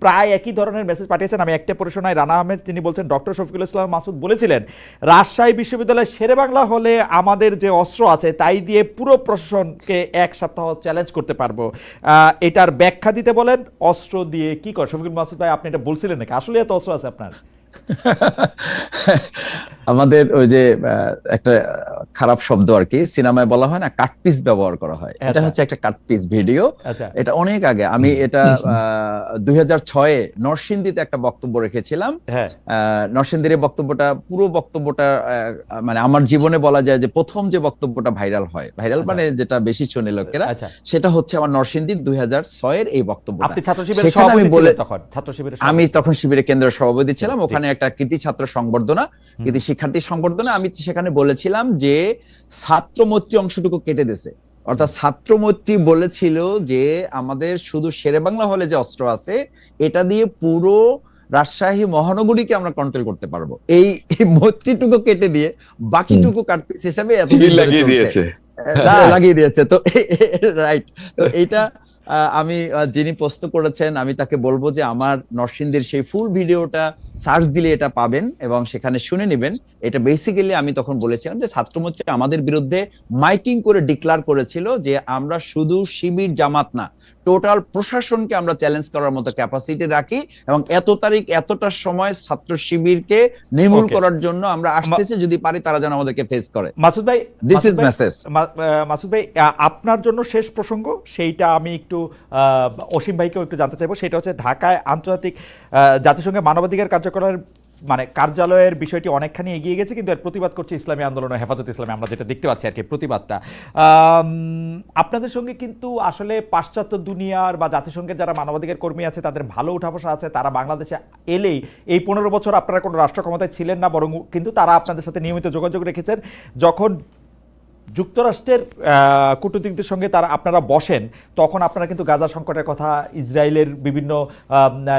[SPEAKER 2] প্রায় একই ধরনের মেসেজ পাঠিয়েছেন। আমি একটা পড়ে শোনাই। রানা আহমেদ, তিনি বলছেন, ডক্টর শফিকুল ইসলাম মাসুদ বলেছিলেন রাজশাহী বিশ্ববিদ্যালয় শেরেবাংলা হলে আমাদের যে অস্ত্র আছে তাই দিয়ে পুরো প্রশাসনকে এক সপ্তাহ চ্যালেঞ্জ করতে পারবো। এটার ব্যাখ্যা দিতে বলেন, অস্ত্র দিয়ে কি করে? শফিকুল মাসুদ ভাই, আপনি এটা বলছিলেন নাকি? আসলে এত অস্ত্র আছে আপনার?
[SPEAKER 1] আমাদের ওই যে একটা খারাপ শব্দ আর কি, সিনেমায় বলা হয় না, কাটপিস ব্যবহার করা হয়। এটা হচ্ছে একটা কাটপিস ভিডিও। এটা অনেক আগে, আমি এটা 2006-এ নরসিংদীতে একটা বক্তব্য রেখেছিলাম। নরসিংদীর বক্তব্যটা, পুরো বক্তব্যটা মানে আমার জীবনে বলা যায় যে প্রথম যে বক্তব্যটা ভাইরাল হয়, ভাইরাল মানে যেটা বেশি শুনে লোকেরা, সেটা হচ্ছে আমার নরসিংদীর 2006-এর এই বক্তব্যটা। আমি তখন শিবিরের কেন্দ্রীয় সভাপতি ছিলাম। ওখানে একটা কৃতি ছাত্র সংবর্ধনা, কৃতি শিক্ষার্থী সংবর্ধনা, আমি সেখানে বলেছিলাম যে ছাত্রমৈত্রী অংশটুকু কেটে দিয়েছে। অর্থাৎ ছাত্রমৈত্রী বলেছিল যে আমাদের শুধু শেরেবাংলা হলে যে অস্ত্র আছে এটা দিয়ে পুরো রাজশাহী মহানগরীকে আমরা কন্ট্রোল করতে পারবো। এই মৈত্রীটুকু কেটে দিয়ে বাকিটুকু কাটপিস হিসাবে লাগিয়ে দিয়েছে। তো রাইট, তো এইটা আমি যিনি পোস্ট করেছেন আমি তাকে বলবো যে আমার নরসিংদীর সেই ফুল ভিডিওটা সার্চ দিলে এটা পাবেন এবং সেখানে শুনে নেবেন। এটা বেসিক্যালি আমি তখন বলেছিলাম যে ছাত্রমৈত্রী আমাদের বিরুদ্ধে মাইকিং করে ডিক্লার করেছিল যে আমরা শুধু শিবির জামাত না, টোটাল প্রশাসনকে আমরা চ্যালেঞ্জ করার মতো ক্যাপাসিটি রাখি এবং এত তারিখ এতটার সময় ছাত্র শিবিরকে নির্মূল করার জন্য আমরা আসতেছি, যদি পারি তারা যেন আমাদেরকে ফেস করে।
[SPEAKER 2] মাসুদ ভাই,
[SPEAKER 1] দিস ইজ মেসেজ।
[SPEAKER 2] মাসুদ ভাই, আপনার জন্য শেষ প্রসঙ্গ, সেইটা আমি একটু অসীম ভাইকেও একটু জানতে চাইবো। সেটা হচ্ছে ঢাকায় আন্তর্জাতিক জাতিসংঘের মানবাধিকার কার্যকলাপের মানে কার্যালয়ের বিষয়টি অনেকখানি এগিয়ে গেছে, কিন্তু এর প্রতিবাদ করছে ইসলামী আন্দোলন ও হেফাজত ইসলামী। আমরা যেটা দেখতে পাচ্ছি আর কি প্রতিবাদটা। আপনাদের সঙ্গে কিন্তু আসলে পাশ্চাত্য দুনিয়ার বা জাতিসংঘের যারা মানবাধিকার কর্মী আছে তাদের ভালো উঠাবসা আছে। তারা বাংলাদেশে এলেই, এই 15 বছর আপনারা কোনো রাষ্ট্র ক্ষমতায় ছিলেন না, বরং কিন্তু তারা আপনাদের সাথে নিয়মিত যোগাযোগ রেখেছেন। যখন যুক্তরাষ্ট্রের কূটনীতিকদের সঙ্গে আপনারা বসেন, তখন আপনারা কিন্তু গাজা সংকটের কথা, ইসরায়েলের বিভিন্ন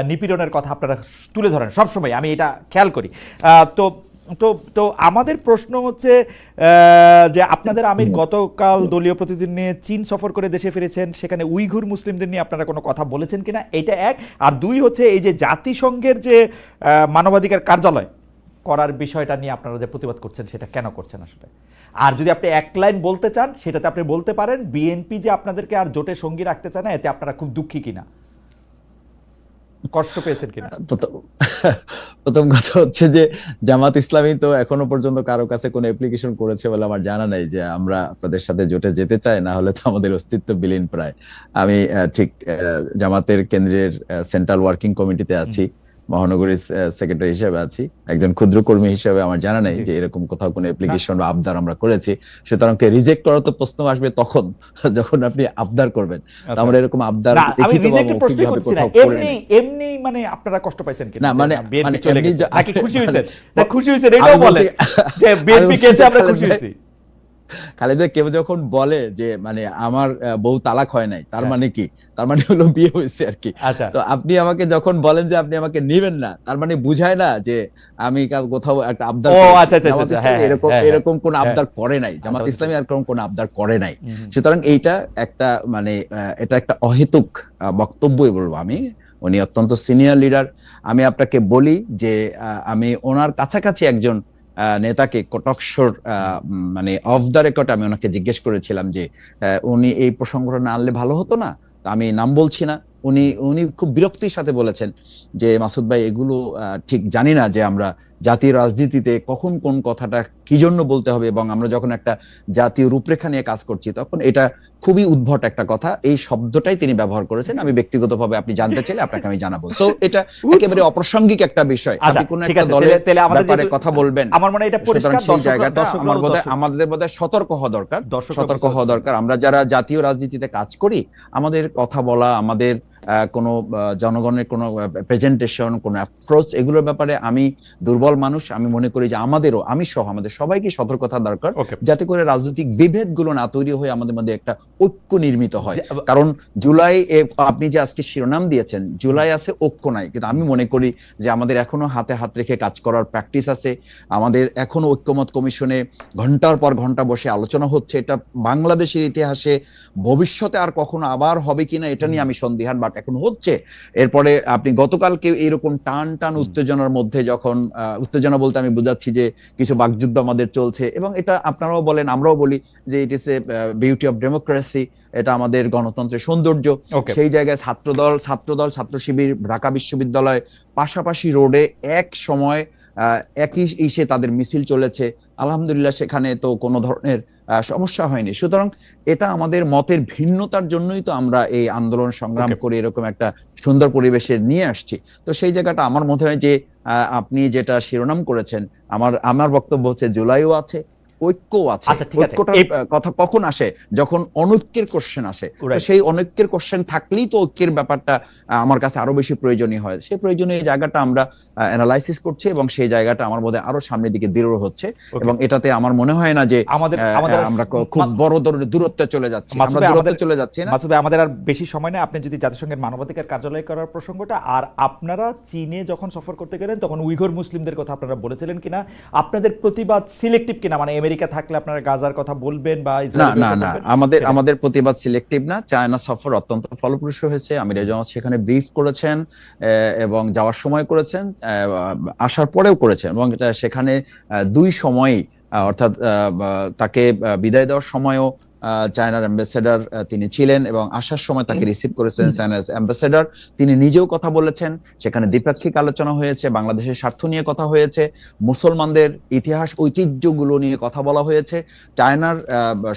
[SPEAKER 2] নিপীড়নের কথা আপনারা তুলে ধরেন সবসময়, আমি এটা খেয়াল করি। তো তো তো আমাদের প্রশ্ন হচ্ছে যে আপনাদের আমির গতকাল দলীয় প্রতিনিধি নিয়ে চীন সফর করে দেশে ফিরেছেন, সেখানে উইঘুর মুসলিমদের নিয়ে আপনারা কোনো কথা বলেছেন কিনা, এটা এক। আর দুই হচ্ছে এই যে জাতিসংঘের যে মানবাধিকার কার্যালয় করার বিষয়টা নিয়ে আপনারা যে প্রতিবাদ করছেন, সেটা কেন করছেন আসলে? আর যদি আপনি এক লাইন বলতে চান সেটাতে আপনি বলতে পারেন, বিএনপি যে আপনাদেরকে আর জোটে সঙ্গী রাখতে চায় না, এতে আপনারা খুব দুঃখী কিনা, কষ্ট পেয়েছেন কিনা?
[SPEAKER 1] প্রথম কথা হচ্ছে যে জামাত ইসলামী তো এখনো পর্যন্ত কারো কাছে কোনো অ্যাপ্লিকেশন করেছে বলে আমার জানা নাই যে আমরা আপনাদের সাথে জোটে যেতে চাই, না হলে তো আমাদের অস্তিত্ব বিলীন প্রায়। আমি ঠিক জামাতের কেন্দ্রের সেন্ট্রাল ওয়ার্কিং কমিটিতে আছি, মহানগরীর সেক্রেটারি হিসেবে আছি, একজন ক্ষুদ্র কর্মী হিসেবে আমার জানা নেই যে এরকম কোথাও কোনো অ্যাপ্লিকেশন বা আবদার আমরা করেছি। সুতরাং রিজেক্ট করার তো প্রশ্ন আসবে তখন যখন আপনি আবদার করবেন। আমরা এরকম আবদার
[SPEAKER 2] এমনি মানে আপনারা কষ্ট পাইছেন কিনা?
[SPEAKER 1] না মানে
[SPEAKER 2] নাকি খুশি হয়েছেন? না খুশি হয়েছেন এটাও বলেন যে বিএনপি কেসে আমরা খুশি হয়েছি।
[SPEAKER 1] খালেদা, কেউ যখন বলে যে মানে আমার বউ তালাক হয় নাই, তার মানে কি? তার মানে হলো বিয়ে হয়েছে আর কি। তো আপনি আমাকে যখন বলেন যে আপনি আমাকে নেবেন না, তার মানে বুঝায় না যে আমি কোথাও একটা আবদার, এরকম কোন আবদার করে নাই জামাত ইসলামী, আর কোন আবদার করে নাই। সুতরাং এইটা একটা মানে এটা একটা অহেতুক বক্তব্যই বলবো আমি। উনি অত্যন্ত সিনিয়র লিডার। আমি আপনাকে বলি যে আমি ওনার কাছাকাছি একজন নেতাকে কটকশোর মানে অফ দ্য রেকর্ড আমি ওনাকে জিজ্ঞেস করেছিলাম যে উনি এই প্রসঙ্গটা না আনলে ভালো হতো না। আমি নাম বলছি না, উনি উনি খুব বিরক্তির সাথে বলেছেন যে মাসুদ ভাই এগুলো ঠিক জানি না যে আমরা জাতীয় রাজনীতিতে কখন কোন কথাটা কি জন্য বলতে হবে, এবং আমরা যখন একটা জাতীয় রূপরেখা নিয়ে কাজ করছি তখন এটা খুবই উদ্ভট একটা কথা, এই শব্দটাই তিনি ব্যবহার করেছেন। আমি ব্যক্তিগতভাবে আপনি জানতে চাইলে আপনাকে আমি জানাবো। সো এটা একেবারে অপ্রাসঙ্গিক একটা বিষয়। আপনি কোন একটা দলের ব্যাপারে কথা বলবেন,
[SPEAKER 2] আমার মনে হয় এটা পরিষ্কার,
[SPEAKER 1] সেই জায়গাটা আমাদের বোধহয় সতর্ক হওয়া দরকার। আমরা যারা জাতীয় রাজনীতিতে কাজ করি, আমাদের কথা বলা, আমাদের কোনো জনগণের কোনো প্রেজেন্টেশন, কোনো অ্যাপ্রোচ, এগুলোর ব্যাপারে আমি দুর্বল মানুষ, আমি মনে করি যে আমি সহ আমাদের সবাইকে সতর্কতা দরকার, যাতে করে রাজনৈতিক বিভেদগুলো না তৈরি হয়ে আমাদের মধ্যে একটা ঐক্য নির্মিত হয়। কারণ জুলাই, আপনি যে আজকে শিরোনাম দিয়েছেন, জুলাই আছে ঐক্য নাই, কিন্তু আমি মনে করি যে আমাদের এখনো হাতে হাত রেখে কাজ করার প্র্যাকটিস আছে। আমাদের এখনো ঐক্যমত কমিশনে ঘন্টার পর ঘন্টা বসে আলোচনা হচ্ছে। এটা বাংলাদেশের ইতিহাসে ভবিষ্যতে আর কখনো আবার হবে কিনা এটা নিয়ে আমি সন্দিহান, বাট এখন হচ্ছে। এরপরে আপনি গতকালকে এরকম টান উত্তেজনার মধ্যে, যখন উত্তেজনা বলতে আমি বুঝাচ্ছি যে কিছু বাকযুদ্ধ আমাদের চলছে, এবং এটা আপনারাও বলেন আমরাও বলি যে ইট ইস এ বিউটি অফ ডেমোক্রেসি, এটা আমাদের গণতন্ত্রের সৌন্দর্য। সেই জায়গায় ছাত্রদল, ছাত্র শিবির, ঢাকা বিশ্ববিদ্যালয় পাশাপাশি রোডে এক সময় একই ইসে তাদের মিছিল চলেছে। আলহামদুলিল্লাহ সেখানে তো কোনো ধরনের সমস্যা হয়নি। সুতরাং এটা আমাদের মতের ভিন্নতার জন্যই তো আমরা এই আন্দোলন সংগ্রাম করে এরকম একটা সুন্দর পরিবেশে নিয়ে আসছি। তো সেই জায়গাটা আমার মনে হয় যে আপনি যেটা শিরোনাম করেছেন, আমার বক্তব্য হচ্ছে জুলাইও আছে, ঐক্য আছে। ঐক্যটার কথা কখন আসে? যখন অনৈক্যের কোশ্চেন আসে। সেই অনৈক্যের কোশ্চেন থাকলেই তো ঐক্যের ব্যাপারটা আমার কাছে আরো বেশি প্রয়োজনীয় হয়। সেই প্রয়োজনীয় জায়গাটা আমরা অ্যানালাইসিস করছি, এবং সেই জায়গাটা আমার মধ্যে আরো সামনের দিকে দৃঢ় হচ্ছে, এবং এটাতে আমার মনে হয় না যে আমরা খুব বড় ধরনের দূরত্বে চলে যাচ্ছি। আমরা দূরত্বে চলে যাচ্ছি না।
[SPEAKER 2] মাসুদ ভাই, আমাদের আর বেশি সময় নেই। আপনি যদি জাতিসংঘের মানবাধিকার কার্যালয় করার প্রসঙ্গটা, আর আপনারা চীনে যখন সফর করতে গেলেন তখন উইঘুর মুসলিমদের কথা আপনারা বলেছিলেন কিনা, আপনাদের প্রতিবাদ সিলেক্টিভ কিনা, মানে আমেরিকা থাকলে আপনারা গাজার কথা বলবেন বা
[SPEAKER 1] না, আমাদের প্রতিবাদ সিলেক্টিভ না। চায়না সফর অত্যন্ত ফলপ্রসূ হয়েছে। আমির জামাত সেখানে ব্রিফ করেছেন, এবং যাওয়ার সময় করেছেন, আসার পরেও করেছেন, এবং এটা সেখানে দুই সময়ই, অর্থাৎ তাকে বিদায় দেওয়ার সময়ও চায়নার অ্যাম্বাসেডর তিনি ছিলেন, এবং আসার সময় তাকে রিসিভ করেছেন চায়নার অ্যাম্বাসেডর। তিনি নিজেও কথা বলেছেন, সেখানে দ্বিপাক্ষিক আলোচনা হয়েছে, বাংলাদেশের স্বার্থ নিয়ে কথা হয়েছে, মুসলমানদের ইতিহাস ঐতিহ্যগুলো নিয়ে কথা বলা হয়েছে। চায়নার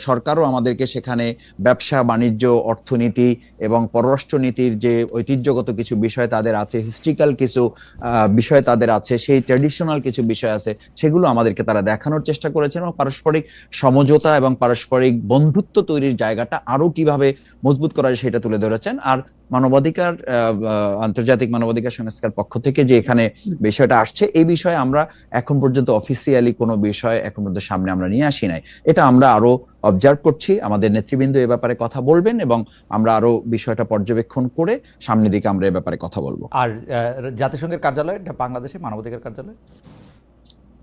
[SPEAKER 1] সরকারও আমাদেরকে সেখানে ব্যবসা বাণিজ্য, অর্থনীতি এবং পররাষ্ট্রনীতির যে ঐতিহ্যগত কিছু বিষয় তাদের আছে, হিস্ট্রিক্যাল কিছু বিষয় তাদের আছে, সেই ট্র্যাডিশনাল কিছু বিষয় আছে, সেগুলো আমাদেরকে তারা দেখানোর চেষ্টা করেছেন, এবং পারস্পরিক সমঝোতা এবং পারস্পরিক বন্ধুত্ব তৈরির জায়গাটা আরো কিভাবে মজবুত করা যায় সেটা তুলে ধরেছেন। আর মানবাধিকার, আন্তর্জাতিক মানবাধিকার সংস্থার পক্ষ থেকে যে এখানে বিষয়টা আসছে, এই বিষয়ে আমরা এখন পর্যন্ত অফিসিয়ালি কোনো বিষয় এখন পর্যন্ত সামনে আমরা নিয়ে আসি নাই। এটা আমরা আরো অবজার্ভ করছি, আমাদের নেতৃবৃন্দ এ ব্যাপারে কথা বলবেন, এবং আমরা আরো বিষয়টা পর্যবেক্ষণ করে সামনের দিকে আমরা এ ব্যাপারে কথা বলবো।
[SPEAKER 2] আর জাতিসংঘের কার্যালয়, বাংলাদেশে মানবাধিকার কার্যালয়,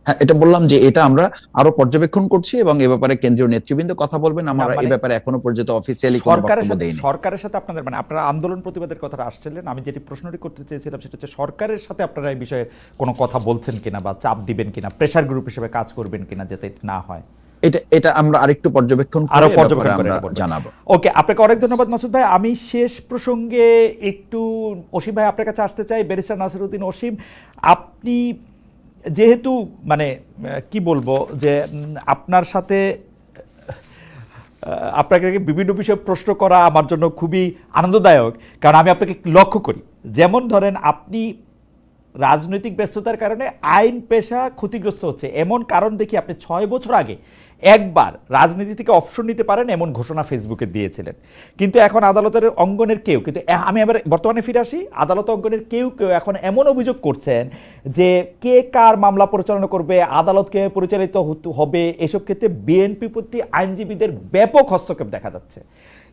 [SPEAKER 1] হ্যাঁ, এটা বললাম যে এটা আমরা আরো পর্যবেক্ষণ করছি, এবং এ ব্যাপারে কেন্দ্রীয় নেতৃবৃন্দ কথা বলবেন। আমরা এই ব্যাপারে এখনো পর্যন্ত অফিসিয়ালি কোনো বক্তব্য দেইনি।
[SPEAKER 2] সরকারের সাথে আপনাদের, মানে আপনারা আন্দোলন প্রতিবাদের কথাটা আসছিলেন, আমি যেটি প্রশ্নটি করতে চেয়েছিলাম সেটা হচ্ছে সরকারের সাথে আপনারা এই বিষয়ে কোনো কথা বলছেন কিনা, বা চাপ দিবেন কিনা, প্রেসার গ্রুপ হিসেবে কাজ করবেন কিনা যাতে না হয়।
[SPEAKER 1] এটা আমরা আরেকটু পর্যবেক্ষণ করে জানাবো।
[SPEAKER 2] ওকে, আপনাকে অনেক ধন্যবাদ মাসুদ ভাই। আমি শেষ প্রসঙ্গে একটু অসীম ভাই আপনার কাছে আসতে চাই। ব্যারিস্টার নাসিরউদ্দিন অসীম, আপনি যেহেতু মানে কি বলবো যে আপনার সাথে আপনাকে বিভিন্ন বিষয়ে প্রশ্ন করা আমার জন্য খুবই আনন্দদায়ক, কারণ আমি আপনাকে লক্ষ্য করি, যেমন ধরেন আপনি রাজনৈতিক ব্যস্ততার কারণে আইন পেশা ক্ষতিগ্রস্ত হচ্ছে এমন কারণ দেখি আপনি 6 বছর আগে একবার রাজনীতি থেকে অপশন নিতে পারেন এমন ঘোষণা ফেসবুকে দিয়েছিলেন। কিন্তু এখন আদালতের অঙ্গনের কেউ, কিন্তু আমি আবার বর্তমানে ফিরে আসি, আদালত অঙ্গনের কেউ এখন এমন অভিযোগ করছেন যে কে কার মামলা পরিচালনা করবে, আদালতকে পরিচালিত হবে, এসব ক্ষেত্রে বিএনপি প্রতি আইনজীবীদের ব্যাপক হস্তক্ষেপ দেখা যাচ্ছে।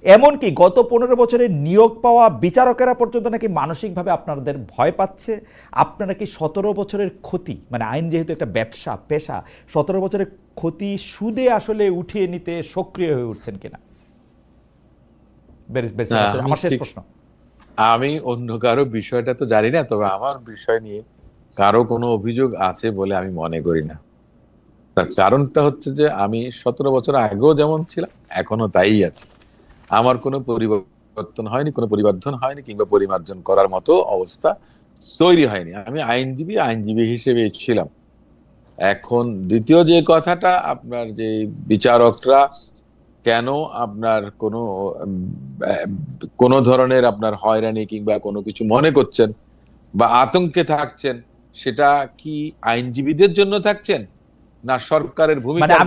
[SPEAKER 2] এমনকি গত 15 বছরে নিয়োগ পাওয়া বিচারকেরা পর্যন্ত নাকি মানসিকভাবে আপনাদের ভয় পাচ্ছে। আপনারা কি 17 বছরের ক্ষতি, মানে আইন যেহেতু একটা ব্যবসা পেশা, 17 বছরের ক্ষতি সুদে আসলে উঠিয়ে নিতে সক্রিয় হয়ে উঠছেন কিনা? আমার শেষ প্রশ্ন।
[SPEAKER 3] আমি অন্য কারো বিষয়টা তো জানি না, তবে আমার বিষয় নিয়ে কারো কোনো অভিযোগ আছে বলে আমি মনে করি না। তার কারণটা হচ্ছে যে আমি 17 বছর আগেও যেমন ছিলাম এখনো তাই আছে। আমার কোনো পরিবর্তন পরিবর্তন হয়নি, কোনো পরিবর্তন হয়নি, কিংবা পরিমার্জন করার মতো অবস্থা তৈরি হয়নি। আমি আইনজীবী হিসেবে ছিলাম। এখন দ্বিতীয় যে কথাটা, আপনার যে বিচারকরা কেন আপনার কোনো ধরনের আপনার হয়রানি কিংবা কোনো কিছু মনে করছেন বা আতঙ্কে থাকছেন, সেটা কি আইনজীবীদের জন্য থাকছেন না সরকারের ভূমিকা?
[SPEAKER 2] মানে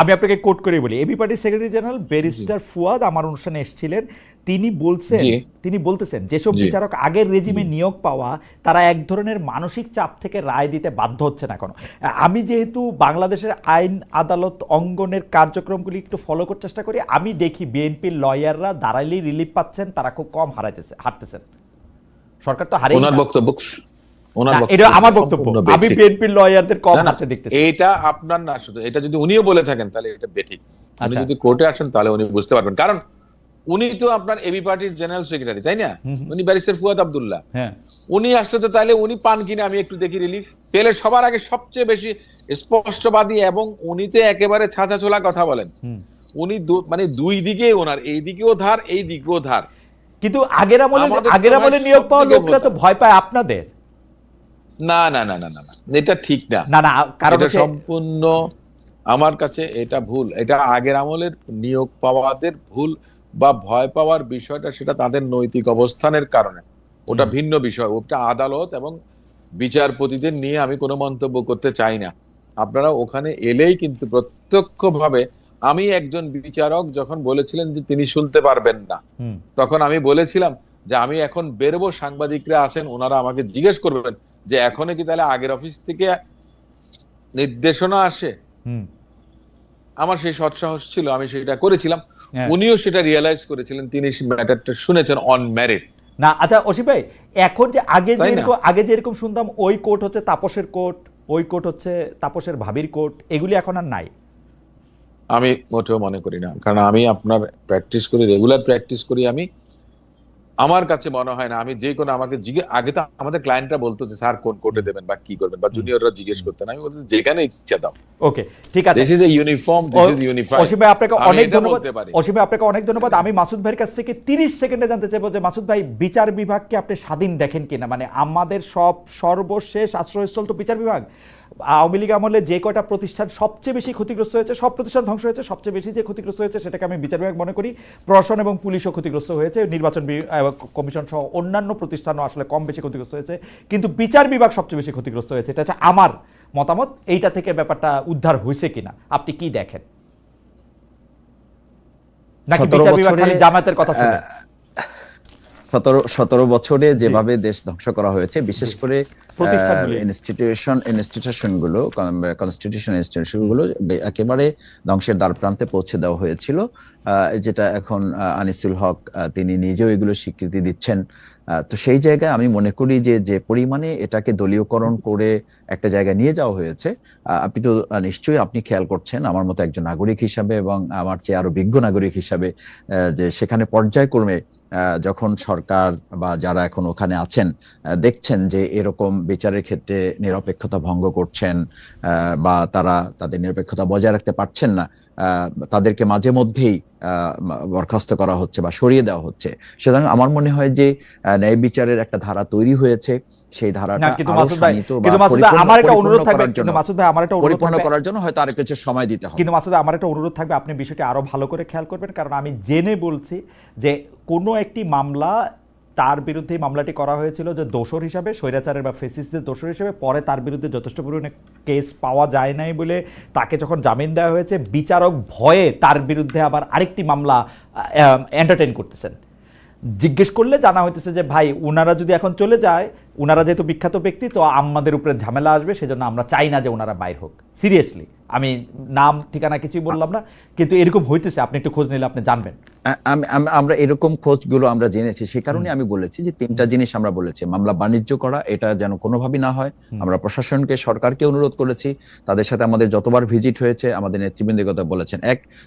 [SPEAKER 2] আমি আপনাকে কোট করে বলি, এবি পার্টির সেক্রেটারি জেনারেল ব্যারিস্টার ফুয়াদ আমার অনুষ্ঠানে এসেছিলেন। তিনি বলতেছেন যেসব বিচারক আগের রেজিমে নিয়োগ পাওয়া, তারা এক ধরনের মানসিক চাপ থেকে রায় দিতে বাধ্য হচ্ছেন এখনো। আমি যেহেতু বাংলাদেশের আইন আদালত অঙ্গনের কার্যক্রমগুলি একটু ফলো করার চেষ্টা করি, আমি দেখি বিএনপির লয়াররা দাঁড়াইলেই রিলিফ পাচ্ছেন, তারা খুব কম হারতেছেন। সরকার তো হারিয়ে এটা আমার বক্তব্য, আমি বিএনপির লয়ারদের কম হারতে দেখতেছি।
[SPEAKER 3] এটা আপনার না, শুধু এটা যদি উনিও বলে থাকেন তাহলে এটা বেঠিক। উনি যদি কোর্টে আসেন তাহলে উনি বুঝতে পারবেন, কারণ উনি তো আপনার এবি পার্টির জেনারেল সেক্রেটারি, তাই না? উনি ব্যারিস্টার ফুয়াদ আব্দুল্লাহ। উনি আসলে তো তাহলে উনি পান কিনা আমি একটু দেখি রিলিফ পেলে। সবার আগে সবচেয়ে বেশি স্পষ্টবাদী এবং উনি তো একেবারে ছাঁচা ছোলা কথা বলেন। উনি মানে দুই দিকে ওনার, এই দিকেও ধার এই দিকেও ধার।
[SPEAKER 2] কিন্তু আগের আমলে নিয়োগ পাওয়া লোকরা তো ভয় পায় আপনাদের।
[SPEAKER 3] না না না না না, এটা ঠিক না।
[SPEAKER 2] কারণ
[SPEAKER 3] সম্পূর্ণ আমার কাছে এটা ভুল। এটা আগের আমলের নিয়োগ পাওয়াদের ভুল বা ভয় পাওয়ার বিষয়টা, সেটা তাদের নৈতিক অবস্থানের কারণে, ওটা ভিন্ন বিষয়। ওটা আদালত এবং বিচারপতিদের নিয়ে আমি কোনো মন্তব্য করতে চাই না। আপনারা ওখানে এলেই কিন্তু প্রত্যক্ষভাবে, আমি একজন বিচারক যখন বলেছিলেন যে তিনি শুনতে পারবেন না, তখন আমি বলেছিলাম যে আমি এখন বেরোবো, সাংবাদিকরা আছেন, ওনারা আমাকে জিজ্ঞেস করবেন যে এখনো কি তাহলে আগের অফিস থেকে নির্দেশনা আসে। আমার সেই সৎসাহস ছিল, আমি সেটা করেছিলাম। উনিও সেটা রিয়েলাইজ করেছিলেন, তিনি ম্যাটারটা শুনেছেন অন মেরিট।
[SPEAKER 2] না আচ্ছা অসীম ভাই, এখন যে আগে যেরকম শুনতাম ওই কোর্ট হচ্ছে তাপসের কোর্ট, ওই কোর্ট হচ্ছে তাপসের ভাবির কোর্ট, এগুলি এখন আর নাই।
[SPEAKER 3] আমি মোটেও মনে করি না, কারণ আমি আপনার প্র্যাকটিস করি, রেগুলার প্র্যাকটিস করি। আমার কাছে মনে হয় না, আমি যে কোনো আমাকে আগে তো আমাদের ক্লায়েন্টরা বলতো যে স্যার কোন কোর্টে দেবেন বা কি করবেন, বা জুনিয়ররা জিজ্ঞেস করতেন। আমি বলছি যেখানে ইচ্ছা দাও।
[SPEAKER 2] ওকে ঠিক আছে,
[SPEAKER 3] this is a uniform, this is unified.
[SPEAKER 2] Asim ভাই আপনাকে অনেক ধন্যবাদ। আমি মাসুদ ভাইয়ের কাছ থেকে 30 সেকেন্ডে জানতে চাইবো যে মাসুদ ভাই, বিচার বিভাগকে আপনি স্বাধীন দেখেন কিনা? মানে আমাদের সর্বশেষ আশ্রয়স্থল তো বিচার বিভাগ। আওয়ামী লীগ আমলে যে কয়টা প্রতিষ্ঠান সবচেয়ে বেশি ক্ষতিগ্রস্ত হয়েছে, সব প্রতিষ্ঠান ধ্বংস হয়েছে, সবচেয়ে বেশি যে ক্ষতিগ্রস্ত হয়েছে সেটাকে আমি বিচার বিভাগ মনে করি। প্রশাসন এবং পুলিশও ক্ষতিগ্রস্ত হয়েছে, নির্বাচন কমিশন সহ অন্যান্য প্রতিষ্ঠানও আসলে কম বেশি ক্ষতিগ্রস্ত হয়েছে, কিন্তু বিচার বিভাগ সবচেয়ে বেশি ক্ষতিগ্রস্ত হয়েছে। এটা হচ্ছে আমার মতামত। এইটা থেকে ব্যাপারটা উদ্ধার হয়েছে কিনা আপনি কি দেখেন? নাকি বিচার বিভাগ খালি জামায়াতের কথা শুনে?
[SPEAKER 1] 17 বছরে যেভাবে দেশ ধ্বংস করা হয়েছে, বিশেষ করে ইনস্টিটিউশনগুলো একেবারে ধ্বংসের দ্বার প্রান্তে পৌঁছে দেওয়া হয়েছিল, যেটা এখন আনিসুল হক তিনি নিজেও এগুলো স্বীকৃতি দিচ্ছেন। তো সেই জায়গায় আমি মনে করি যে পরিমাণে এটাকে দলীয়করণ করে একটা জায়গায় নিয়ে যাওয়া হয়েছে, আপনি তো নিশ্চয়ই আপনি খেয়াল করছেন আমার মতো একজন নাগরিক হিসাবে এবং আমার চেয়ে আরো বিজ্ঞ নাগরিক হিসাবে, যে সেখানে পর্যায়ক্রমে যখন সরকার বা যারা এখন ওখানে আছেন দেখছেন যে এরকম বিচারের ক্ষেত্রে নিরপেক্ষতা ভঙ্গ করছেন বা তারা তাদের নিরপেক্ষতা বজায় রাখতে পারছেন না, তাদেরকে মাঝে মধ্যেই বরখাস্ত করা হচ্ছে বা সরিয়ে দেওয়া হচ্ছে। সুতরাং আমার মনে হয় যে ন্যায় বিচারের একটা ধারা তৈরি হয়েছে, সেই ধারাটা পরিপূর্ণ করার জন্য হয়তো আরো কিছু সময় দিতে হবে।
[SPEAKER 2] কিন্তু মাসুদ, আমার একটা অনুরোধ থাকবে, আপনি বিষয়টি আরো ভালো করে খেয়াল করবেন, কারণ আমি জেনে বলছি যে কোনো একটি মামলা, তার বিরুদ্ধে মামলাটি করা হয়েছিল যে দোষর হিসাবে, স্বৈরাচারের বা ফ্যাসিস্টদের দোষর হিসেবে। পরে তার বিরুদ্ধে যথেষ্ট পরিমাণে কেস পাওয়া যায় নাই বলে তাকে যখন জামিন দেওয়া হয়েছে, বিচারক ভয়ে তার বিরুদ্ধে আবার আরেকটি মামলা এন্টারটেইন করতেছেন। জিজ্ঞেস করলে জানা হইতেছে যে ভাই, উনারা যদি এখন চলে যায়, উনারা যেহেতু বিখ্যাত ব্যক্তি, তো আমাদের উপরে ঝামেলা আসবে, সেজন্য আমরা চাই না যে ওনারা বাইর হোক। সিরিয়াসলি, আমি নাম ঠিকানা কিছুই বললাম না, কিন্তু এরকম হইতেছে। আপনি একটু খোঁজ নিলে আপনি জানবেন।
[SPEAKER 1] আমরা এরকম খোঁজগুলো আমরা জেনেছি, সে কারণে আমি বলেছি যে 3টা জিনিস আমরা বলেছি। মামলা বাণিজ্য করা, এটা যেন কোনোভাবেই না হয়। আমরা প্রশাসনকে, সরকারকে অনুরোধ করেছি, তাদের সাথে আমাদের যতবার ভিজিট হয়েছে আমাদের নেতৃবৃন্দ কথা বলেছেন।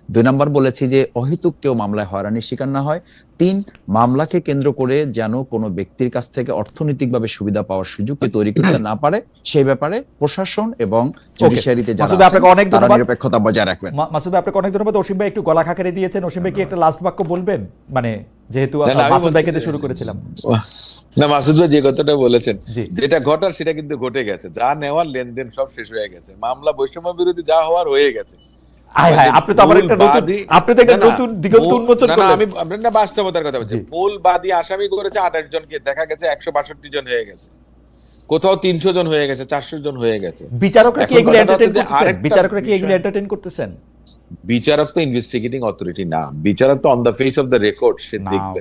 [SPEAKER 1] 2 নম্বর বলেছি যে অহেতুক কেউ মামলায় হয়রানির শিকার না হয়। 3, মামলাকে কেন্দ্র করে যেন কোনো ব্যক্তির কাছ থেকে অর্থনৈতিকভাবে সুবিধা পাওয়ার সুযোগকে তৈরি করতে না পারে সেই ব্যাপারে প্রশাসন এবং জুডিশিয়ারিতে যারা
[SPEAKER 2] মাসুদ ভাই আপনাকে অনেক ধন্যবাদ,
[SPEAKER 1] নিরপেক্ষতা বজায় রাখবেন।
[SPEAKER 2] মাসুদ ভাই আপনাকে অনেক ধন্যবাদ। অসীম ভাই একটু গলা খাকারে দিয়েছেন, অসীম ভাই কি একটা লাস্ট বাক্য বলবেন, মানে যেহেতু মাসুদ ভাইকে দিয়ে শুরু করেছিলাম।
[SPEAKER 3] না, মাসুদ ভাই যে কথাটা বলেছেন, যেটা ঘটার সেটা কিন্তু ঘটে গেছে, যা নেওয়ার লেনদেন সব শেষ হয়ে গেছে, মামলা বৈষম্য বিরোধী যা হওয়ার হয়ে গেছে।
[SPEAKER 2] আপনি তো আবার একটা নতুন দিগন্ত উন্মোচন করলেন।
[SPEAKER 3] আমি আপনার বাস্তবতার কথা বলছি। মূল বাদী আসামি করেছে 28 জনকে, দেখা গেছে 162 জন হয়ে গেছে, কোথাও 300 জন হয়ে গেছে, 400 জন হয়ে গেছে।
[SPEAKER 2] বিচারকরা কি এগুলো এন্টারটেইন করতেছেন?
[SPEAKER 3] বিচারক তো ইনভেস্টিগেটিং অথরিটি না, বিচারক তো on the face of the record সে দেখবে,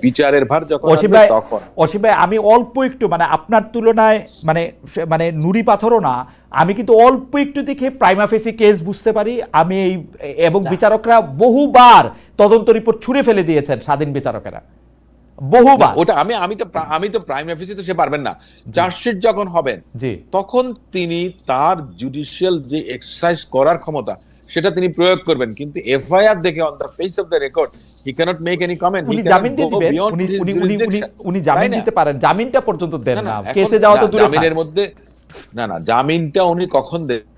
[SPEAKER 3] বিচারের ভার যখন আসবে তখন।
[SPEAKER 2] অসীম ভাই আমি অল্প একটু, মানে আপনার তুলনায় মানে নুড়ি পাথরও না, আমি কিন্তু অল্প একটু দেখে প্রাইমা ফেসি কেস বুঝতে পারি আমি এই, এবং বিচারকরা বহুবার তদন্ত রিপোর্ট ছুঁড়ে ফেলে দিয়েছেন, স্বাধীন বিচারকেরা বহুবার।
[SPEAKER 3] ওটা আমি তো প্রাইম অফিসে তো সে পারবেন না, চার্জশিট যখন হবেন তখন তিনি তার জুডিশিয়াল যে এক্সারসাইজ করার ক্ষমতা সেটা তিনি প্রয়োগ করবেন, কিন্তু এফআইআর দেখে on the face of the record he can't make any comment.
[SPEAKER 2] উনি জামিন দিবেন, উনি জামিন দিতে পারেন, জামিনটা পর্যন্ত দেন না, কেসে যাওয়া তো দূরে।
[SPEAKER 3] জামিনের মধ্যে না, জামিনটা উনি কখন দেবেন?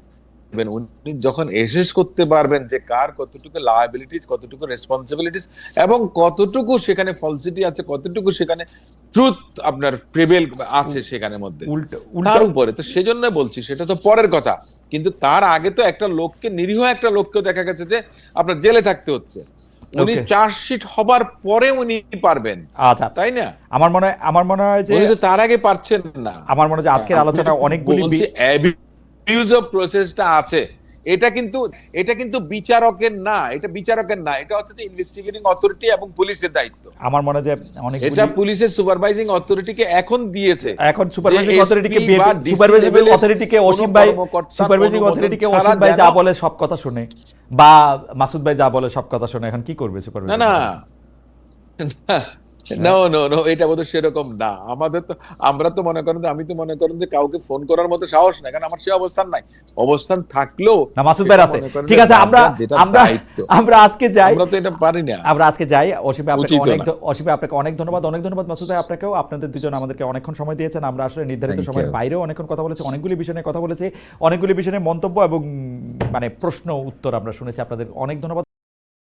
[SPEAKER 3] উনি যখন এসেস করতে পারবেন যে কার কতটুকু লায়াবিলিটিস, কতটুকু রেসপন্সিবিলিটিস এবং কতটুকু সেখানে ফলসিটি আছে, কতটুকু সেখানে ট্রুথ আপনার প্রিভেল আছে সেখানে মধ্যে, তার উপরে। তো সেজন্য বলছি সেটা তো পরের কথা, কিন্তু তার আগে তো একটা লোককে, নিরীহ একটা লোককে দেখা গেছে যে আপনার জেলে থাকতে হচ্ছে, উনি চার্জশিট হবার পরে উনি পারবেন।
[SPEAKER 2] আচ্ছা,
[SPEAKER 3] তাই না?
[SPEAKER 2] আমার মনে হয় যে
[SPEAKER 3] তার আগে পারছেন না।
[SPEAKER 2] আমার মনে হয় যে আজকের আলোচনা অনেকগুলি
[SPEAKER 3] অ্যাবিউজ অফ প্রসেসটা আছে, এটা কিন্তু বিচারকের না, এটা হচ্ছে ইনভেস্টিগেটিং অথরিটি এবং পুলিশের দায়িত্ব।
[SPEAKER 2] আমার মনে হয় যে অনেক,
[SPEAKER 3] এটা পুলিশের সুপারভাইজিং অথরিটিকে এখন দিয়েছে,
[SPEAKER 2] এখন সুপারভাইজিং অথরিটিকে অসীম ভাই যা বলে সব কথা শুনে, বা মাসুদ ভাই যা বলে সব কথা শুনে, এখন কি করবে সুপারভাইজিং?
[SPEAKER 3] না এটা বোধ সেরকম না। আমরা তো মনে করেন, আমি তো মনে করেন যে কাউকে ফোন করার মতো সাহস নাই, কারণ আমার সে অবস্থান নাই। অবস্থান থাকলেও
[SPEAKER 2] না, মাসুদ ভাই আছে, ঠিক আছে। আমরা আজকে যাই,
[SPEAKER 3] আমরা তো এটা পারি না,
[SPEAKER 2] আমরা আজকে যাই। অসীম ভাই আপনাকে অনেক ধন্যবাদ, মাসুদ ভাই আপনাকেও। আপনাদের দুজন আমাদেরকে অনেকক্ষণ সময় দিয়েছেন, আমরা আসলে নির্ধারিত সময়ের বাইরেও অনেকক্ষণ কথা বলেছি, অনেকগুলি বিষয় নিয়ে কথা বলেছি, অনেকগুলি বিষয় নিয়ে মন্তব্য এবং মানে প্রশ্ন উত্তর আমরা শুনেছি। আপনাদের অনেক ধন্যবাদ।